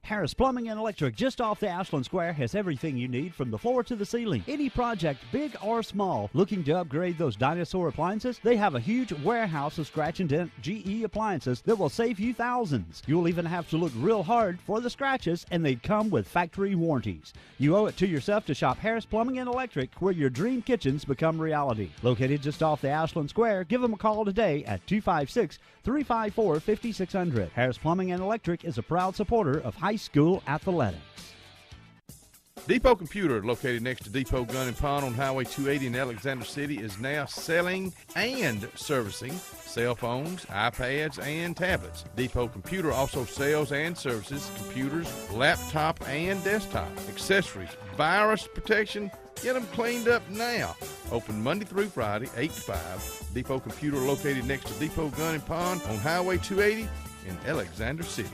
Harris Plumbing and Electric, just off the Ashland Square, has everything you need from the floor to the ceiling. Any project, big or small, looking to upgrade those dinosaur appliances? They have a huge warehouse of scratch and dent GE appliances that will save you thousands. You'll even have to look real hard for the scratches, and they come with factory warranties. You owe it to yourself to shop Harris Plumbing and Electric, where your dream kitchens become reality. Located just off the Ashland Square, give them a call today at 256-354-5600. Harris Plumbing and Electric is a proud supporter of high school athletics. Depot Computer, located next to Depot Gun and Pawn on Highway 280 in Alexander City, is now selling and servicing cell phones, iPads, and tablets. Depot Computer also sells and services computers, laptop, and desktop accessories, virus protection. Get them cleaned up now. Open Monday through Friday, 8 to 5. Depot Computer, located next to Depot Gun and Pawn on Highway 280 in Alexander City.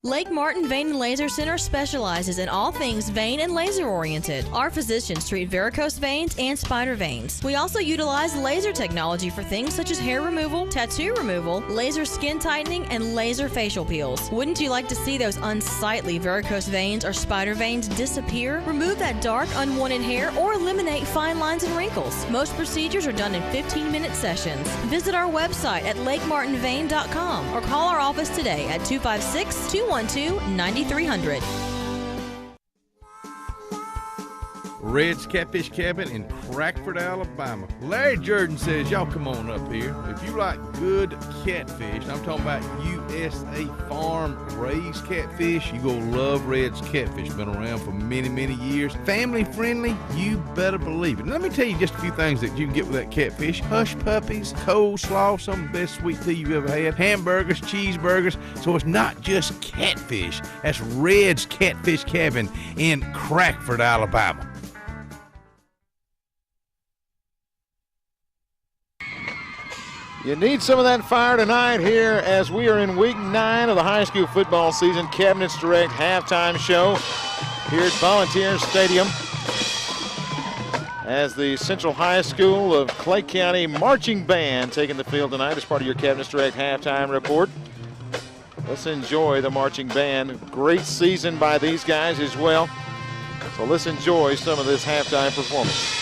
Lake Martin Vein and Laser Center specializes in all things vein and laser oriented. Our physicians treat varicose veins and spider veins. We also utilize laser technology for things such as hair removal, tattoo removal, laser skin tightening, and laser facial peels. Wouldn't you like to see those unsightly varicose veins or spider veins disappear? Remove that dark, unwanted hair or eliminate fine lines and wrinkles. Most procedures are done in 15-minute sessions. Visit our website at lakemartinvein.com or call our office today at 256-212-9300. Red's Catfish Cabin in Crackford, Alabama. Larry Jordan says, y'all come on up here. If you like good catfish, I'm talking about USA farm raised catfish, you gonna love Red's Catfish. Been around for many, many years. Family friendly, you better believe it. And let me tell you just a few things that you can get with that catfish. Hush puppies, coleslaw, some of the best sweet tea you've ever had, hamburgers, cheeseburgers. So it's not just catfish. That's Red's Catfish Cabin in Crackford, Alabama. You need some of that fire tonight here as we are in week 9 of the high school football season. Cabinets Direct halftime show here at Volunteer Stadium as the Central High School of Clay County Marching Band taking the field tonight as part of your Cabinets Direct halftime report. Let's enjoy the marching band. Great season by these guys as well. So let's enjoy some of this halftime performance.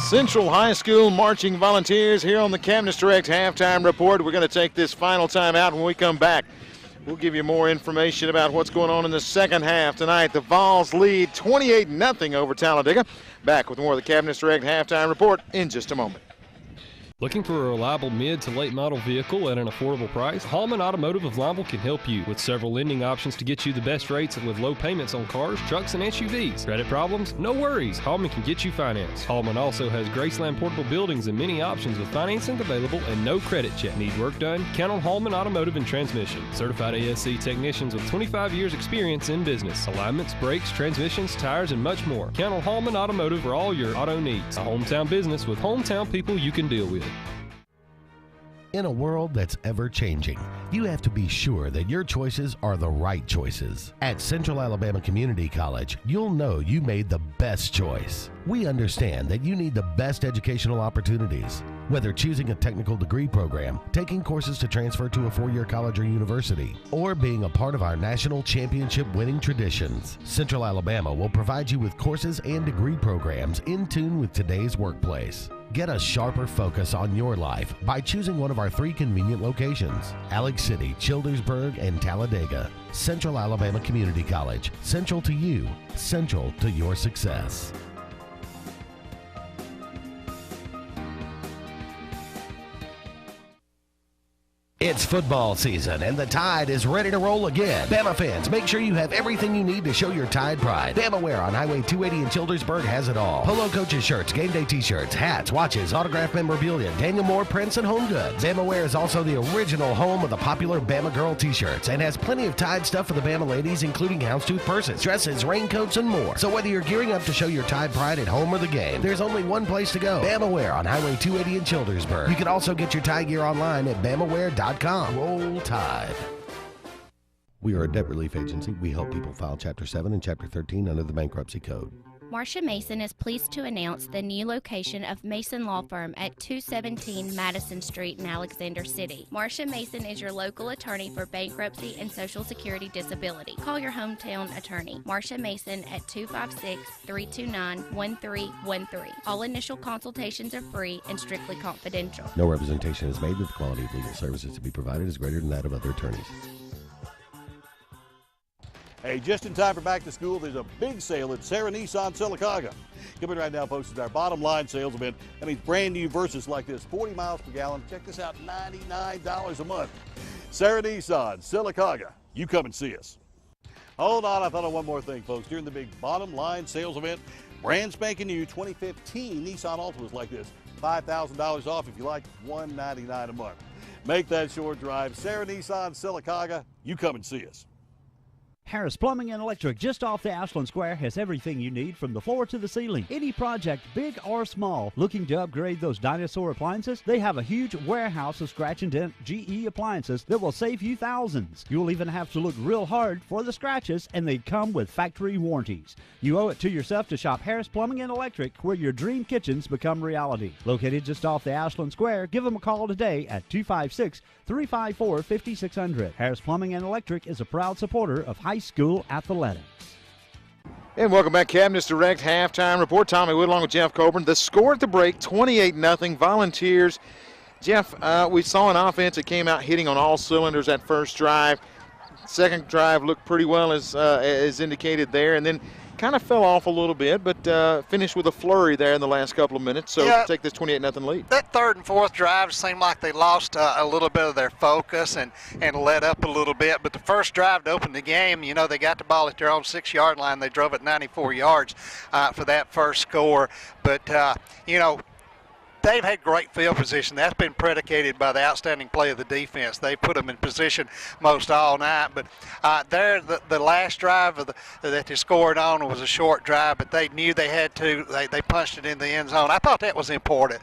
Central High School marching volunteers here on the Cabinet Direct halftime report. We're going to take this final time out. When we come back, we'll give you more information about what's going on in the second half tonight. The Vols lead 28-0 over Talladega. Back with more of the Cabinet Direct halftime report in just a moment. Looking for a reliable mid to late model vehicle at an affordable price? Hallman Automotive of Lineville can help you with several lending options to get you the best rates and with low payments on cars, trucks, and SUVs. Credit problems? No worries. Hallman can get you financed. Hallman also has Graceland portable buildings and many options with financing available and no credit check. Need work done? Count on Hallman Automotive and Transmission. Certified ASC technicians with 25 years experience in business. Alignments, brakes, transmissions, tires, and much more. Count on Hallman Automotive for all your auto needs. A hometown business with hometown people you can deal with. In a world that's ever changing, you have to be sure that your choices are the right choices. At Central Alabama Community College, you'll know you made the best choice. We understand that you need the best educational opportunities. Whether choosing a technical degree program, taking courses to transfer to a four-year college or university, or being a part of our national championship winning traditions, Central Alabama will provide you with courses and degree programs in tune with today's workplace. Get a sharper focus on your life by choosing one of our 3 convenient locations: Alex City, Childersburg, and Talladega. Central Alabama Community College. Central to you, central to your success. It's football season, and the Tide is ready to roll again. Bama fans, make sure you have everything you need to show your Tide pride. Bama Wear on Highway 280 in Childersburg has it all. Polo coaches shirts, game day t-shirts, hats, watches, autographed memorabilia, Daniel Moore prints, and home goods. Bama Wear is also the original home of the popular Bama Girl t-shirts and has plenty of Tide stuff for the Bama ladies, including houndstooth purses, dresses, raincoats, and more. So whether you're gearing up to show your Tide pride at home or the game, there's only one place to go: Bama Wear on Highway 280 in Childersburg. You can also get your Tide gear online at BamaWear.com. Roll Tide. We are a debt relief agency. We help people file Chapter 7 and Chapter 13 under the Bankruptcy Code. Marcia Mason is pleased to announce the new location of Mason Law Firm at 217 Madison Street in Alexander City. Marcia Mason is your local attorney for bankruptcy and Social Security disability. Call your hometown attorney, Marcia Mason, at 256-329-1313. All initial consultations are free and strictly confidential. No representation is made that the quality of legal services to be provided is greater than that of other attorneys. Hey, just in time for back to school, there's a big sale at Sarah Nissan Sylacauga. Coming right now, folks, is our bottom line sales event. That means brand new Versas like this, 40 miles per gallon. Check this out, $99 a month. Sarah Nissan Sylacauga. You come and see us. Hold on, I thought of one more thing, folks. During the big bottom line sales event, brand spanking new 2015 Nissan Altimas like this, $5,000 off if you like, $199 a month. Make that short drive. Sarah Nissan Sylacauga. You come and see us. Harris Plumbing and Electric, just off the Ashland Square, has everything you need from the floor to the ceiling. Any project, big or small, looking to upgrade those dinosaur appliances? They have a huge warehouse of scratch and dent GE appliances that will save you thousands. You'll even have to look real hard for the scratches, and they come with factory warranties. You owe it to yourself to shop Harris Plumbing and Electric, where your dream kitchens become reality. Located just off the Ashland Square, give them a call today at 256-354-5600. Harris Plumbing and Electric is a proud supporter of high school athletics. And welcome back, Cabinets Direct halftime report. Tommy Wood along with Jeff Coburn. The score at the break, 28-0 Volunteers. Jeff, we saw an offense that came out hitting on all cylinders that first drive. Second drive looked pretty well as indicated there, and then kind of fell off a little bit, but finished with a flurry there in the last couple of minutes. So yeah, take this 28-0 lead. That third and fourth drive seemed like they lost a little bit of their focus and let up a little bit. But the first drive to open the game, you know, they got the ball at their own 6-yard line. They drove it 94 yards for that first score. But, you know, they've had great field position. That's been predicated by the outstanding play of the defense. They put them in position most all night. But the last drive that they scored on was a short drive, but they knew they had to. They punched it in the end zone. I thought that was important.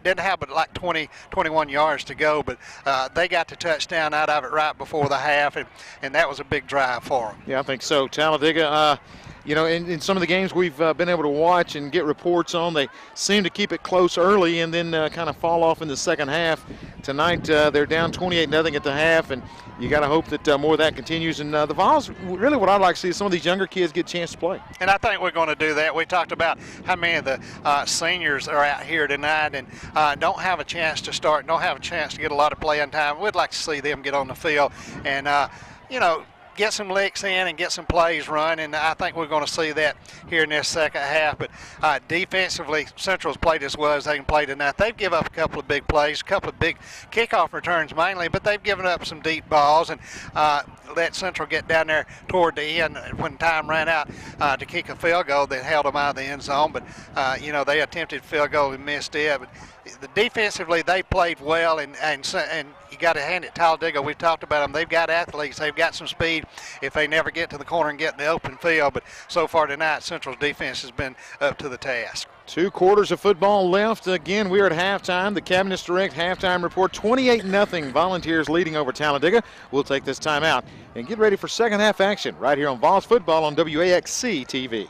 Didn't have but like 20, 21 yards to go, but they got the touchdown out of it right before the half, and that was a big drive for them. Yeah, I think so. Talladega you know, in some of the games we've been able to watch and get reports on, they seem to keep it close early and then kind of fall off in the second half. Tonight they're down 28-0 at the half, and you got to hope that more of that continues. And the Vols, really what I'd like to see is some of these younger kids get a chance to play. And I think we're going to do that. We talked about how many of the seniors are out here tonight and don't have a chance to start, don't have a chance to get a lot of playing time. We'd like to see them get on the field and, you know, get some licks in and get some plays run, and I think we're going to see that here in this second half. But defensively, Central's played as well as they can play tonight. They've given up a couple of big plays, a couple of big kickoff returns mainly, but they've given up some deep balls and let Central get down there toward the end when time ran out to kick a field goal that held them out of the end zone. But, you know, they attempted field goal and missed it. But defensively, they played well, and you got to hand it Talladega. We've talked about them. They've got athletes. They've got some speed if they never get to the corner and get in the open field. But so far tonight, Central's defense has been up to the task. 2 quarters of football left. Again, we're at halftime. The Cabinets Direct halftime report, 28-0 Volunteers leading over Talladega. We'll take this time out and get ready for second half action right here on Vols Football on WAXC TV.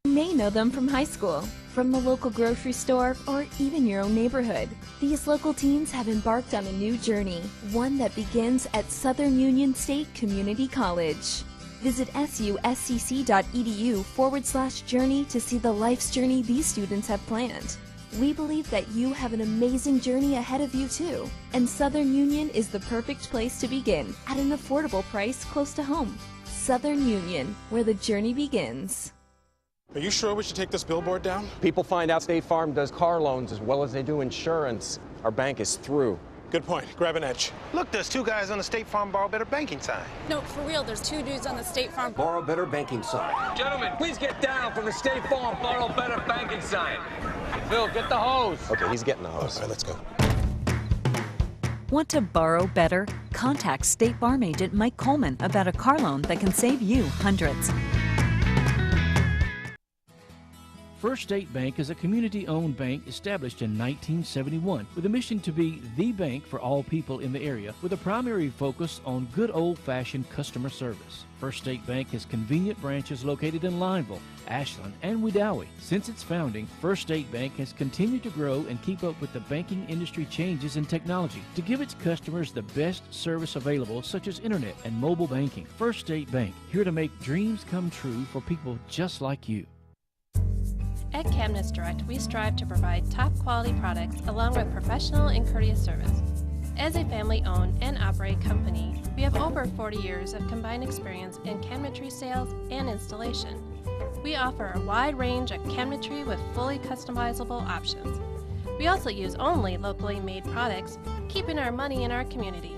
You may know them from high school, from the local grocery store, or even your own neighborhood. These local teens have embarked on a new journey, one that begins at Southern Union State Community College. Visit suscc.edu/journey to see the life's journey these students have planned. We believe that you have an amazing journey ahead of you too, and Southern Union is the perfect place to begin at an affordable price close to home. Southern Union, where the journey begins. Are you sure we should take this billboard down? People find out State Farm does car loans as well as they do insurance. Our bank is through. Good point. Grab an edge. Look, there's 2 guys on the State Farm Borrow Better banking sign. No, for real, there's 2 dudes on the State Farm Borrow Better banking sign. Gentlemen, please get down from the State Farm Borrow Better banking sign. Phil, get the hose. Okay, he's getting the hose. All right, let's go. Want to borrow better? Contact State Farm agent Mike Coleman about a car loan that can save you hundreds. First State Bank is a community-owned bank established in 1971 with a mission to be the bank for all people in the area with a primary focus on good old-fashioned customer service. First State Bank has convenient branches located in Lineville, Ashland, and Wedowee. Since its founding, First State Bank has continued to grow and keep up with the banking industry changes in technology to give its customers the best service available, such as internet and mobile banking. First State Bank, here to make dreams come true for people just like you. At Cabinets Direct, we strive to provide top-quality products along with professional and courteous service. As a family-owned and operated company, we have over 40 years of combined experience in cabinetry sales and installation. We offer a wide range of cabinetry with fully customizable options. We also use only locally made products, keeping our money in our community.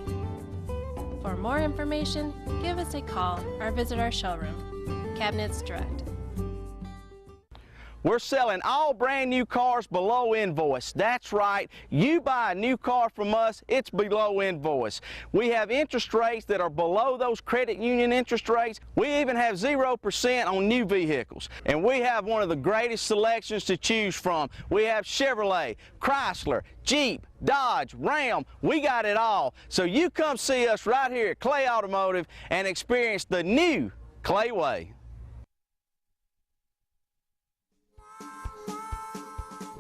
For more information, give us a call or visit our showroom. Cabinets Direct. We're selling all brand new cars below invoice. That's right. You buy a new car from us, it's below invoice. We have interest rates that are below those credit union interest rates. We even have 0% on new vehicles. And we have one of the greatest selections to choose from. We have Chevrolet, Chrysler, Jeep, Dodge, Ram, we got it all. So you come see us right here at Clay Automotive and experience the new Clay Way.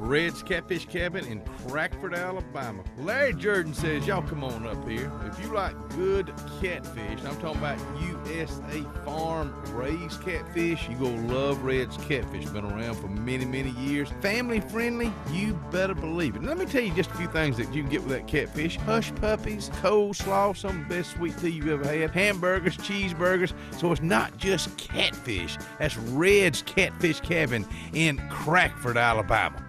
Red's Catfish Cabin in Crackford, Alabama. Larry Jordan says, y'all come on up here. If you like good catfish, I'm talking about USA Farm raised catfish, you gonna love Red's Catfish. Been around for many, many years. Family friendly, you better believe it. Let me tell you just a few things that you can get with that catfish. Hush puppies, coleslaw, some of the best sweet tea you've ever had, hamburgers, cheeseburgers. So it's not just catfish. That's Red's Catfish Cabin in Crackford, Alabama.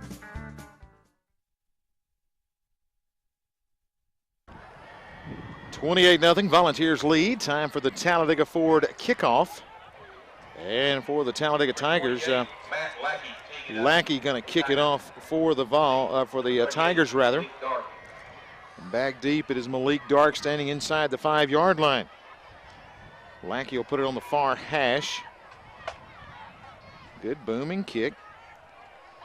$28-0 Volunteers lead. Time for the Talladega Ford kickoff. And for the Talladega Tigers, Lackey going to kick it off for the Tigers rather. Back deep, it is Malik Dark standing inside the 5-yard line. Lackey will put it on the far hash. Good booming kick.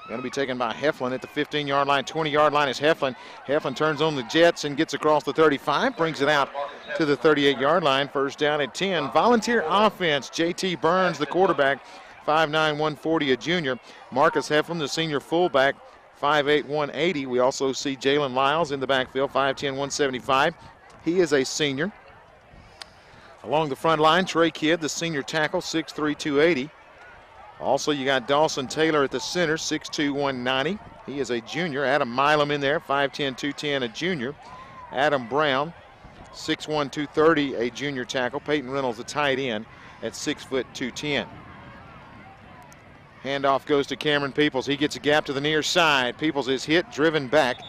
Going to be taken by Heflin at the 15-yard line. 20-yard line is Heflin. Heflin turns on the jets and gets across the 35, brings it out to the 38-yard line. First down at 10. Volunteer offense. J.T. Burns, the quarterback, 5'9", 140, a junior. Marcus Hefflin, the senior fullback, 5'8", 180. We also see Jalen Lyles in the backfield, 5'10", 175. He is a senior. Along the front line, Trey Kidd, the senior tackle, 6'3", 280. Also, you got Dawson Taylor at the center, 6'2", 190. He is a junior. Adam Milam in there, 5'10", 210, a junior. Adam Brown, 6'1", 230, a junior tackle. Peyton Reynolds, a tight end, at 6 foot 210. Handoff goes to Cameron Peoples. He gets a gap to the near side. Peoples is hit, driven back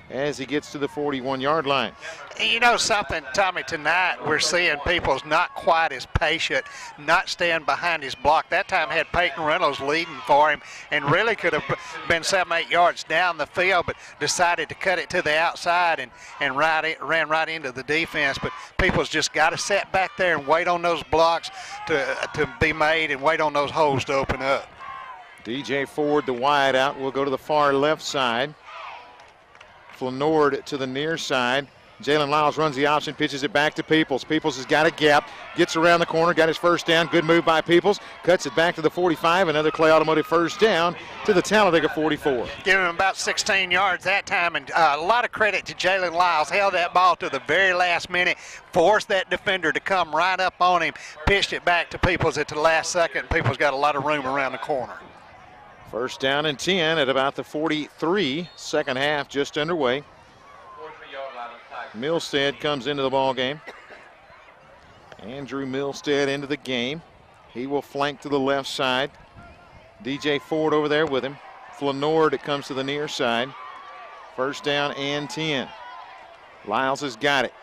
as he gets to the 41-yard line. You know something, Tommy, tonight we're seeing Peoples not quite as patient, not staying behind his block. That time had Peyton Reynolds leading for him and really could have been 7-8 yards down the field, but decided to cut it to the outside and ran right into the defense. But Peoples just got to sit back there and wait on those blocks to be made and wait on those holes to open up. DJ Ford, the wide out, will go to the far left side. Flanord to the near side. Jalen Lyles runs the option, pitches it back to Peoples. Peoples has got a gap, gets around the corner, got his first down. Good move by Peoples. Cuts it back to the 45. Another Clay Automotive first down to the Talladega 44. Giving him about 16 yards that time, and a lot of credit to Jalen Lyles. Held that ball to the very last minute, forced that defender to come right up on him, pitched it back to Peoples at the last second. Peoples got a lot of room around the corner. First down and 10 at about the 43. Second half just underway. Milstead comes into the ball game. Andrew Milstead into the game. He will flank to the left side. DJ Ford over there with him. Flanord comes to the near side. First down and 10. Lyles has got it.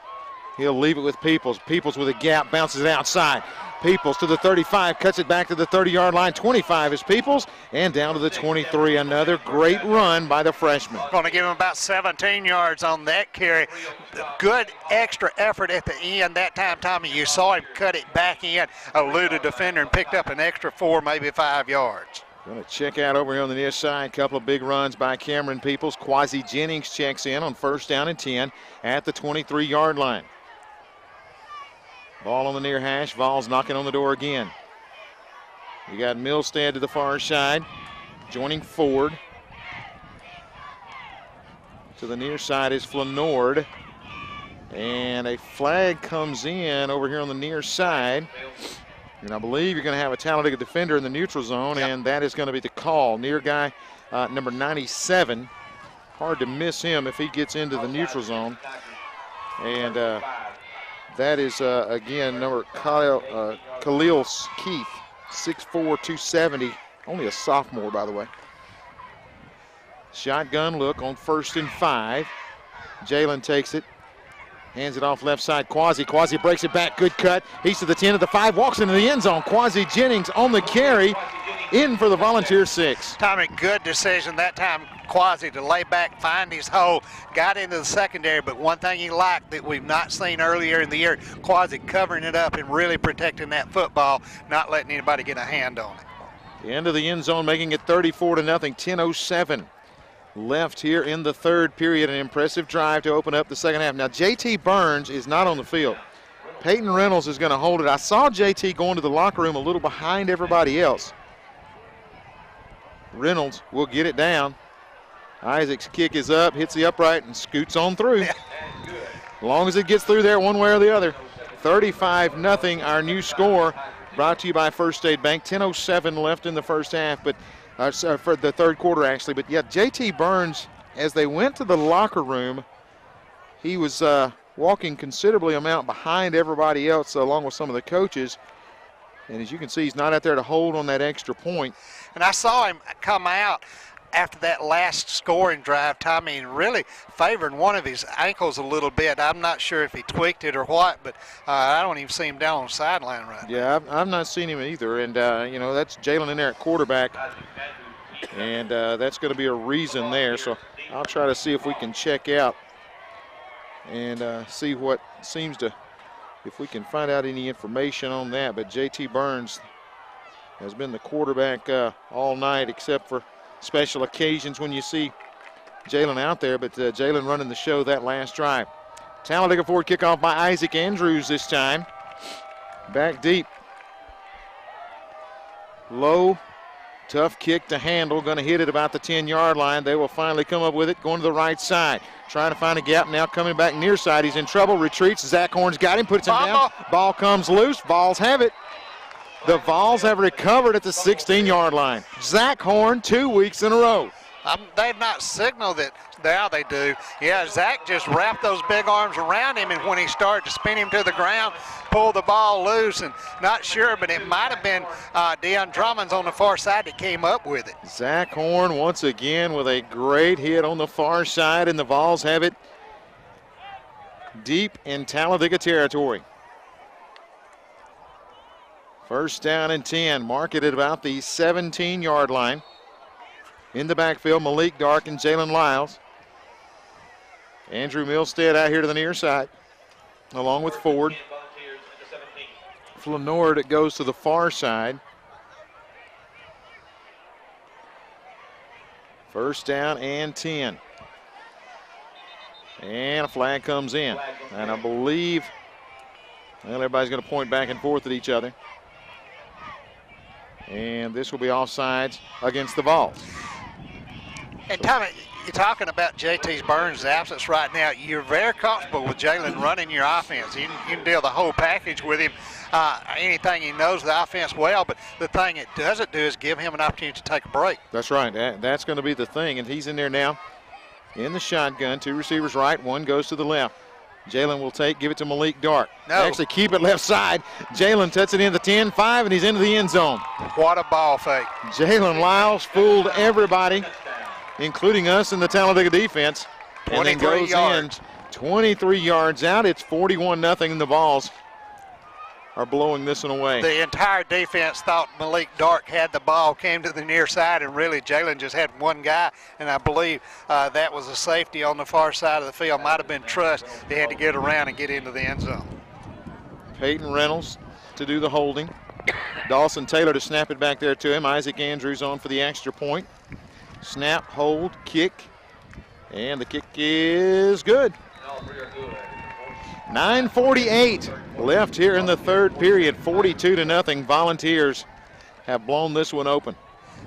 He'll leave it with Peoples. Peoples with a gap, bounces it outside. Peoples to the 35, cuts it back to the 30-yard line. 25 is Peoples, and down to the 23. Another great run by the freshman. Going to give him about 17 yards on that carry. Good extra effort at the end. That time, Tommy, you saw him cut it back in, eluded defender, and picked up an extra 4, maybe 5 yards. Going to check out over here on the near side. Couple of big runs by Cameron Peoples. Quasi Jennings checks in on first down and 10 at the 23-yard line. Ball on the near hash. Vols knocking on the door again. You got Milstead to the far side, joining Ford. To the near side is Flanord. And a flag comes in over here on the near side. And I believe you're going to have a Talladega defender in the neutral zone, and that is going to be the call. Near guy, number 97. Hard to miss him if he gets into the neutral zone. And that is, again, number Khalil Keith, 6'4", 270. Only a sophomore, by the way. Shotgun look on 1st and 5. Jalen takes it. Hands it off left side. Quasi breaks it back. Good cut. He's to the 10 of the 5. Walks into the end zone. Quasi Jennings on the carry. In for the Volunteer 6. Tommy, good decision that time. Quasi to lay back, find his hole, got into the secondary, but one thing he liked that we've not seen earlier in the year, Quasi covering it up and really protecting that football, not letting anybody get a hand on it. The end of the end zone, making it 34-0. 10:07 left here in the third period. An impressive drive to open up the second half. Now, JT Burns is not on the field. Peyton Reynolds is going to hold it. I saw JT going to the locker room a little behind everybody else. Reynolds will get it down. Isaac's kick is up, hits the upright, and scoots on through. As long as it gets through there one way or the other. 35-0, our new score, brought to you by First State Bank. 10:07 left in the first half, but for the third quarter, actually. But, yeah, J.T. Burns, as they went to the locker room, he was walking considerably amount behind everybody else, along with some of the coaches. And as you can see, he's not out there to hold on that extra point. And I saw him come out after that last scoring drive, Tommy, and really favoring one of his ankles a little bit. I'm not sure if he tweaked it or what, but I don't even see him down on the sideline right now. Yeah, I've not seen him either. And, you know, that's Jalen in there at quarterback. And that's going to be a reason there. So I'll try to see if we can check out and see what seems to, if we can find out any information on that. But J.T. Burns has been the quarterback all night, except for special occasions when you see Jalen out there, but Jalen running the show that last drive. Talladega Ford kickoff by Isaac Andrews this time. Back deep. Low Tough kick to handle, going to hit it about the 10-yard line. They will finally come up with it, going to the right side. Trying to find a gap now, coming back near side. He's in trouble, retreats. Zach Horn's got him, puts him down. Ball comes loose. Vols have it. The Vols have recovered at the 16-yard line. Zach Horn 2 weeks in a row. They've not signaled it. Now they do. Yeah, Zach just wrapped those big arms around him, and when he started to spin him to the ground, pulled the ball loose, and not sure, but it might have been Deion Drummond's on the far side that came up with it. Zach Horn once again with a great hit on the far side, and the Vols have it deep in Talladega territory. First down and 10, mark it at about the 17-yard line. In the backfield, Malik Dark and Jalen Lyles. Andrew Milstead out here to the near side, along with Ford. Flanord goes to the far side. First down and 10. And a flag comes in. And I believe, well, everybody's going to point back and forth at each other. And this will be offsides against the Vols. And Tommy, you're talking about JT Burns' absence right now. You're very comfortable with Jalen running your offense. You can deal the whole package with him. Anything he knows the offense well, but the thing it doesn't do is give him an opportunity to take a break. That's right. That's going to be the thing, and he's in there now in the shotgun. Two receivers right, one goes to the left. Jalen will give it to Malik Dark. No. Actually keep it left side. Jalen tucks it in the 10-5, and he's into the end zone. What a ball fake. Jalen Lyles fooled everybody, including us in the Talladega defense. And then goes yards. In 23 yards out. It's 41-0, and the Vols are blowing this one away. The entire defense thought Malik Dark had the ball, came to the near side, and really Jalen just had one guy, and I believe that was a safety on the far side of the field. Might have been Truss. They had to get around and get into the end zone. Peyton Reynolds to do the holding. Dawson Taylor to snap it back there to him. Isaac Andrews on for the extra point. Snap, hold, kick, and the kick is good. 9:48 left here in the third period. 42-0. Volunteers have blown this one open.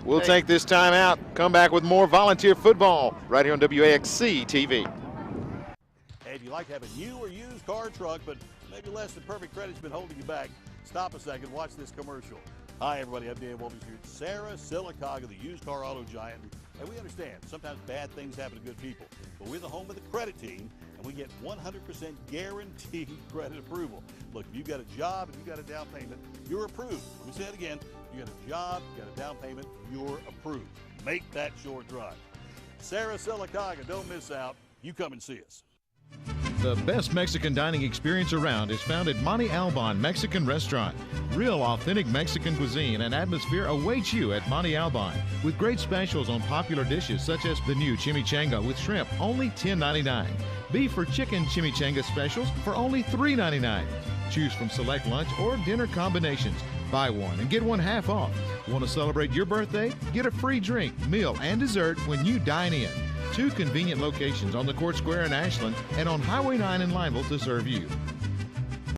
We'll take this time out, come back with more Volunteer football right here on WAXC TV. Hey, if you like having new or used car or truck, but maybe less than perfect credit's been holding you back, stop a second, watch this commercial. Hi, everybody. I'm Dan Wolfie here. Sarah Silicaga, the used car auto giant. And we understand sometimes bad things happen to good people, but we're the home of the credit team, and we get 100% guaranteed credit approval. Look, if you've got a job and you've got a down payment, you're approved. Let me say it again. You got a job, you got a down payment, you're approved. Make that short drive. Sarah Silicaga, don't miss out. You come and see us. The best Mexican dining experience around is found at Monte Alban Mexican Restaurant. Real authentic Mexican cuisine and atmosphere awaits you at Monte Alban with great specials on popular dishes such as the new chimichanga with shrimp, only $10.99. Beef or chicken chimichanga specials for only $3.99. Choose from select lunch or dinner combinations. Buy one and get one half off. Want to celebrate your birthday? Get a free drink, meal, and dessert when you dine in. 2 convenient locations on the Court Square in Ashland and on Highway 9 in Lineville to serve you.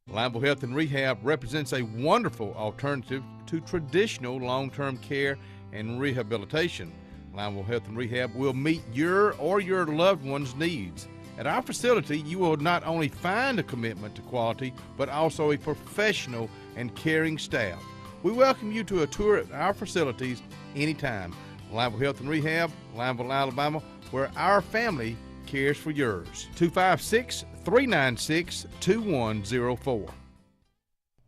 Lineville Health and Rehab represents a wonderful alternative to traditional long-term care and rehabilitation. Lineville Health and Rehab will meet your or your loved one's needs. At our facility, you will not only find a commitment to quality, but also a professional and caring staff. We welcome you to a tour at our facilities anytime. Lineville Health and Rehab, Lineville, Alabama, where our family cares for yours. 256-396-2104.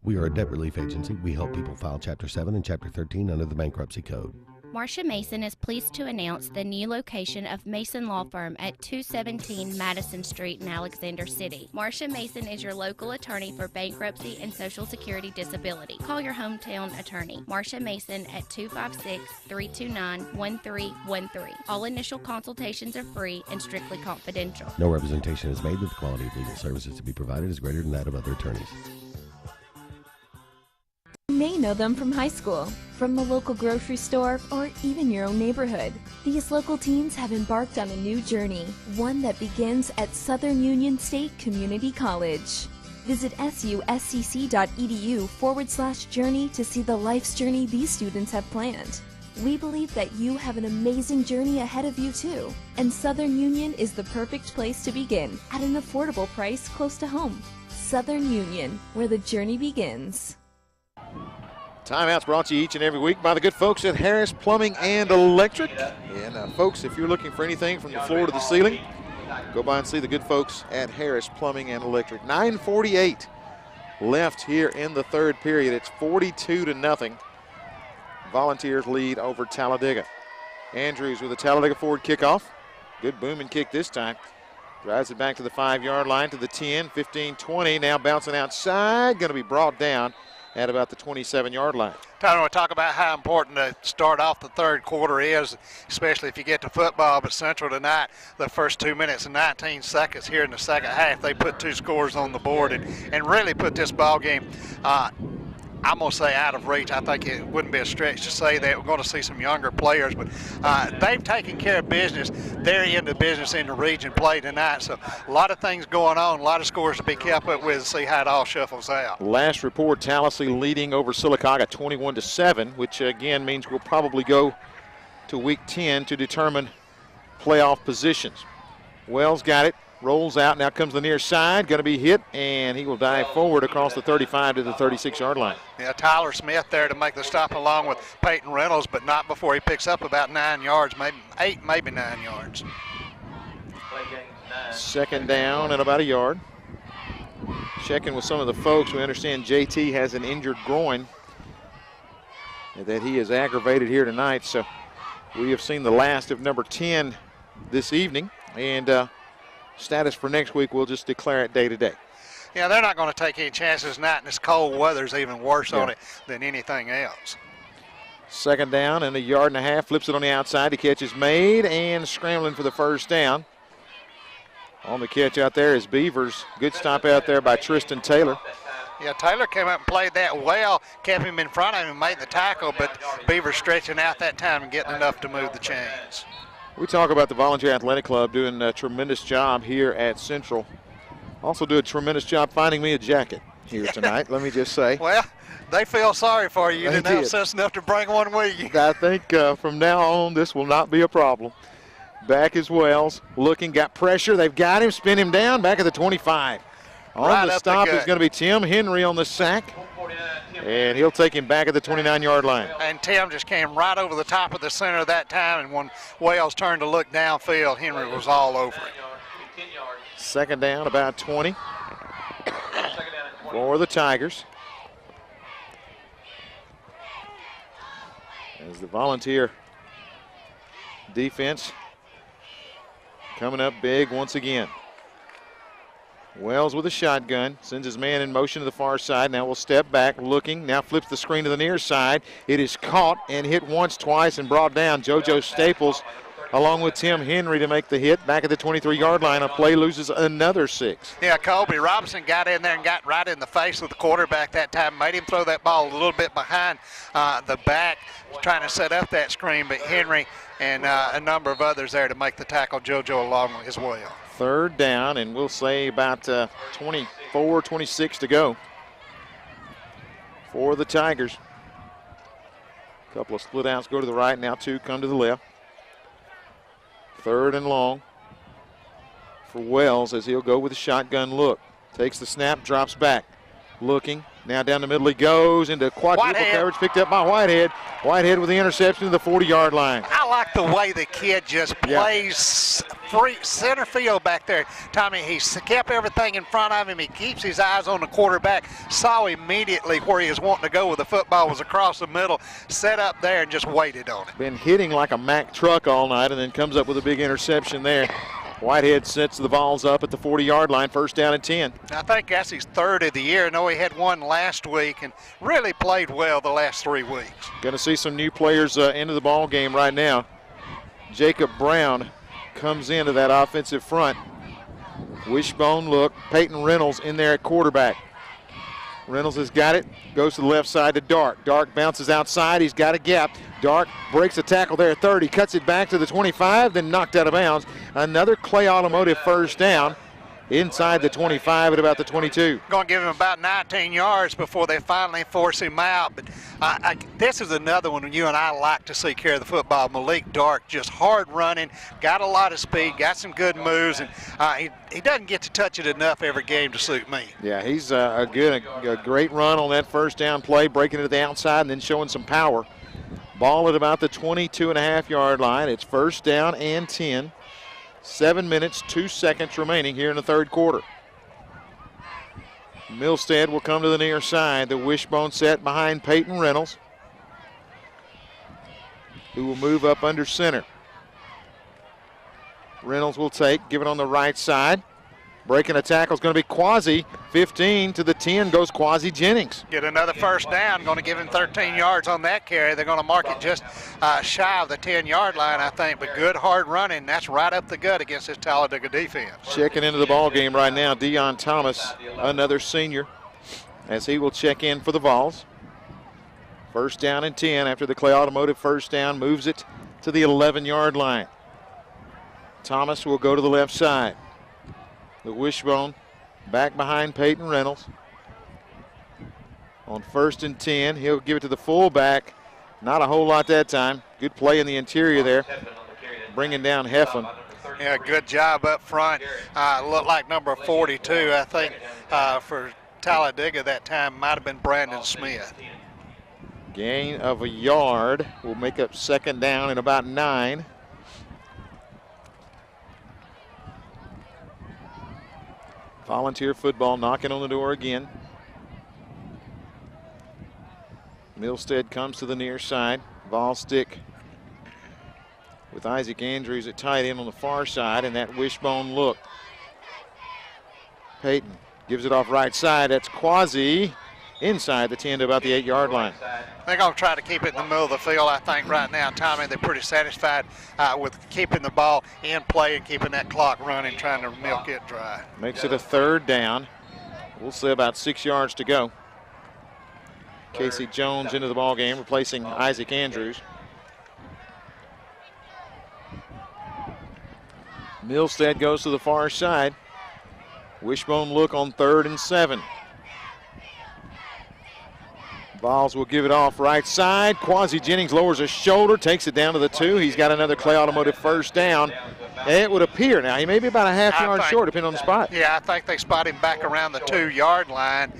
We are a debt relief agency. We help people file Chapter 7 and Chapter 13 under the Bankruptcy Code. Marcia Mason is pleased to announce the new location of Mason Law Firm at 217 Madison Street in Alexander City. Marcia Mason is your local attorney for bankruptcy and Social Security disability. Call your hometown attorney, Marcia Mason, at 256-329-1313. All initial consultations are free and strictly confidential. No representation is made that the quality of legal services to be provided is greater than that of other attorneys. You may know them from high school, from the local grocery store, or even your own neighborhood. These local teens have embarked on a new journey, one that begins at Southern Union State Community College. Visit suscc.edu/journey to see the life's journey these students have planned. We believe that you have an amazing journey ahead of you too, and Southern Union is the perfect place to begin at an affordable price close to home. Southern Union, where the journey begins. Timeouts brought to you each and every week by the good folks at Harris Plumbing and Electric. And folks, if you're looking for anything from the floor to the ceiling, go by and see the good folks at Harris Plumbing and Electric. 9:48 left here in the third period. It's 42-0. Volunteers lead over Talladega. Andrews with a Talladega Ford kickoff. Good booming kick this time. Drives it back to the 5-yard line, to the 10, 15, 20. Now bouncing outside, going to be brought down at about the 27-yard line. Tyler, we talk about how important to start off the third quarter is, especially if you get to football. But Central tonight, the first 2 minutes and 19 seconds here in the second half, they put 2 scores on the board and really put this ball game, I'm going to say, out of reach. I think it wouldn't be a stretch to say that we're going to see some younger players, but they've taken care of business. They're in the business in the region play tonight, so a lot of things going on, a lot of scores to be kept up with, see how it all shuffles out. Last report, Tallahassee leading over Sylacauga 21-7, which again means we'll probably go to week 10 to determine playoff positions. Wells got it. Rolls out, now comes the near side, going to be hit, and he will dive forward across the 35 to the 36-yard line. Yeah, Tyler Smith there to make the stop along with Peyton Reynolds, but not before he picks up about 9 yards, maybe 8, maybe 9 yards. Second down and about a yard. Checking with some of the folks, we understand JT has an injured groin that he is aggravated here tonight, so we have seen the last of number 10 this evening, and status for next week, we'll just declare it day to day. Yeah, they're not going to take any chances tonight, and this cold weather's even worse on it than anything else. Second down and a yard and a half, flips it on the outside. The catch is made and scrambling for the first down. On the catch out there is Beavers. Good stop out there by Tristan Taylor. Yeah, Taylor came up and played that well, kept him in front of him and made the tackle, but Beavers stretching out that time and getting enough to move the chains. We talk about the Volunteer Athletic Club doing a tremendous job here at Central. Also do a tremendous job finding me a jacket here tonight, let me just say. Well, they feel sorry for you. You didn't have sense enough to bring one with you. I think from now on, this will not be a problem. Back is Wells, looking, got pressure. They've got him, spin him down, back at the 25. On the stop is going to be Tim Henry on the sack. And he'll take him back at the 29-yard line. And Tim just came right over the top of the center that time, and when Wells turned to look downfield, Henry was all over it. Second down, about 20 for the Tigers. As the Volunteer defense coming up big once again. Wells with a shotgun, sends his man in motion to the far side. Now will step back, looking, now flips the screen to the near side. It is caught and hit once, twice, and brought down. JoJo Staples along with Tim Henry to make the hit. Back at the 23-yard line, a play loses another 6. Yeah, Colby Robinson got in there and got right in the face of the quarterback that time, made him throw that ball a little bit behind the back, trying to set up that screen, but Henry and a number of others there to make the tackle. JoJo along as well. Third down, and we'll say about 24, 26 to go for the Tigers. A couple of split outs go to the right, now 2 come to the left. Third and long for Wells as he'll go with a shotgun look. Takes the snap, drops back, looking. Now down the middle he goes into quadruple coverage, picked up by Whitehead. Whitehead with the interception to the 40-yard line. I like the way the kid just plays free center field back there. Tommy, he kept everything in front of him. He keeps his eyes on the quarterback. Saw immediately where he was wanting to go with the football was across the middle. Set up there and just waited on it. Been hitting like a Mack truck all night and then comes up with a big interception there. Whitehead sets the balls up at the 40-yard line, first down and 10. I think that's his third of the year. I know he had one last week and really played well the last 3 weeks. Going to see some new players into the ball game right now. Jacob Brown comes into that offensive front. Wishbone look. Peyton Reynolds in there at quarterback. Reynolds has got it, goes to the left side to Dark. Dark bounces outside, he's got a gap. Dark breaks a tackle there at 30, cuts it back to the 25, then knocked out of bounds. Another Clay Automotive first down. inside the 25 at about the 22. Going to give him about 19 yards before they finally force him out. But this is another one you and I like to see carry the football. Malik Dark, just hard running, got a lot of speed, got some good moves, and he doesn't get to touch it enough every game to suit me. Yeah, he's a great run on that first down play, breaking it to the outside and then showing some power. Ball at about the 22.5-yard line. It's first down and 10. 7 minutes, 2 seconds remaining here in the third quarter. Milstead will come to the near side. The wishbone set behind Peyton Reynolds, who will move up under center. Reynolds will give it on the right side. Breaking a tackle is going to be Quasi. 15 to the 10 goes Quasi Jennings. Get another first down. Going to give him 13 yards on that carry. They're going to mark it just shy of the 10-yard line, I think. But good hard running. That's right up the gut against this Talladega defense. Checking into the ball game right now, Deion Thomas, another senior, as he will check in for the Vols. First down and 10 after the Clay Automotive first down, moves it to the 11-yard line. Thomas will go to the left side. The wishbone back behind Peyton Reynolds. On first and 10, he'll give it to the fullback. Not a whole lot that time. Good play in the interior there, bringing down Heflin. Yeah, good job up front. Looked like number 42, I think, for Talladega that time might have been Brandon Smith. Gain of a yard will make up second down and about 9. Volunteer football knocking on the door again. Milstead comes to the near side. Ball stick with Isaac Andrews at tight end on the far side, and that wishbone look. Peyton gives it off right side. That's Quasi inside the 10 to about the 8-yard line. They're going to try to keep it in the middle of the field, I think, right now, Tommy. They're pretty satisfied with keeping the ball in play and keeping that clock running, trying to milk it dry. Makes it a third down. We'll say about 6 yards to go. Casey Jones into the ball game, replacing Isaac Andrews. Milstead goes to the far side. Wishbone look on 3rd and 7. Vols will give it off right side. Quasi Jennings lowers his shoulder, takes it down to the 2. He's got another Clay Automotive first down. It would appear now, he may be about a half-yard short, depending on the spot. Yeah, I think they spot him back around the 2-yard line,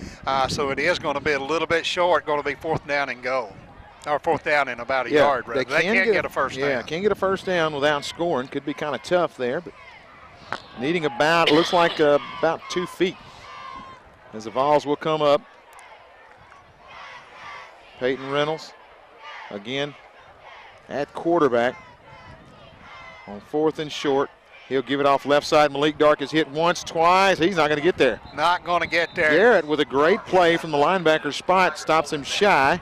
so it is going to be a little bit short, going to be 4th down and goal. Or 4th down and about a yard, rather. They can't get a first down. Yeah, can't get a first down without scoring. Could be kind of tough there, but needing about, it looks like about 2 feet. As the Vols will come up. Peyton Reynolds, again, at quarterback. On 4th and short, he'll give it off left side. Malik Dark is hit once, twice. He's not going to get there. Not going to get there. Garrett with a great play from the linebacker spot, stops him shy,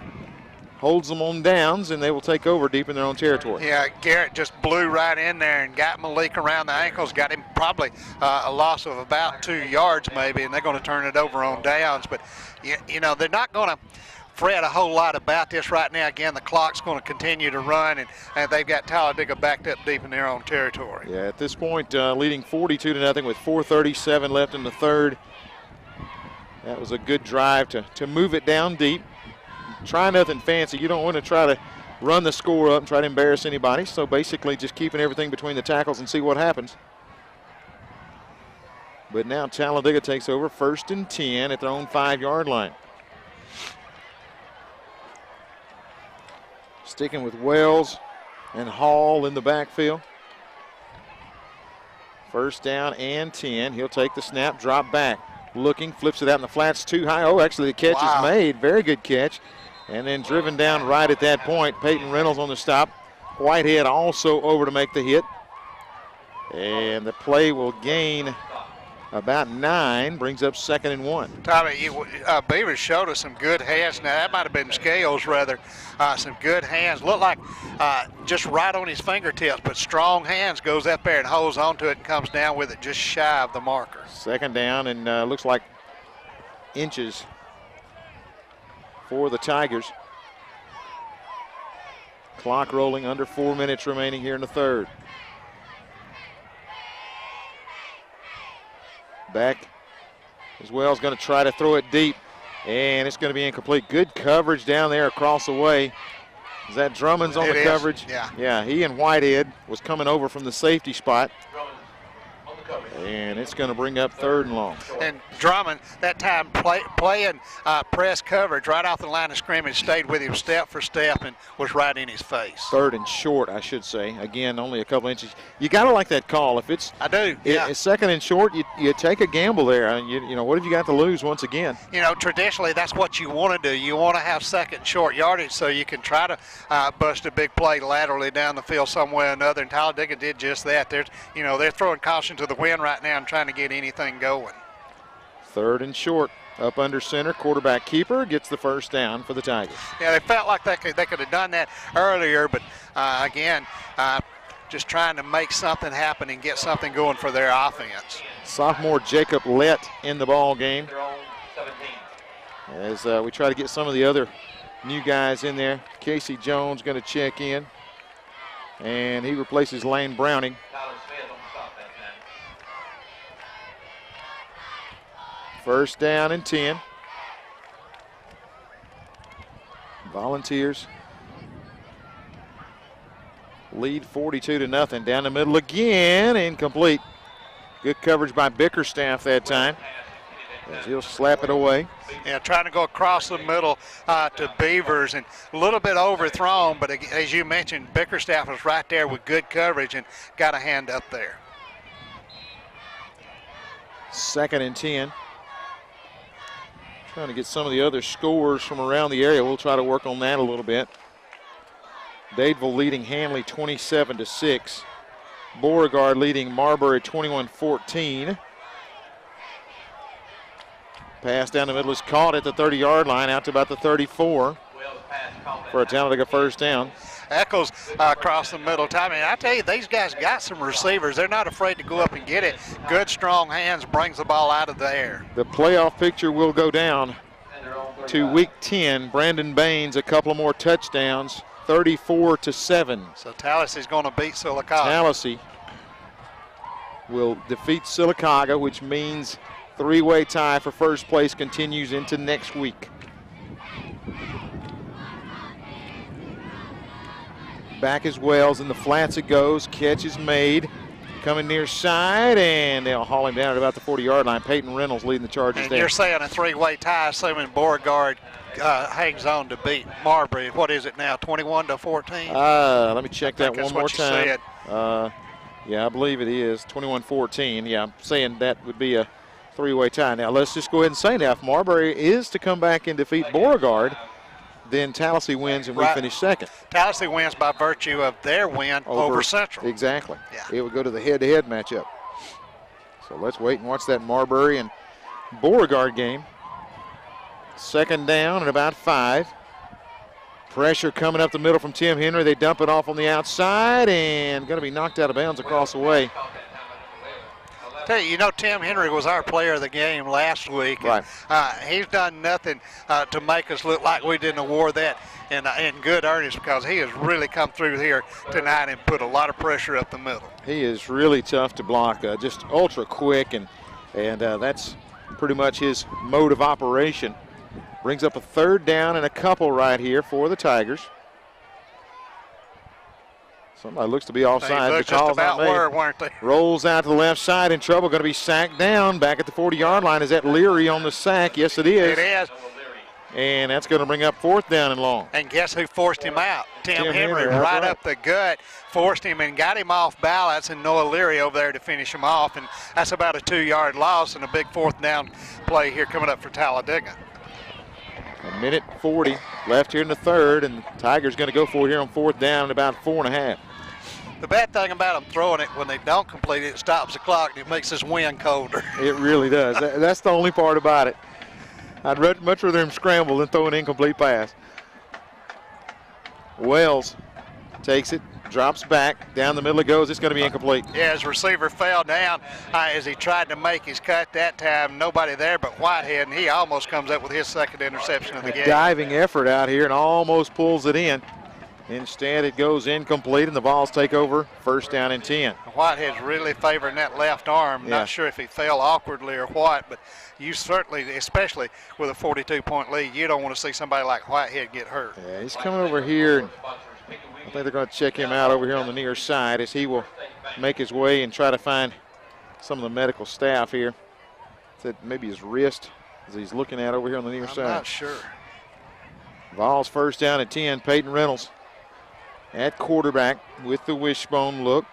holds them on downs, and they will take over deep in their own territory. Yeah, Garrett just blew right in there and got Malik around the ankles, got him probably a loss of about 2 yards maybe, and they're going to turn it over on downs. But, you know, they're not going to fret a whole lot about this right now. Again, the clock's going to continue to run, and they've got Talladega backed up deep in their own territory. Yeah, at this point, leading 42-0 with 4:37 left in the third. That was a good drive to move it down deep. Try nothing fancy. You don't want to try to run the score up and try to embarrass anybody. So basically just keeping everything between the tackles and see what happens. But now Talladega takes over 1st and 10 at their own 5-yard line. Sticking with Wells and Hall in the backfield. First down and 10. He'll take the snap, drop back. Looking, flips it out in the flats too high. Oh, actually the catch is made. Very good catch. And then driven down right at that point. Peyton Reynolds on the stop. Whitehead also over to make the hit. And the play will gain about 9, brings up 2nd and 1. Tommy, Beavers showed us some good hands. Now, that might have been Scales, rather. Some good hands. Looked like just right on his fingertips, but strong hands, goes up there and holds onto it and comes down with it just shy of the marker. 2nd down, and looks like inches for the Tigers. Clock rolling, under 4 minutes remaining here in the third. Back as well is going to try to throw it deep, and it's going to be incomplete. Good coverage down there across the way. Is that Drummond's on the coverage? Yeah. Yeah, he and Whitehead was coming over from the safety spot. And it's going to bring up 3rd and long. And Drummond, that time playing press coverage right off the line of scrimmage, stayed with him step for step and was right in his face. 3rd and short, I should say. Again, only a couple inches. You got to like that call. If it's I do. Yeah. It's 2nd and short, you take a gamble there. And you know, what have you got to lose once again? You know, traditionally that's what you want to do. You want to have 2nd short yardage so you can try to bust a big play laterally down the field some way or another. And Talladega did just that. They're throwing caution to the wind right now and trying to get anything going. 3rd and short, up under center. Quarterback keeper gets the 1st down for the Tigers. Yeah, they felt like they could have done that earlier, but again, just trying to make something happen and get something going for their offense. Sophomore Jacob Lett in the ball game. As we try to get some of the other new guys in there. Casey Jones going to check in, and he replaces Lane Browning. 1st down and 10. Volunteers lead 42-0. Down the middle again, incomplete. Good coverage by Bickerstaff that time, as he'll slap it away. Yeah, trying to go across the middle to Beavers, and a little bit overthrown, but as you mentioned, Bickerstaff was right there with good coverage and got a hand up there. 2nd and 10. Trying to get some of the other scores from around the area. We'll try to work on that a little bit. Dadeville leading Hanley 27-6. Beauregard leading Marbury 21-14. Pass down the middle is caught at the 30-yard line, out to about the 34 for a Talladega 1st down. Eccles across the middle. I mean, I tell you, these guys got some receivers. They're not afraid to go up and get it. Good, strong hands, brings the ball out of the air. The playoff picture will go down to week 10. Brandon Baines, a couple more touchdowns, 34-7. So Tallassee going to beat Sylacauga. Tallassee will defeat Sylacauga, which means 3-way tie for 1st place continues into next week. Back as Wells in the flats it goes. Catch is made. Coming near side, and they'll haul him down at about the 40-yard line. Peyton Reynolds leading the Chargers and there. You're saying a 3-way tie, assuming Beauregard hangs on to beat Marbury. What is it now, 21-14? Let me check that one more time. Yeah, I believe it is 21-14. Yeah, I'm saying that would be a 3-way tie. Now, let's just go ahead and say now, if Marbury is to come back and defeat Beauregard, then Tallassee wins and we finish 2nd. Tallassee wins by virtue of their win over Central. Exactly. Yeah. It would go to the head-to-head matchup. So let's wait and watch that Marbury and Beauregard game. 2nd down and about 5. Pressure coming up the middle from Tim Henry. They dump it off on the outside and going to be knocked out of bounds across the way. Tell you, Tim Henry was our player of the game last week. Right. He's done nothing to make us look like we didn't award that in good earnest, because he has really come through here tonight and put a lot of pressure up the middle. He is really tough to block, just ultra quick, and that's pretty much his mode of operation. Brings up a 3rd down and a couple right here for the Tigers. Somebody looks to be offside. They just about were, weren't they? Rolls out to the left side in trouble. Going to be sacked down back at the 40-yard line. Is that Leary on the sack? Yes, it is. It is. And that's going to bring up 4th down and long. And guess who forced him out? Tim Henry right up the gut, forced him and got him off balance, and Noah Leary over there to finish him off. And that's about a 2-yard loss and a big 4th down play here coming up for Talladega. A minute 40 left here in the 3rd, and the Tigers going to go for it here on 4th down and about 4.5. The bad thing about them throwing it, when they don't complete it, it stops the clock and it makes this wind colder. It really does. That's the only part about it. I'd much rather him scramble than throw an incomplete pass. Wells takes it, drops back, down the middle it goes. It's going to be incomplete. Yeah, his receiver fell down as he tried to make his cut that time. Nobody there but Whitehead, and he almost comes up with his 2nd interception of the game. Diving effort out here and almost pulls it in. Instead, it goes incomplete, and the Vols take over first down and 10. Whitehead's really favoring that left arm. Yeah. Not sure if he fell awkwardly or what, but you certainly, especially with a 42-point lead, you don't want to see somebody like Whitehead get hurt. Yeah, he's coming over here. I think they're going to check him out over here on the near side as he will make his way and try to find some of the medical staff here. Said maybe his wrist as he's looking at over here on the near side. I'm not sure. Vols first down and 10. Peyton Reynolds at quarterback with the wishbone look.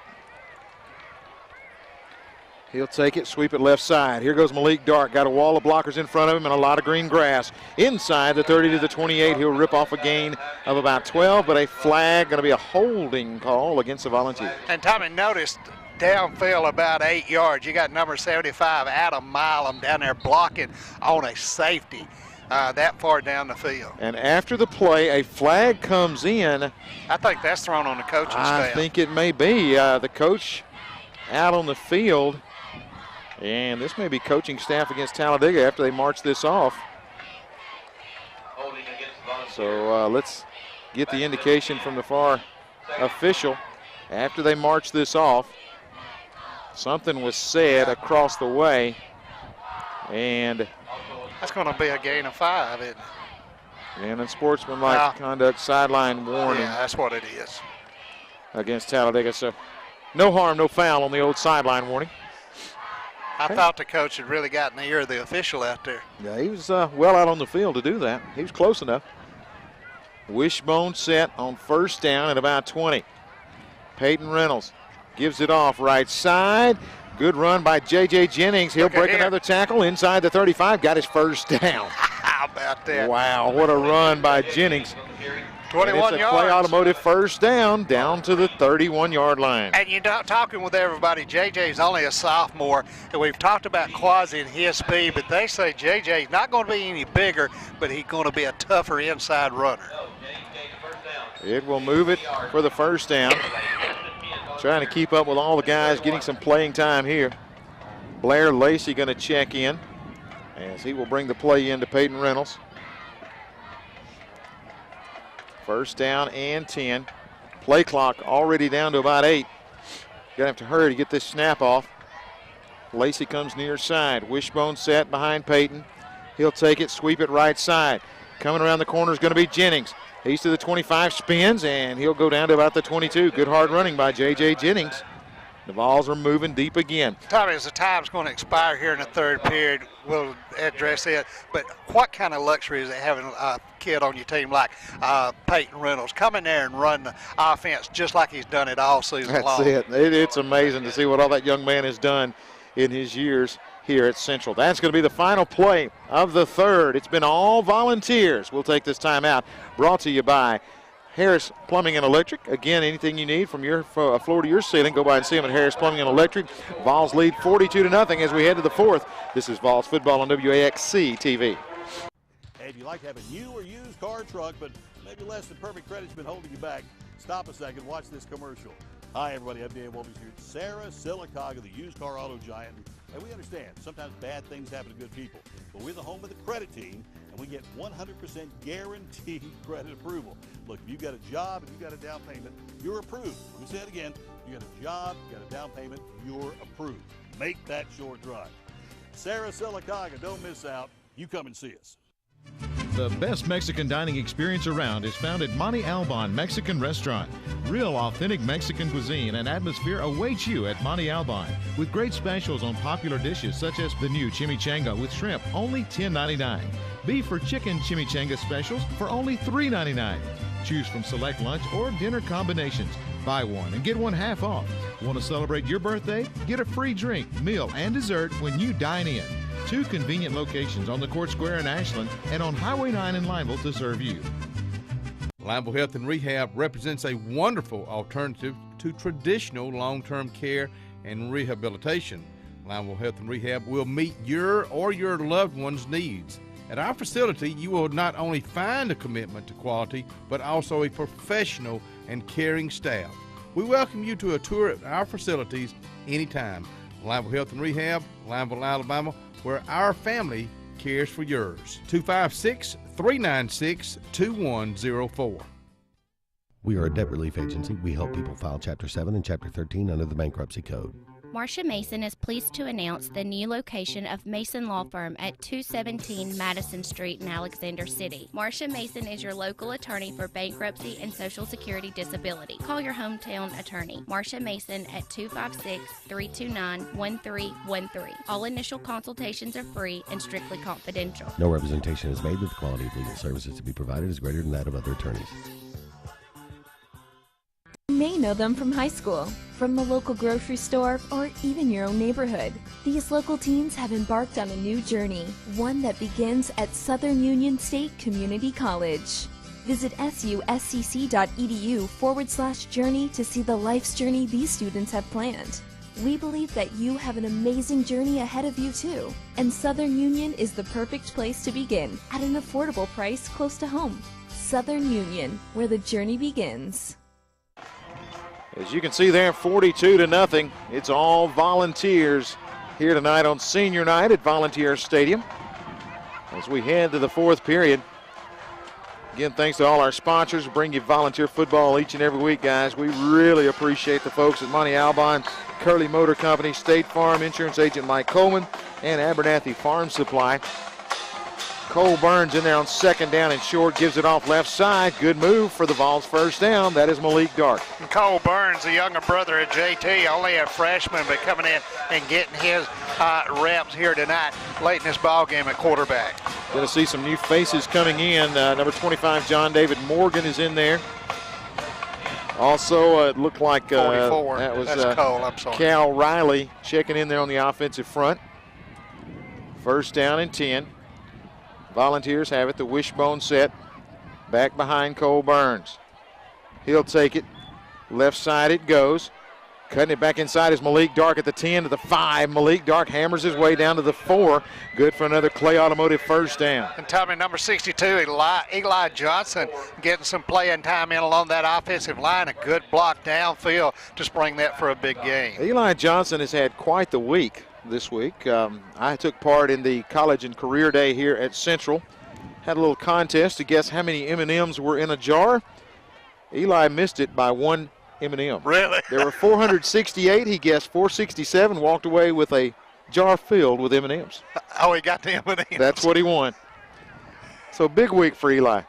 He'll take it, sweep it left side. Here goes Malik Dark. Got a wall of blockers in front of him and a lot of green grass. Inside the 30 to the 28, he'll rip off a gain of about 12, but a flag, going to be a holding call against the Volunteers. And Tommy noticed downfield about 8 yards. You got number 75, Adam Milam, down there blocking on a safety. That far down the field. And after the play, a flag comes in. I think that's thrown on the coaching staff. I think it may be. The coach out on the field. And this may be coaching staff against Talladega after they march this off. So let's get the indication from the far official. After they march this off, something was said across the way. And that's going to be a gain of 5, isn't it? And in sportsmanlike conduct, sideline warning. Yeah, that's what it is. Against Talladega. So no harm, no foul on the old sideline warning. I thought the coach had really gotten the ear of the official out there. Yeah, he was well out on the field to do that. He was close enough. Wishbone set on first down at about 20. Peyton Reynolds gives it off right side. Good run by J.J. Jennings. He'll break another tackle inside the 35. Got his first down. How about that? Wow, what a run by Jennings. 21 it's a yards. Clay Automotive first down to the 31-yard line. And you're not talking with everybody. JJ's only a sophomore, and we've talked about Quasi and his speed, but they say JJ's not going to be any bigger, but he's going to be a tougher inside runner. It will move it for the first down. Trying to keep up with all the guys getting some playing time here. Blair Lacey going to check in as he will bring the play in to Peyton Reynolds. First down and 10. Play clock already down to about 8. Gonna have to hurry to get this snap off. Lacey comes near side. Wishbone set behind Peyton. He'll take it, sweep it right side. Coming around the corner is going to be Jennings. He's to the 25, spins, and he'll go down to about the 22. Good hard running by J.J. Jennings. The Vols are moving deep again. Tommy, as the time's going to expire here in the third period, we'll address it. But what kind of luxury is it having a kid on your team like Peyton Reynolds come in there and run the offense just like he's done it all season long? That's it. It's amazing to see what all that young man has done in his years here at Central. That's going to be the final play of the third. It's been all Volunteers. We'll take this time out. Brought to you by Harris Plumbing and Electric. Again, anything you need from your floor to your ceiling, go by and see them at Harris Plumbing and Electric. Vols lead 42-0 as we head to the fourth. This is Vols football on WAXC TV. Hey, if you like to have a new or used car or truck, but maybe less than perfect credit's been holding you back, stop a second, watch this commercial. Hi, everybody. I'm Dan Wolfers here. Sarah Silicaga, the used car auto giant. And we understand sometimes bad things happen to good people, but we're the home of the credit team, and we get 100% guaranteed credit approval. Look, if you've got a job and you've got a down payment, you're approved. Let me say it again. You got a job, you got a down payment, you're approved. Make that short drive. Sarah Silicaga, don't miss out. You come and see us. The best Mexican dining experience around is found at Monte Alban Mexican Restaurant. Real authentic Mexican cuisine and atmosphere awaits you at Monte Alban with great specials on popular dishes such as the new chimichanga with shrimp, only $10.99. Beef or chicken chimichanga specials for only $3.99. Choose from select lunch or dinner combinations. Buy one and get one half off. Want to celebrate your birthday? Get a free drink, meal, and dessert when you dine in. 2 convenient locations on the Court Square in Ashland and on Highway 9 in Lineville to serve you. Lineville Health and Rehab represents a wonderful alternative to traditional long-term care and rehabilitation. Lineville Health and Rehab will meet your or your loved one's needs. At our facility, you will not only find a commitment to quality, but also a professional and caring staff. We welcome you to a tour at our facilities anytime. Lineville Health and Rehab, Lineville, Alabama, where our family cares for yours. 256-396-2104. We are a debt relief agency. We help people file Chapter 7 and Chapter 13 under the Bankruptcy Code. Marcia Mason is pleased to announce the new location of Mason Law Firm at 217 Madison Street in Alexander City. Marcia Mason is your local attorney for bankruptcy and Social Security disability. Call your hometown attorney, Marcia Mason, at 256-329-1313. All initial consultations are free and strictly confidential. No representation is made that the quality of legal services to be provided is greater than that of other attorneys. You may know them from high school, from the local grocery store, or even your own neighborhood. These local teens have embarked on a new journey, one that begins at Southern Union State Community College. Visit suscc.edu/journey to see the life's journey these students have planned. We believe that you have an amazing journey ahead of you too, and Southern Union is the perfect place to begin at an affordable price close to home. Southern Union, where the journey begins. As you can see there, 42-0. It's all Volunteers here tonight on senior night at Volunteer Stadium. As we head to the fourth period. Again, thanks to all our sponsors. Bring you Volunteer football each and every week, guys. We really appreciate the folks at Monty Albon, Curley Motor Company, State Farm, Insurance Agent Mike Coleman, and Abernathy Farm Supply. Cole Burns in there on second down and short, gives it off left side. Good move for the Vols' first down. That is Malik Dark. And Cole Burns, the younger brother of JT, only a freshman, but coming in and getting his reps here tonight, late in this ball game at quarterback. Going to see some new faces coming in. Number 25, John David Morgan, is in there. Also, it looked like 44. That was That's Cole. I'm sorry. Cal Riley checking in there on the offensive front. First down and 10. Volunteers have it, the wishbone set. Back behind Cole Burns. He'll take it. Left side it goes. Cutting it back inside is Malik Dark at the 10 to the 5. Malik Dark hammers his way down to the 4. Good for another Clay Automotive first down. And Tommy, number 62, Eli Johnson, getting some playing time in along that offensive line. A good block downfield to spring that for a big game. Eli Johnson has had quite the week this week. I took part in the college and career day here at Central. Had a little contest to guess how many M&Ms were in a jar. Eli missed it by one M&M. Really? There were 468. He guessed 467, walked away with a jar filled with M&Ms. Oh, he got the M&Ms. That's what he won. So big week for Eli.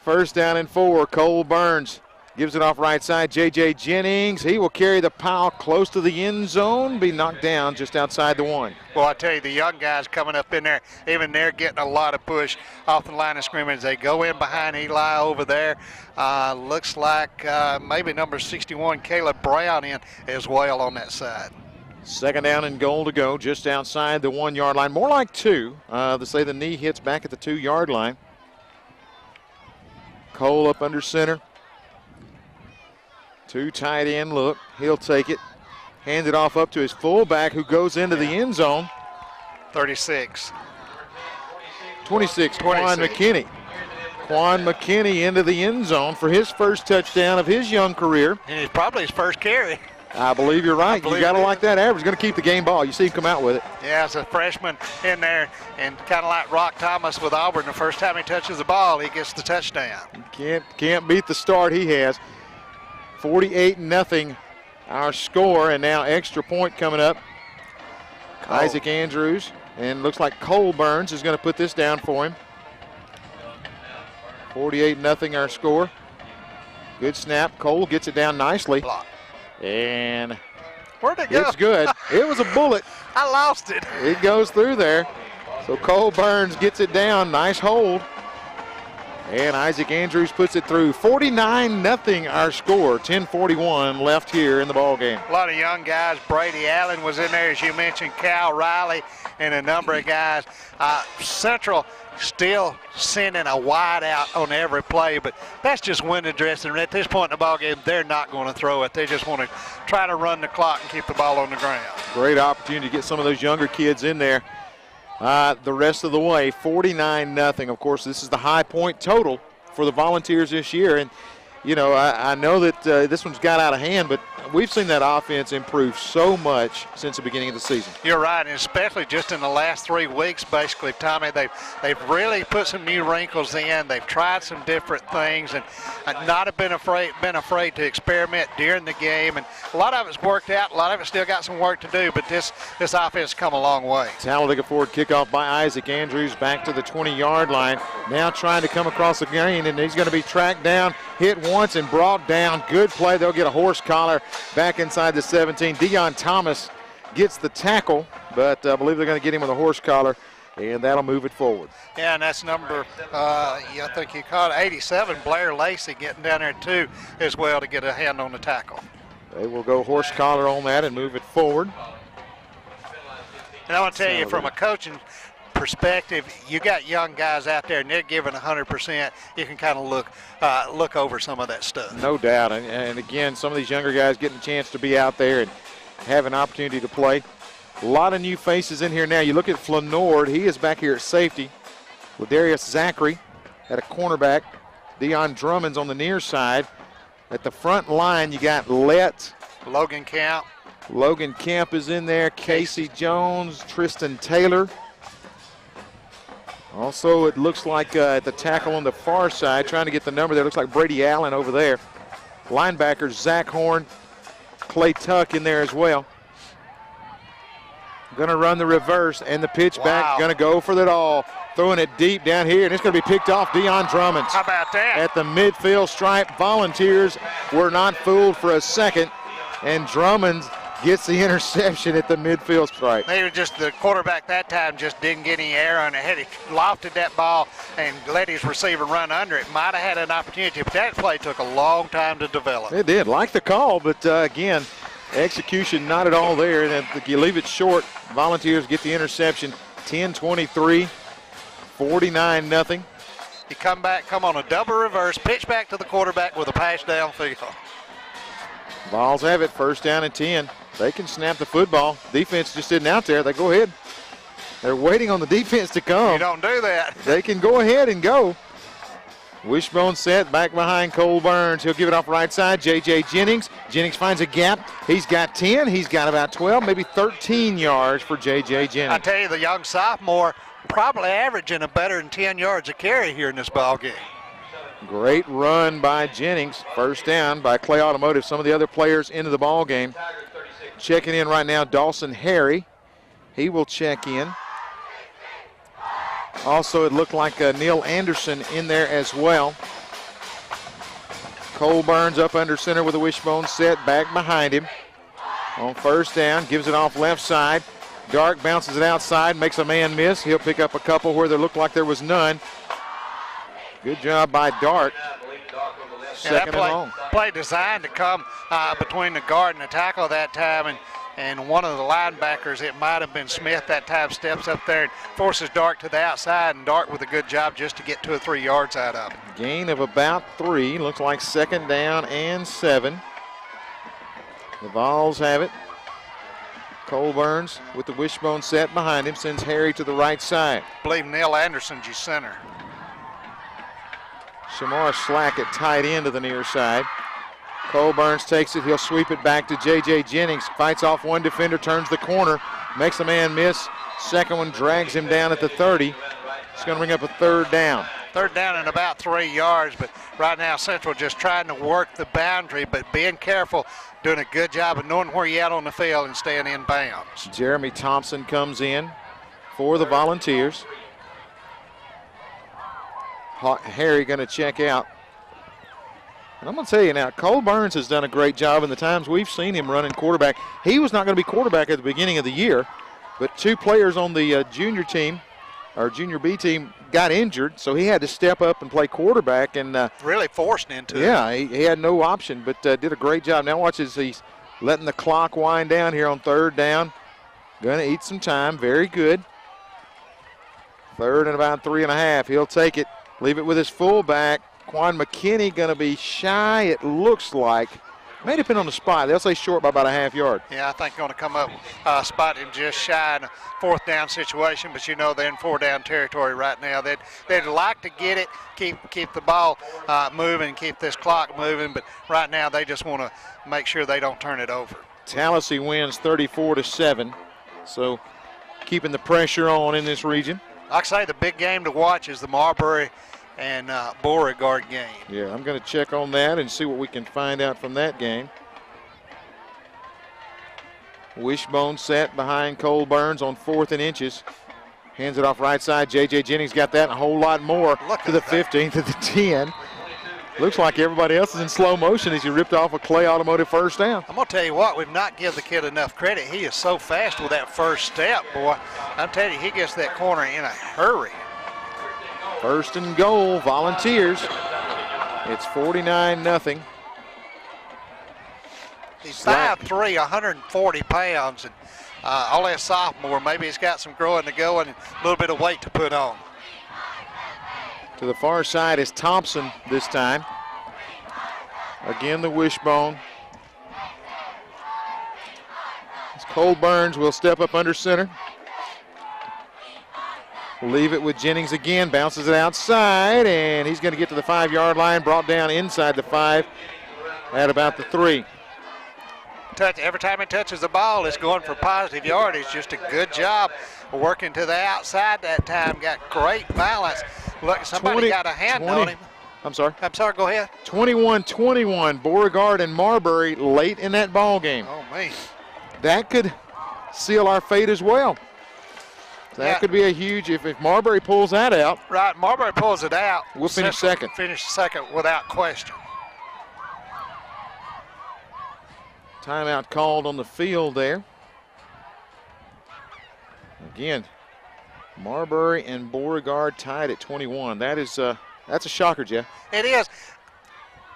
First down and 4. Cole Burns gives it off right side. J.J. Jennings, he will carry the pile close to the end zone, be knocked down just outside the 1. Well, I tell you, the young guys coming up in there, even they're getting a lot of push off the line of scrimmage. They go in behind Eli over there. Looks like maybe number 61, Caleb Brown, in as well on that side. Second down and goal to go, just outside the 1 yard line. More like 2. They say the knee hits back at the 2 yard line. Cole up under center. 2 tight end look. He'll take it. Hand it off up to his fullback, who goes into the end zone. 36. 26, Quan McKinney. Quan McKinney into the end zone for his first touchdown of his young career. And it's probably his first carry. I believe you're right. You got to like that average. Going to keep the game ball. You see him come out with it. Yeah, as a freshman in there, and kind of like Rock Thomas with Auburn, the first time he touches the ball, he gets the touchdown. Can't beat the start he has. 48-0 our score, and now extra point coming up. Cole. Isaac Andrews, and looks like Cole Burns is going to put this down for him. 48-0 our score. Good snap. Cole gets it down nicely. Block. And where'd it go? It's good. It was a bullet. I lost it. It goes through there. So Cole Burns gets it down. Nice hold. And Isaac Andrews puts it through. 49-0 our score. 10:41 left here in the ball game. A lot of young guys. Brady Allen was in there, as you mentioned. Cal Riley and a number of guys. Central still sending a wide out on every play, but that's just window dressing. At this point in the ball game, they're not going to throw it. They just want to try to run the clock and keep the ball on the ground. Great opportunity to get some of those younger kids in there. The rest of the way, 49-0. Of course, this is the high point total for the Volunteers this year. And, you know, I know that this one's got out of hand, but we've seen that offense improve so much since the beginning of the season. You're right, and especially just in the last 3 weeks, basically, Tommy, they've really put some new wrinkles in. They've tried some different things, and not have been afraid to experiment during the game. And a lot of it's worked out. A lot of it still got some work to do, but this offense has come a long way. Talladega forward kickoff by Isaac Andrews back to the 20-yard line. Now trying to come across the green, and he's going to be tracked down, hit once, and brought down. Good play. They'll get a horse collar back inside the 17. Deion Thomas gets the tackle, but I believe they're going to get him with a horse collar, and that'll move it forward. Yeah, and that's number, I think you called 87, Blair Lacey, getting down there too as well to get a hand on the tackle. They will go horse collar on that and move it forward. And I want to tell you, from a coaching perspective, you got young guys out there and they're giving 100%. You can kind of look over some of that stuff. No doubt, and again, some of these younger guys getting a chance to be out there and have an opportunity to play. A lot of new faces in here now. You look at Flanord, he is back here at safety. Ladarius Zachary at a cornerback. Deion Drummond's on the near side. At the front line, you got Logan Camp. Logan Camp is in there. Casey Jones, Tristan Taylor. Also, it looks like at the tackle on the far side, trying to get the number there, looks like Brady Allen over there. Linebackers, Zach Horn, Clay Tuck in there as well. Going to run the reverse, and the pitch back, going to go for it all. Throwing it deep down here, and it's going to be picked off. Deion Drummond. How about that? At the midfield stripe. Volunteers were not fooled for a second, and Drummond gets the interception at the midfield stripe. They were just, the quarterback that time just didn't get any air on it. He lofted that ball and let his receiver run under it. Might have had an opportunity, but that play took a long time to develop. It did. Like the call, but again, execution not at all there. And if you leave it short, Volunteers get the interception. 10-23, 49-0. You come on a double reverse, pitch back to the quarterback with a pass downfield. Vols have it, first down and 10. They can snap the football. Defense just isn't out there. They go ahead. They're waiting on the defense to come. You don't do that. They can go ahead and go. Wishbone set back behind Cole Burns. He'll give it off right side. J.J. Jennings. Jennings finds a gap. He's got 10. He's got about 12, maybe 13 yards for J.J. Jennings. I tell you, the young sophomore probably averaging a better than 10 yards a carry here in this ball game. Great run by Jennings. First down by Clay Automotive. Some of the other players into the ball game. Checking in right now, Dawson Harry. He will check in. Also, it looked like Neil Anderson in there as well. Cole Burns up under center with a wishbone set, back behind him. On first down, gives it off left side. Dark bounces it outside, makes a man miss. He'll pick up a couple where there looked like there was none. Good job by Dark. Second and long. Play designed to come between the guard and the tackle that time, and one of the linebackers, it might have been Smith that time, steps up there and forces Dark to the outside, and Dark with a good job just to get 2 or 3 yards out of it. Gain of about 3. Looks like second down and 7. The Vols have it. Cole Burns with the wishbone set behind him, sends Harry to the right side. I believe Neil Anderson's your center. Shamar Slack at tight end to the near side. Cole Burns takes it. He'll sweep it back to J.J. Jennings. Fights off one defender, turns the corner, makes a man miss. Second one drags him down at the 30. It's going to bring up a third down. Third down and about 3 yards, but right now Central just trying to work the boundary, but being careful, doing a good job of knowing where you're at on the field and staying in bounds. Jeremy Thompson comes in for the Volunteers. Harry going to check out. And I'm going to tell you now, Cole Burns has done a great job in the times we've seen him running quarterback. He was not going to be quarterback at the beginning of the year, but 2 players on the junior team, or junior B team, got injured, so he had to step up and play quarterback. And really forced into it. Yeah, he had no option, but did a great job. Now watch as he's letting the clock wind down here on third down. Going to eat some time. Very good. Third and about 3.5. He'll take it. Leave it with his fullback. Quan McKinney going to be shy, it looks like, May depend on the spot. They'll say short by about a half yard. Yeah, I think going to come up spot him just shy in a fourth down situation, but you know they're in four down territory right now. They'd like to get it, keep the ball moving, keep this clock moving, but right now they just want to make sure they don't turn it over. Tallahassee wins 34-7, so keeping the pressure on in this region. Like I say, the big game to watch is the Marbury and Beauregard game. Yeah, I'm going to check on that and see what we can find out from that game. Wishbone set behind Cole Burns on 4th and inches. Hands it off right side. J.J. Jennings got that and a whole lot more to the 15, to the 10. Looks like everybody else is in slow motion as you ripped off a Clay Automotive first down. I'm going to tell you what, we've not given the kid enough credit. He is so fast with that first step, boy. I'm telling you, he gets that corner in a hurry. First and goal, Volunteers. It's 49-0. He's 5'3", 140 pounds, and only a sophomore. Maybe he's got some growing to go and a little bit of weight to put on. To the far side is Thompson this time. Again, the wishbone. As Cole Burns will step up under center. Leave it with Jennings again, bounces it outside, and he's going to get to the 5-yard line, brought down inside the 5 at about the 3. Every time he touches the ball, it's going for positive yardage. Just a good job working to the outside that time. Got great balance. Look, somebody got a hand on him. I'm sorry, go ahead. 21-21, Beauregard and Marbury late in that ball game. Oh, man. That could seal our fate as well. That could be a huge, if Marbury pulls that out. Right, Marbury pulls it out. We'll finish second. Finish second without question. Timeout called on the field there. Again, Marbury and Beauregard tied at 21. That's a shocker, Jeff. It is.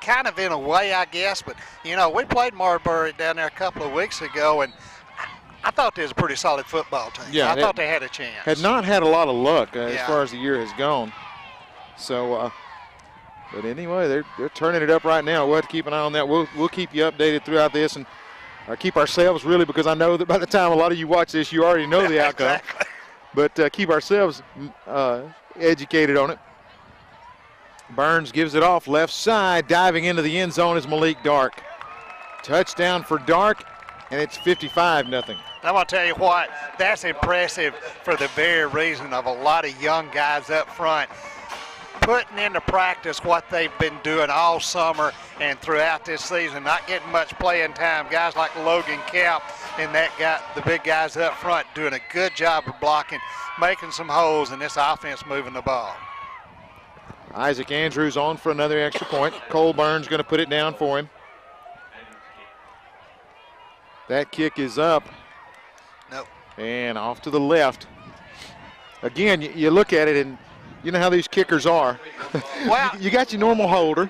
Kind of in a way, I guess, but, you know, we played Marbury down there a couple of weeks ago, and I thought they was a pretty solid football team. Yeah, I thought they had a chance. Had not had a lot of luck as far as the year has gone. So, but anyway, they're turning it up right now. We'll have to keep an eye on that. We'll keep you updated throughout this and keep ourselves really, because I know that by the time a lot of you watch this, you already know the outcome. Exactly. But keep ourselves educated on it. Burns gives it off left side. Diving into the end zone is Malik Dark. Touchdown for Dark, and it's 55-0. I'm going to tell you what, that's impressive for the very reason of a lot of young guys up front putting into practice what they've been doing all summer and throughout this season, not getting much playing time. Guys like Logan Camp and the big guys up front doing a good job of blocking, making some holes in this offense moving the ball. Isaac Andrews on for another extra point. Cole Burns going to put it down for him. That kick is up. Nope. And off to the left. Again, you look at it and you know how these kickers are. Well, you got your normal holder.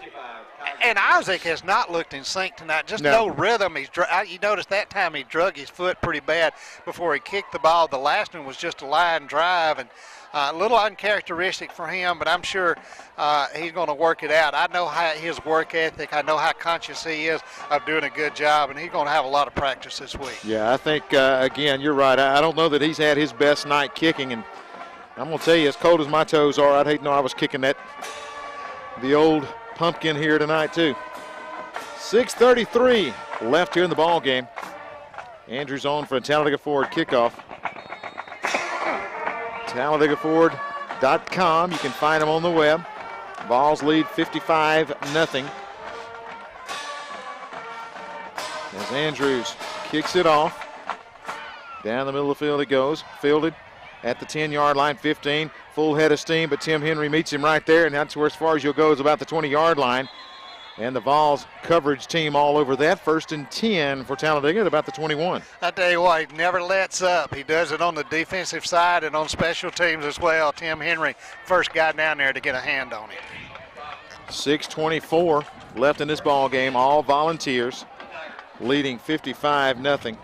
And Isaac has not looked in sync tonight. Just no rhythm. You noticed that time he drug his foot pretty bad before he kicked the ball. The last one was just a line drive, and a little uncharacteristic for him, but I'm sure he's going to work it out. I know his work ethic. I know how conscious he is of doing a good job, and he's going to have a lot of practice this week. Yeah, I think, again, you're right. I don't know that he's had his best night kicking, and I'm going to tell you, as cold as my toes are, I'd hate to know I was kicking the old pumpkin here tonight, too. 6:33 left here in the ball game. Andrews on for a Talladega Ford kickoff. TalladegaFord.com. You can find them on the web. Vols lead 55-0. As Andrews kicks it off. Down the middle of the field it goes. Fielded at the 10-yard line, 15. Full head of steam, but Tim Henry meets him right there, and that's where as far as you'll go is about the 20-yard line. And the Vols coverage team all over that. 1st and 10 for Talladega at about the 21. I tell you what, he never lets up. He does it on the defensive side and on special teams as well. Tim Henry, first guy down there to get a hand on him. 6:24 left in this ball game. All Volunteers leading 55-0.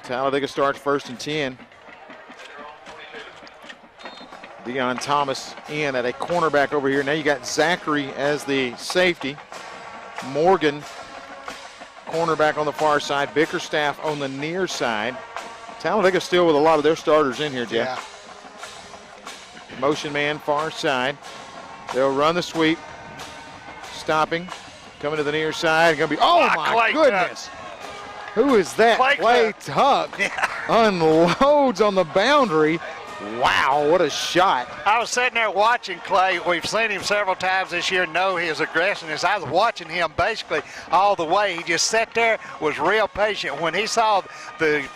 Talladega starts 1st and 10. Deion Thomas in at a cornerback over here. Now you got Zachary as the safety. Morgan, cornerback on the far side. Bickerstaff on the near side. Talladega still with a lot of their starters in here, Jeff. Yeah. Motion man, far side. They'll run the sweep. Stopping. Coming to the near side. Going to be, oh my goodness. Who is that? Clay Tuck unloads on the boundary. Wow, what a shot. I was sitting there watching Clay. We've seen him several times this year, know his aggressiveness. I was watching him basically all the way. He just sat there, was real patient. When he saw the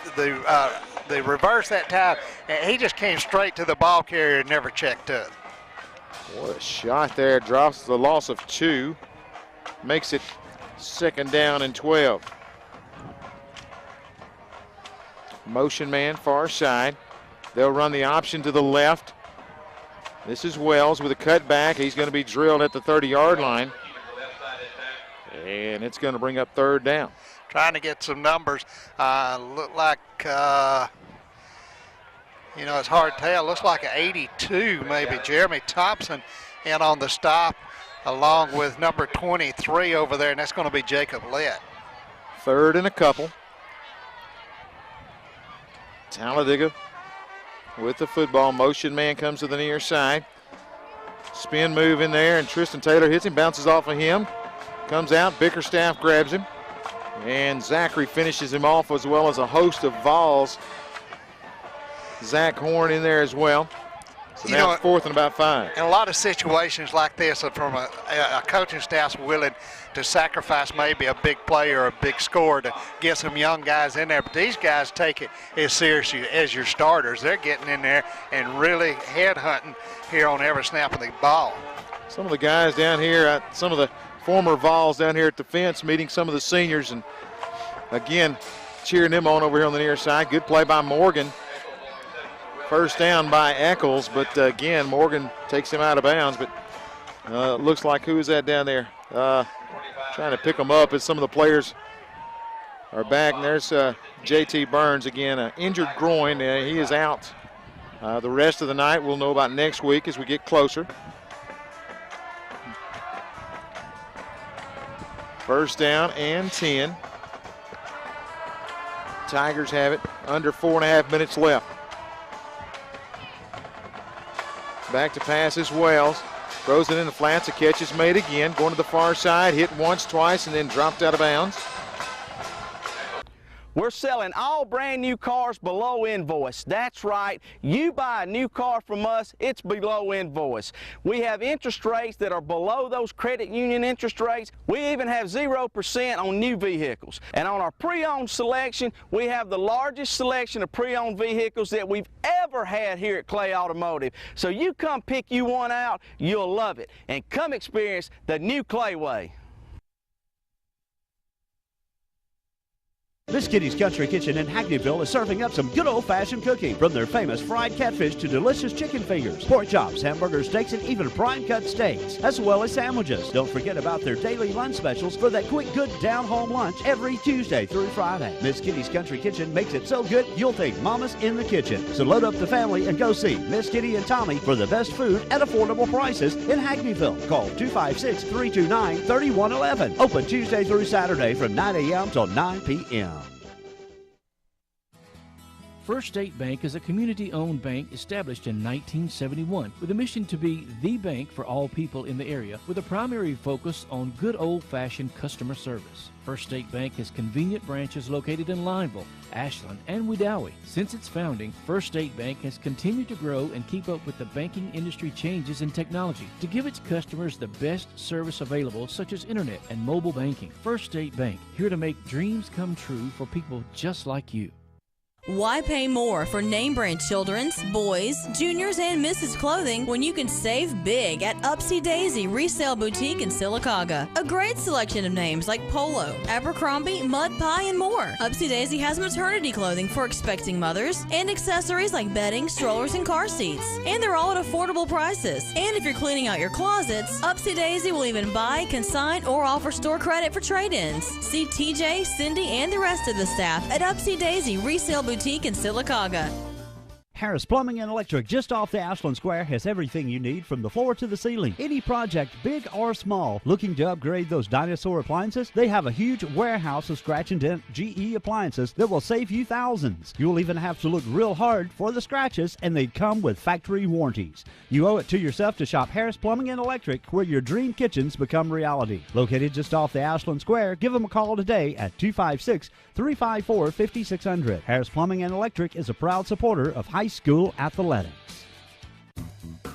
reverse that time, he just came straight to the ball carrier and never checked up. What a shot there. Drops the loss of 2. Makes it 2nd down and 12. Motion man, far side. They'll run the option to the left. This is Wells with a cutback. He's going to be drilled at the 30-yard line. And it's going to bring up 3rd down. Trying to get some numbers. Look like, it's hard to tell. Looks like an 82 maybe. Jeremy Thompson in on the stop along with number 23 over there, and that's going to be Jacob Lett. 3rd and a couple. Talladega with the football. Motion man comes to the near side. Spin move in there, and Tristan Taylor hits him, bounces off of him. Comes out, Bickerstaff grabs him. And Zachary finishes him off, as well as a host of Vols. Zach Horn in there as well. So now it's 4th and about 5. In a lot of situations like this, from a coaching staff's willing to sacrifice maybe a big play or a big score to get some young guys in there. But these guys take it as seriously as your starters. They're getting in there and really headhunting here on every snap of the ball. Some of the guys down here, some of the former Vols down here at the fence, meeting some of the seniors, and again, cheering them on over here on the near side. Good play by Morgan. 1st down by Eccles, but again, Morgan takes him out of bounds. But looks like, who is that down there? Trying to pick them up as some of the players are back. And there's J.T. Burns again, injured groin. He is out the rest of the night. We'll know about next week as we get closer. 1st down and 10. Tigers have it. Under 4.5 minutes left. Back to pass is Wells. Throws it in the flats. A catch is made again. Going to the far side. Hit once, twice, and then dropped out of bounds. We're selling all brand new cars below invoice. That's right. You buy a new car from us, it's below invoice. We have interest rates that are below those credit union interest rates. We even have 0% on new vehicles. And on our pre-owned selection, we have the largest selection of pre-owned vehicles that we've ever had here at Clay Automotive. So you come pick you one out, you'll love it. And come experience the new Clay way. Miss Kitty's Country Kitchen in Hackneyville is serving up some good old-fashioned cooking. From their famous fried catfish to delicious chicken fingers, pork chops, hamburger steaks, and even prime-cut steaks, as well as sandwiches. Don't forget about their daily lunch specials for that quick, good down-home lunch every Tuesday through Friday. Miss Kitty's Country Kitchen makes it so good you'll think Mama's in the kitchen. So load up the family and go see Miss Kitty and Tommy for the best food at affordable prices in Hackneyville. Call 256-329-3111. Open Tuesday through Saturday from 9 a.m. till 9 p.m. First State Bank is a community-owned bank established in 1971 with a mission to be the bank for all people in the area with a primary focus on good old-fashioned customer service. First State Bank has convenient branches located in Lineville, Ashland, and Wedowee. Since its founding, First State Bank has continued to grow and keep up with the banking industry changes in technology to give its customers the best service available, such as internet and mobile banking. First State Bank, here to make dreams come true for people just like you. Why pay more for name brand children's, boys, juniors, and misses clothing when you can save big at Upsy Daisy Resale Boutique in Sylacauga? A great selection of names like Polo, Abercrombie, Mud Pie, and more. Upsy Daisy has maternity clothing for expecting mothers and accessories like bedding, strollers, and car seats. And they're all at affordable prices. And if you're cleaning out your closets, Upsy Daisy will even buy, consign, or offer store credit for trade-ins. See TJ, Cindy, and the rest of the staff at Upsy Daisy Resale Boutique in Sylacauga. Harris Plumbing and Electric, just off the Ashland Square, has everything you need from the floor to the ceiling. Any project, big or small, looking to upgrade those dinosaur appliances? They have a huge warehouse of scratch and dent GE appliances that will save you thousands. You'll even have to look real hard for the scratches, and they come with factory warranties. You owe it to yourself to shop Harris Plumbing and Electric, where your dream kitchens become reality. Located just off the Ashland Square, give them a call today at 256-354-5600. Harris Plumbing and Electric is a proud supporter of high school athletics.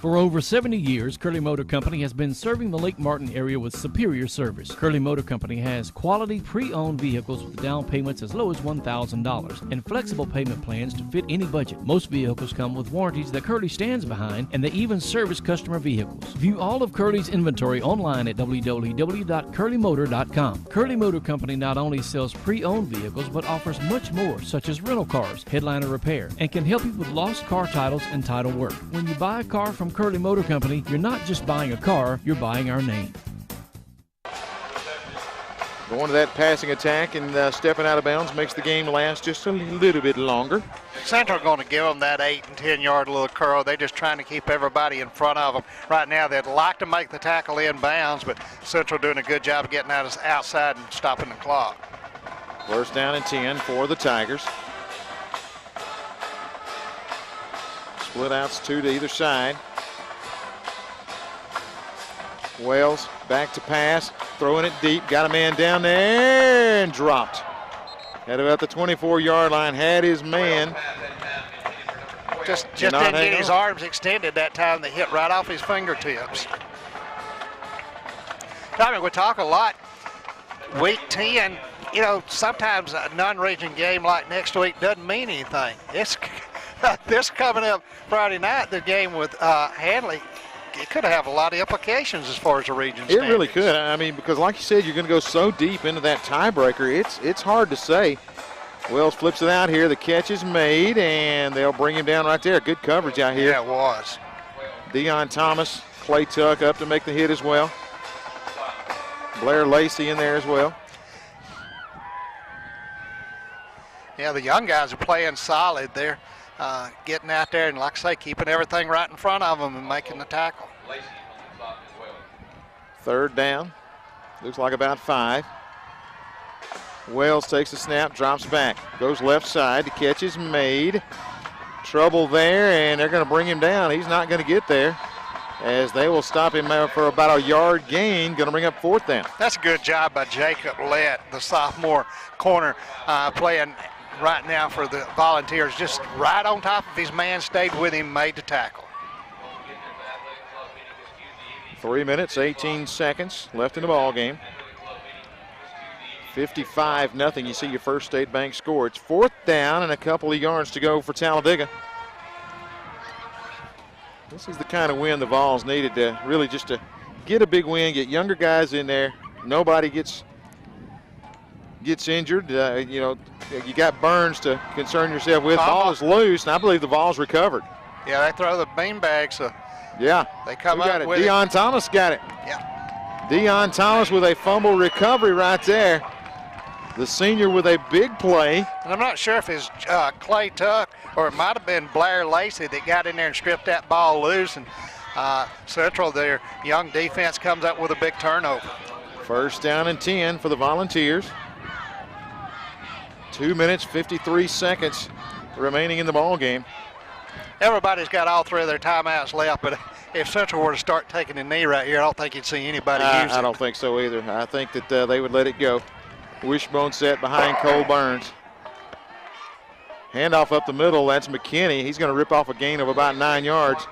For over 70 years, Curley Motor Company has been serving the Lake Martin area with superior service. Curley Motor Company has quality pre-owned vehicles with down payments as low as $1,000 and flexible payment plans to fit any budget. Most vehicles come with warranties that Curley stands behind, and they even service customer vehicles. View all of Curley's inventory online at www.curleymotor.com. Curley Motor Company not only sells pre-owned vehicles but offers much more, such as rental cars, headliner repair, and can help you with lost car titles and title work. When you buy a car from Curley Motor Company, you're not just buying a car, you're buying our name. Going to that passing attack and stepping out of bounds makes the game last just a little bit longer. Central going to give them that 8 and 10 yard little curl. They're just trying to keep everybody in front of them. Right now they'd like to make the tackle in bounds, but Central doing a good job of getting out outside and stopping the clock. First down and 10 for the Tigers. Split outs 2 to either side. Wells back to pass, throwing it deep, got a man down there and dropped. At about the 24-yard line, had his man. Just didn't get his arms extended that time. They hit right off his fingertips. Tommy, we talk a lot. Week 10, you know, sometimes a non-region game like next week doesn't mean anything. This coming up Friday night, the game with Hanley, it could have a lot of implications as far as the region standings. It really could. I mean, because like you said, you're going to go so deep into that tiebreaker. It's hard to say. Wells flips it out here. The catch is made, and they'll bring him down right there. Good coverage out here. Yeah, it was. Deion Thomas, Clay Tuck up to make the hit as well. Blair Lacey in there as well. Yeah, the young guys are playing solid. They're getting out there and, like I say, keeping everything right in front of them and making the tackle. Third down. Looks like about 5. Wells takes the snap, drops back, goes left side. The catch is made. Trouble there, and they're going to bring him down. He's not going to get there, as they will stop him for about a yard gain. Going to bring up 4th down. That's a good job by Jacob Lett, the sophomore corner, playing right now for the Volunteers. Just right on top of his man, stayed with him, made the tackle. 3 minutes, 18 seconds left in the ball game. 55-0. You see your First State Bank score. It's 4th down and a couple of yards to go for Talladega. This is the kind of win the Vols needed to really just to get a big win, get younger guys in there. Nobody gets injured. You know, you got Burns to concern yourself with. Ball is loose, and I believe the Vols recovered. Yeah, they throw the beanbags. Yeah. They come up with Deion Thomas got it. Yeah. Deion Thomas with a fumble recovery right there. The senior with a big play. And I'm not sure if it's Clay Tuck or it might have been Blair Lacey that got in there and stripped that ball loose. And Central, their young defense, comes up with a big turnover. First down and 10 for the Volunteers. 2 minutes, 53 seconds remaining in the ball game. Everybody's got all 3 of their timeouts left, but if Central were to start taking a knee right here, I don't think you'd see anybody use it. I don't think so either. I think that they would let it go. Wishbone set behind Cole Burns. Handoff up the middle, that's McKinney. He's going to rip off a gain of about 9 yards.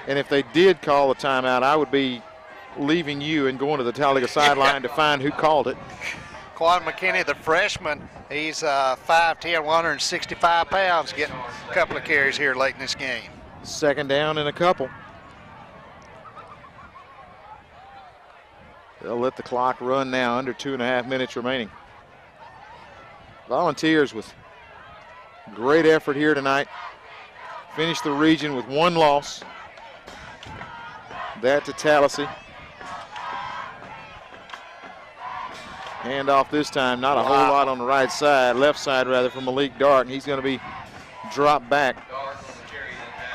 And if they did call a timeout, I would be leaving you and going to the Talladega sideline to find who called it. Quan McKinney, the freshman, he's 5'10", 165 pounds, getting a couple of carries here late in this game. Second down and a couple. They'll let the clock run now, under 2.5 minutes remaining. Volunteers with great effort here tonight. Finished the region with 1 loss. That to Tallahassee. Handoff this time, not a whole lot on the right side, left side rather, from Malik Dart, and he's going to be dropped back.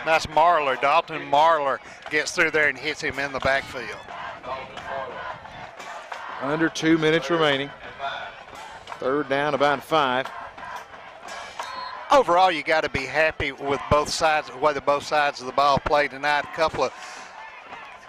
That's Marlar. Dalton Marlar gets through there and hits him in the backfield. Under 2 minutes remaining. Third down, about 5. Overall, you got to be happy with both sides, whether both sides of the ball played tonight. A couple of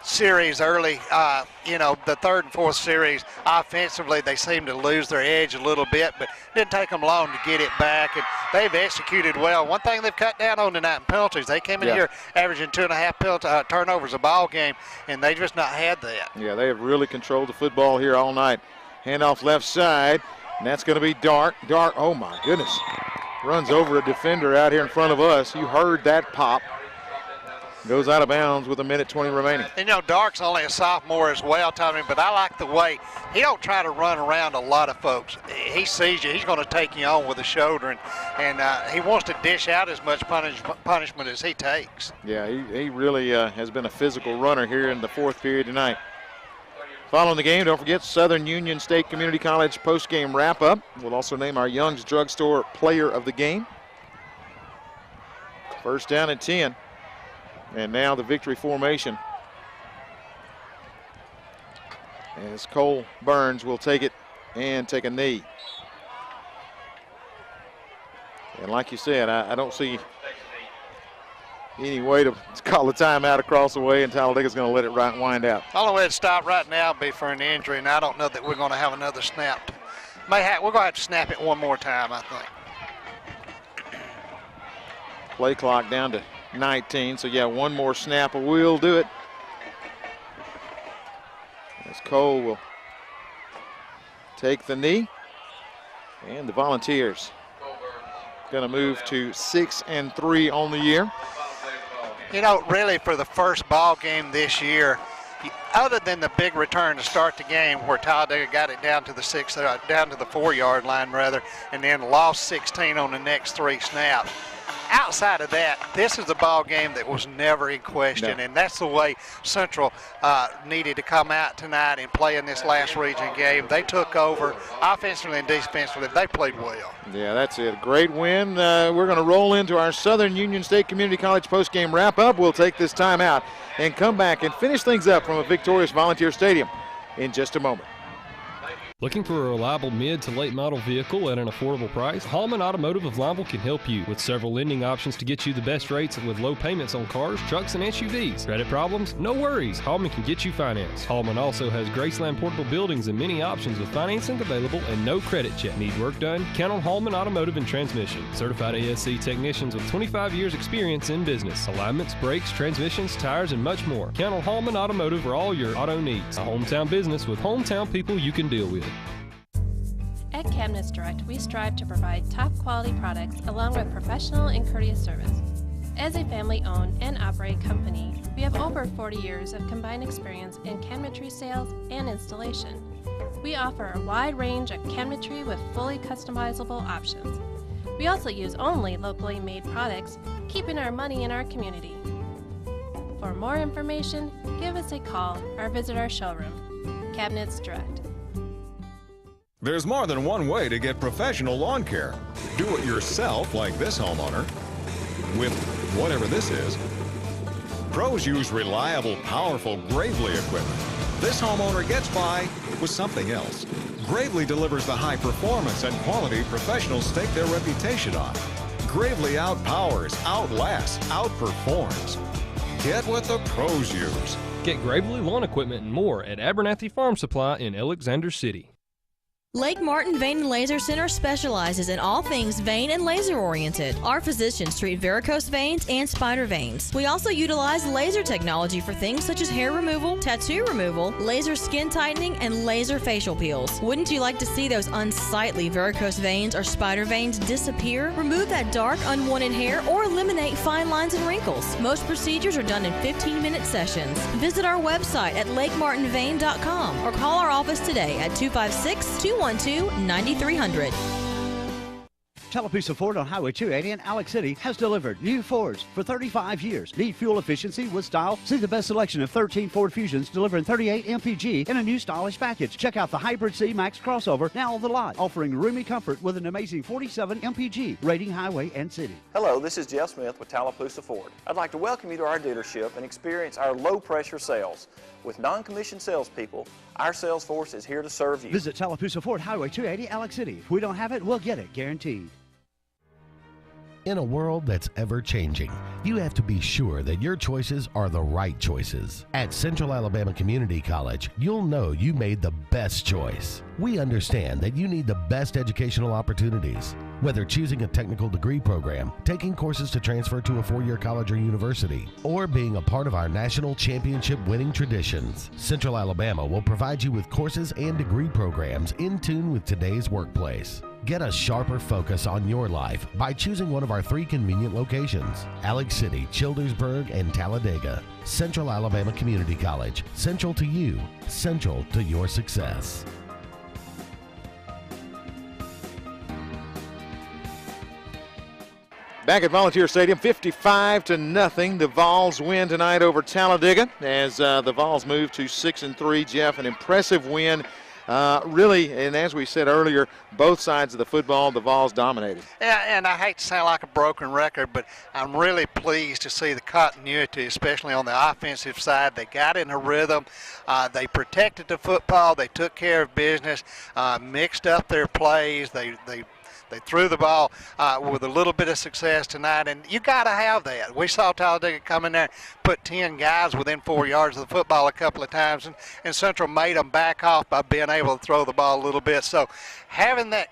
series early, the third and fourth series, offensively, they seemed to lose their edge a little bit, but it didn't take them long to get it back, and they've executed well. One thing they've cut down on tonight in penalties, they came in here averaging 2.5 turnovers a ball game, and they just not had that. Yeah, they have really controlled the football here all night. Handoff left side, and that's going to be Dark. Dark, oh my goodness, runs over a defender out here in front of us. You heard that pop. Goes out of bounds with 1:20 remaining. And Dark's only a sophomore as well, Tommy, but I like the way he don't try to run around a lot of folks. He sees you, he's going to take you on with a shoulder, and he wants to dish out as much punishment as he takes. Yeah, he really has been a physical runner here in the fourth period tonight. Following the game, don't forget Southern Union State Community College post-game wrap-up. We'll also name our Young's Drugstore Player of the Game. First down and 10. And now the victory formation. As Cole Burns will take it and take a knee. And like you said, I don't see any way to call a timeout across the way, and Talladega's going to let it wind out. The only way to stop right now would be for an injury, and I don't know that we're going to have another snap. We're going to have to snap it one more time, I think. Play clock down to 19, so yeah, one more snap will do it. As Cole will take the knee, and the Volunteers going to move to 6-3 on the year. Really for the first ball game this year, other than the big return to start the game where Talladega got it down to the 4-yard line rather, and then lost 16 on the next 3 snaps. Outside of that, this is a ball game that was never in question, and that's the way Central needed to come out tonight and play in this last region game. They took over offensively and defensively. They played well. Yeah, that's it. Great win. We're going to roll into our Southern Union State Community College postgame wrap-up. We'll take this time out and come back and finish things up from a victorious Volunteer Stadium in just a moment. Looking for a reliable mid to late model vehicle at an affordable price? Hallman Automotive of Lineville can help you with several lending options to get you the best rates with low payments on cars, trucks, and SUVs. Credit problems? No worries. Hallman can get you financed. Hallman also has Graceland Portable Buildings and many options with financing available and no credit check. Need work done? Count on Hallman Automotive and Transmission. Certified ASC technicians with 25 years experience in business. Alignments, brakes, transmissions, tires, and much more. Count on Hallman Automotive for all your auto needs. A hometown business with hometown people you can deal with. At Cabinets Direct, we strive to provide top quality products along with professional and courteous service. As a family-owned and operated company, we have over 40 years of combined experience in cabinetry sales and installation. We offer a wide range of cabinetry with fully customizable options. We also use only locally made products, keeping our money in our community. For more information, give us a call or visit our showroom. Cabinets Direct. There's more than one way to get professional lawn care. Do it yourself, like this homeowner, with whatever this is. Pros use reliable, powerful Gravely equipment. This homeowner gets by with something else. Gravely delivers the high performance and quality professionals stake their reputation on. Gravely outpowers, outlasts, outperforms. Get what the pros use. Get Gravely lawn equipment and more at Abernathy Farm Supply in Alexander City. Lake Martin Vein and Laser Center specializes in all things vein and laser oriented. Our physicians treat varicose veins and spider veins. We also utilize laser technology for things such as hair removal, tattoo removal, laser skin tightening, and laser facial peels. Wouldn't you like to see those unsightly varicose veins or spider veins disappear? Remove that dark, unwanted hair or eliminate fine lines and wrinkles. Most procedures are done in 15-minute sessions. Visit our website at lakemartinvein.com or call our office today at 256-212-9300. Tallapoosa Ford on Highway 280 in Alex City has delivered new Fords for 35 years. Need fuel efficiency with style? See the best selection of 13 Ford Fusions delivering 38 MPG in a new stylish package. Check out the Hybrid C-Max crossover now on the lot, offering roomy comfort with an amazing 47 MPG, rating highway and city. Hello, this is Jeff Smith with Tallapoosa Ford. I'd like to welcome you to our dealership and experience our low-pressure sales. With non-commissioned salespeople, our sales force is here to serve you. Visit Tallapoosa Ford, Highway 280, Alex City. If we don't have it, we'll get it, guaranteed. In a world that's ever-changing, you have to be sure that your choices are the right choices. At Central Alabama Community College, you'll know you made the best choice. We understand that you need the best educational opportunities. Whether choosing a technical degree program, taking courses to transfer to a four-year college or university, or being a part of our national championship winning traditions, Central Alabama will provide you with courses and degree programs in tune with today's workplace. Get a sharper focus on your life by choosing one of our 3 convenient locations: Alex City, Childersburg, and Talladega. Central Alabama Community College. Central to you. Central to your success. Back at Volunteer Stadium, 55-0. The Vols win tonight over Talladega as the Vols move to 6-3. Jeff, an impressive win. Really, and as we said earlier, both sides of the football, the Vols dominated. Yeah, and I hate to sound like a broken record, but I'm really pleased to see the continuity, especially on the offensive side. They got in a rhythm. They protected the football. They took care of business, mixed up their plays. They threw the ball with a little bit of success tonight, and you got to have that. We saw Talladega come in there, put 10 guys within 4 yards of the football a couple of times, and Central made them back off by being able to throw the ball a little bit. So having that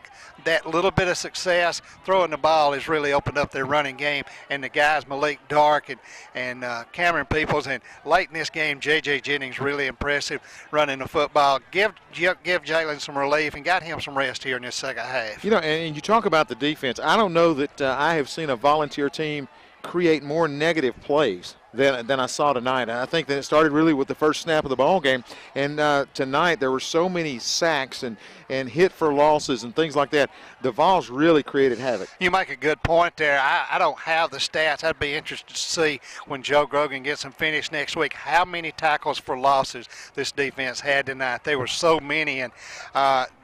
little bit of success throwing the ball has really opened up their running game, and the guys Malik Dark and Cameron Peoples, and late in this game J.J. Jennings really impressive running the football. Give Jalen some relief and got him some rest here in this second half. You know, and you talk about the defense. I don't know that I have seen a Volunteer team create more negative plays than I saw tonight. I think that it started really with the first snap of the ball game, and tonight there were so many sacks and hit for losses and things like that. The Vols really created havoc. You make a good point there. I don't have the stats. I'd be interested to see when Joe Grogan gets them finished next week how many tackles for losses this defense had tonight. There were so many, and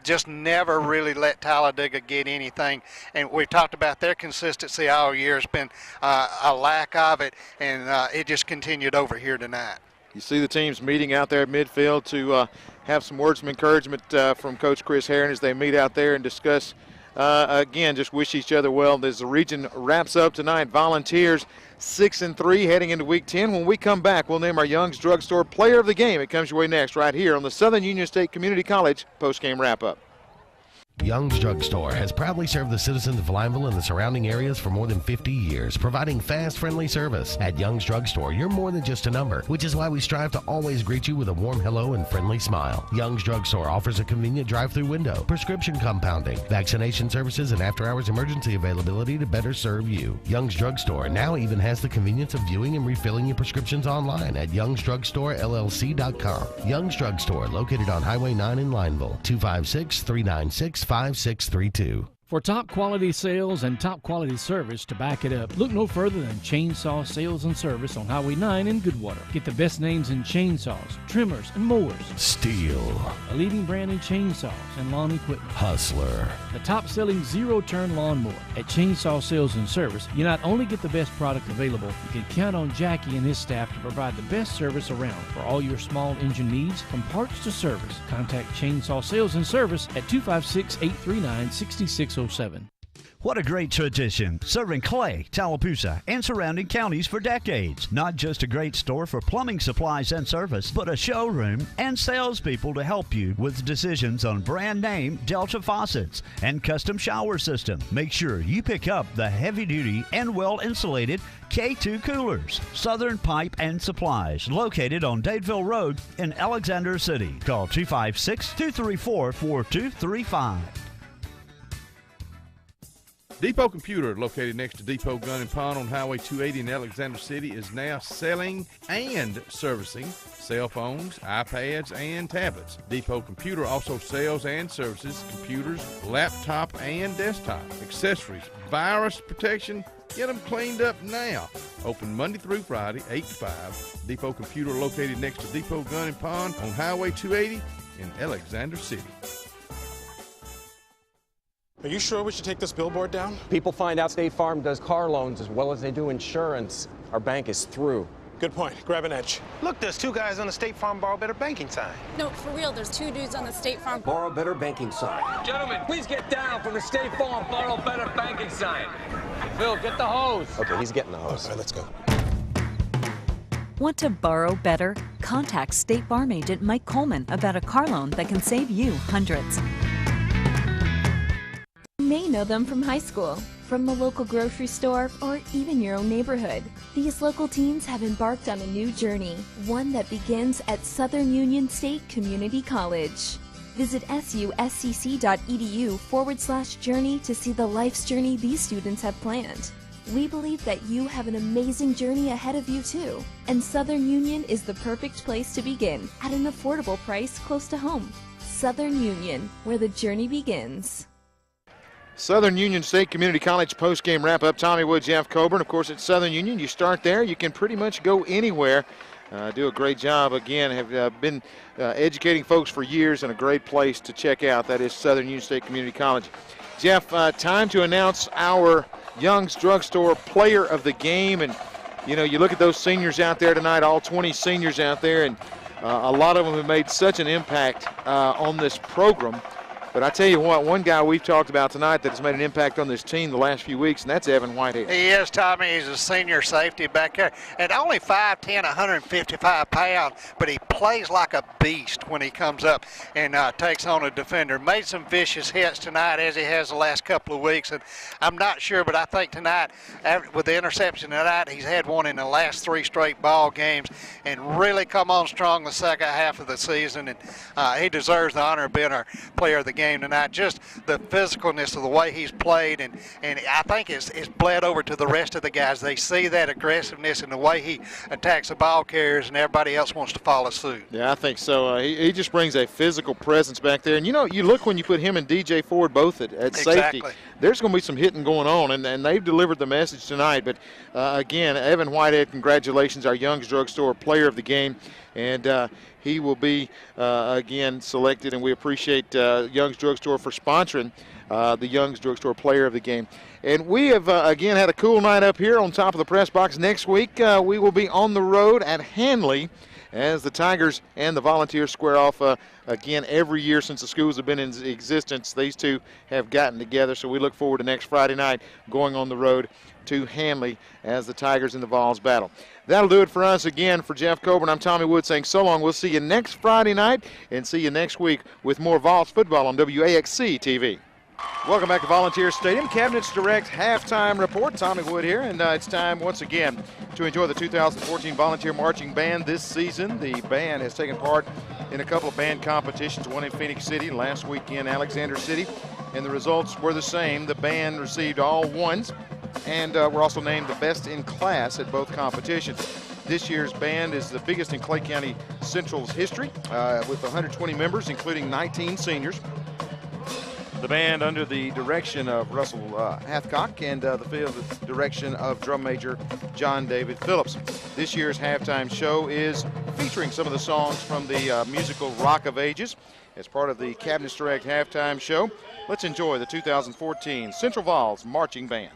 just never really let Talladega get anything. And we've talked about their consistency all year. It's been a lack of it, and it just continued over here tonight. You see the teams meeting out there at midfield to have some words of encouragement from Coach Chris Herron as they meet out there and discuss, again, just wish each other well as the region wraps up tonight. Volunteers 6-3 heading into Week 10. When we come back, we'll name our Young's Drugstore Player of the Game. It comes your way next right here on the Southern Union State Community College postgame wrap-up. Young's Drugstore has proudly served the citizens of Lineville and the surrounding areas for more than 50 years, providing fast, friendly service. At Young's Drugstore, you're more than just a number, which is why we strive to always greet you with a warm hello and friendly smile. Young's Drugstore offers a convenient drive-through window, prescription compounding, vaccination services, and after-hours emergency availability to better serve you. Young's Drugstore now even has the convenience of viewing and refilling your prescriptions online at youngsdrugstorellc.com. Young's Drugstore, located on Highway 9 in Lineville, 256-396-5632. For top quality sales and top quality service to back it up, look no further than Chainsaw Sales and Service on Highway 9 in Goodwater. Get the best names in chainsaws, trimmers, and mowers. Steel. A leading brand in chainsaws and lawn equipment. Hustler. The top-selling zero-turn lawnmower. At Chainsaw Sales and Service, you not only get the best product available, you can count on Jackie and his staff to provide the best service around for all your small engine needs, from parts to service. Contact Chainsaw Sales and Service at 256-839-6607. What a great tradition, serving Clay, Tallapoosa, and surrounding counties for decades. Not just a great store for plumbing supplies and service, but a showroom and salespeople to help you with decisions on brand name Delta faucets and custom shower system. Make sure you pick up the heavy-duty and well-insulated K2 coolers. Southern Pipe and Supplies, located on Dadeville Road in Alexander City. Call 256-234-4235. Depot Computer, located next to Depot Gun and Pawn on Highway 280 in Alexander City, is now selling and servicing cell phones, iPads, and tablets. Depot Computer also sells and services computers, laptop, and desktop accessories, virus protection. Get them cleaned up now. Open Monday through Friday, 8 to 5. Depot Computer, located next to Depot Gun and Pawn on Highway 280 in Alexander City. Are you sure we should take this billboard down? People find out State Farm does car loans as well as they do insurance. Our bank is through. Good point. Grab an edge. Look, there's two guys on the State Farm Borrow Better banking sign. No, for real, there's two dudes on the State Farm Borrow Better banking sign. Gentlemen, please get down from the State Farm Borrow Better banking sign. Phil, get the hose. Okay, he's getting the hose. All right, let's go. Want to borrow better? Contact State Farm agent Mike Coleman about a car loan that can save you hundreds. You may know them from high school, from the local grocery store, or even your own neighborhood. These local teens have embarked on a new journey, one that begins at Southern Union State Community College. Visit suscc.edu/journey to see the life's journey these students have planned. We believe that you have an amazing journey ahead of you too, and Southern Union is the perfect place to begin at an affordable price close to home. Southern Union, where the journey begins. Southern Union State Community College post-game wrap-up. Tommy Wood, Jeff Coburn. Of course, at Southern Union, you start there. You can pretty much go anywhere. Do a great job. Again, have been educating folks for years, and a great place to check out. That is Southern Union State Community College. Jeff, time to announce our Young's Drugstore Player of the Game. And, you know, you look at those seniors out there tonight, all 20 seniors out there, and a lot of them have made such an impact on this program. But I tell you what, one guy we've talked about tonight that has made an impact on this team the last few weeks, and that's Evan Whitehead. He is, Tommy. He's a senior safety back there. And only 5'10", 155 pounds, but he plays like a beast when he comes up and takes on a defender. Made some vicious hits tonight, as he has the last couple of weeks. And I'm not sure, but I think tonight, with the interception tonight, he's had one in the last 3 straight ball games and really come on strong the second half of the season. And he deserves the honor of being our player of the game tonight. Just the physicalness of the way he's played, and I think it's bled over to the rest of the guys. They see that aggressiveness in the way he attacks the ball carriers, and everybody else wants to follow suit. Yeah, I think so. He just brings a physical presence back there. And, you know, you look when you put him and DJ Ford both at safety, there's going to be some hitting going on, and they've delivered the message tonight. But, again, Evan Whitehead, congratulations, our Young's Drugstore Player of the Game. And he will be, again, selected, and we appreciate Young's Drugstore for sponsoring the Young's Drugstore Player of the Game. And we have, again, had a cool night up here on top of the press box. Next week, we will be on the road at Hanley as the Tigers and the Volunteers square off. Again, every year since the schools have been in existence, these two have gotten together. So we look forward to next Friday night going on the road to Hanley as the Tigers and the Vols battle. That'll do it for us. Again, for Jeff Coburn, I'm Tommy Wood saying so long. We'll see you next Friday night and see you next week with more Vols football on WAXC TV. Welcome back to Volunteer Stadium. Cabinets Direct halftime report. Tommy Wood here, and it's time once again to enjoy the 2014 Volunteer Marching Band this season. The band has taken part in a couple of band competitions, one in Phoenix City, last week in Alexander City, and the results were the same. The band received all ones, and were also named the best in class at both competitions. This year's band is the biggest in Clay County Central's history, with 120 members, including 19 seniors. The band under the direction of Russell Hathcock and the direction of drum major John David Phillips. This year's halftime show is featuring some of the songs from the musical Rock of Ages. As part of the Cabinets Direct halftime show, let's enjoy the 2014 Central Vols Marching Band.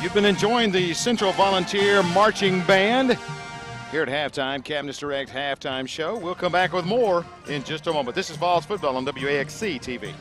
You've been enjoying the Central Volunteer Marching Band here at halftime, Cabinets Direct halftime show. We'll come back with more in just a moment. This is Vols football on WAXC TV.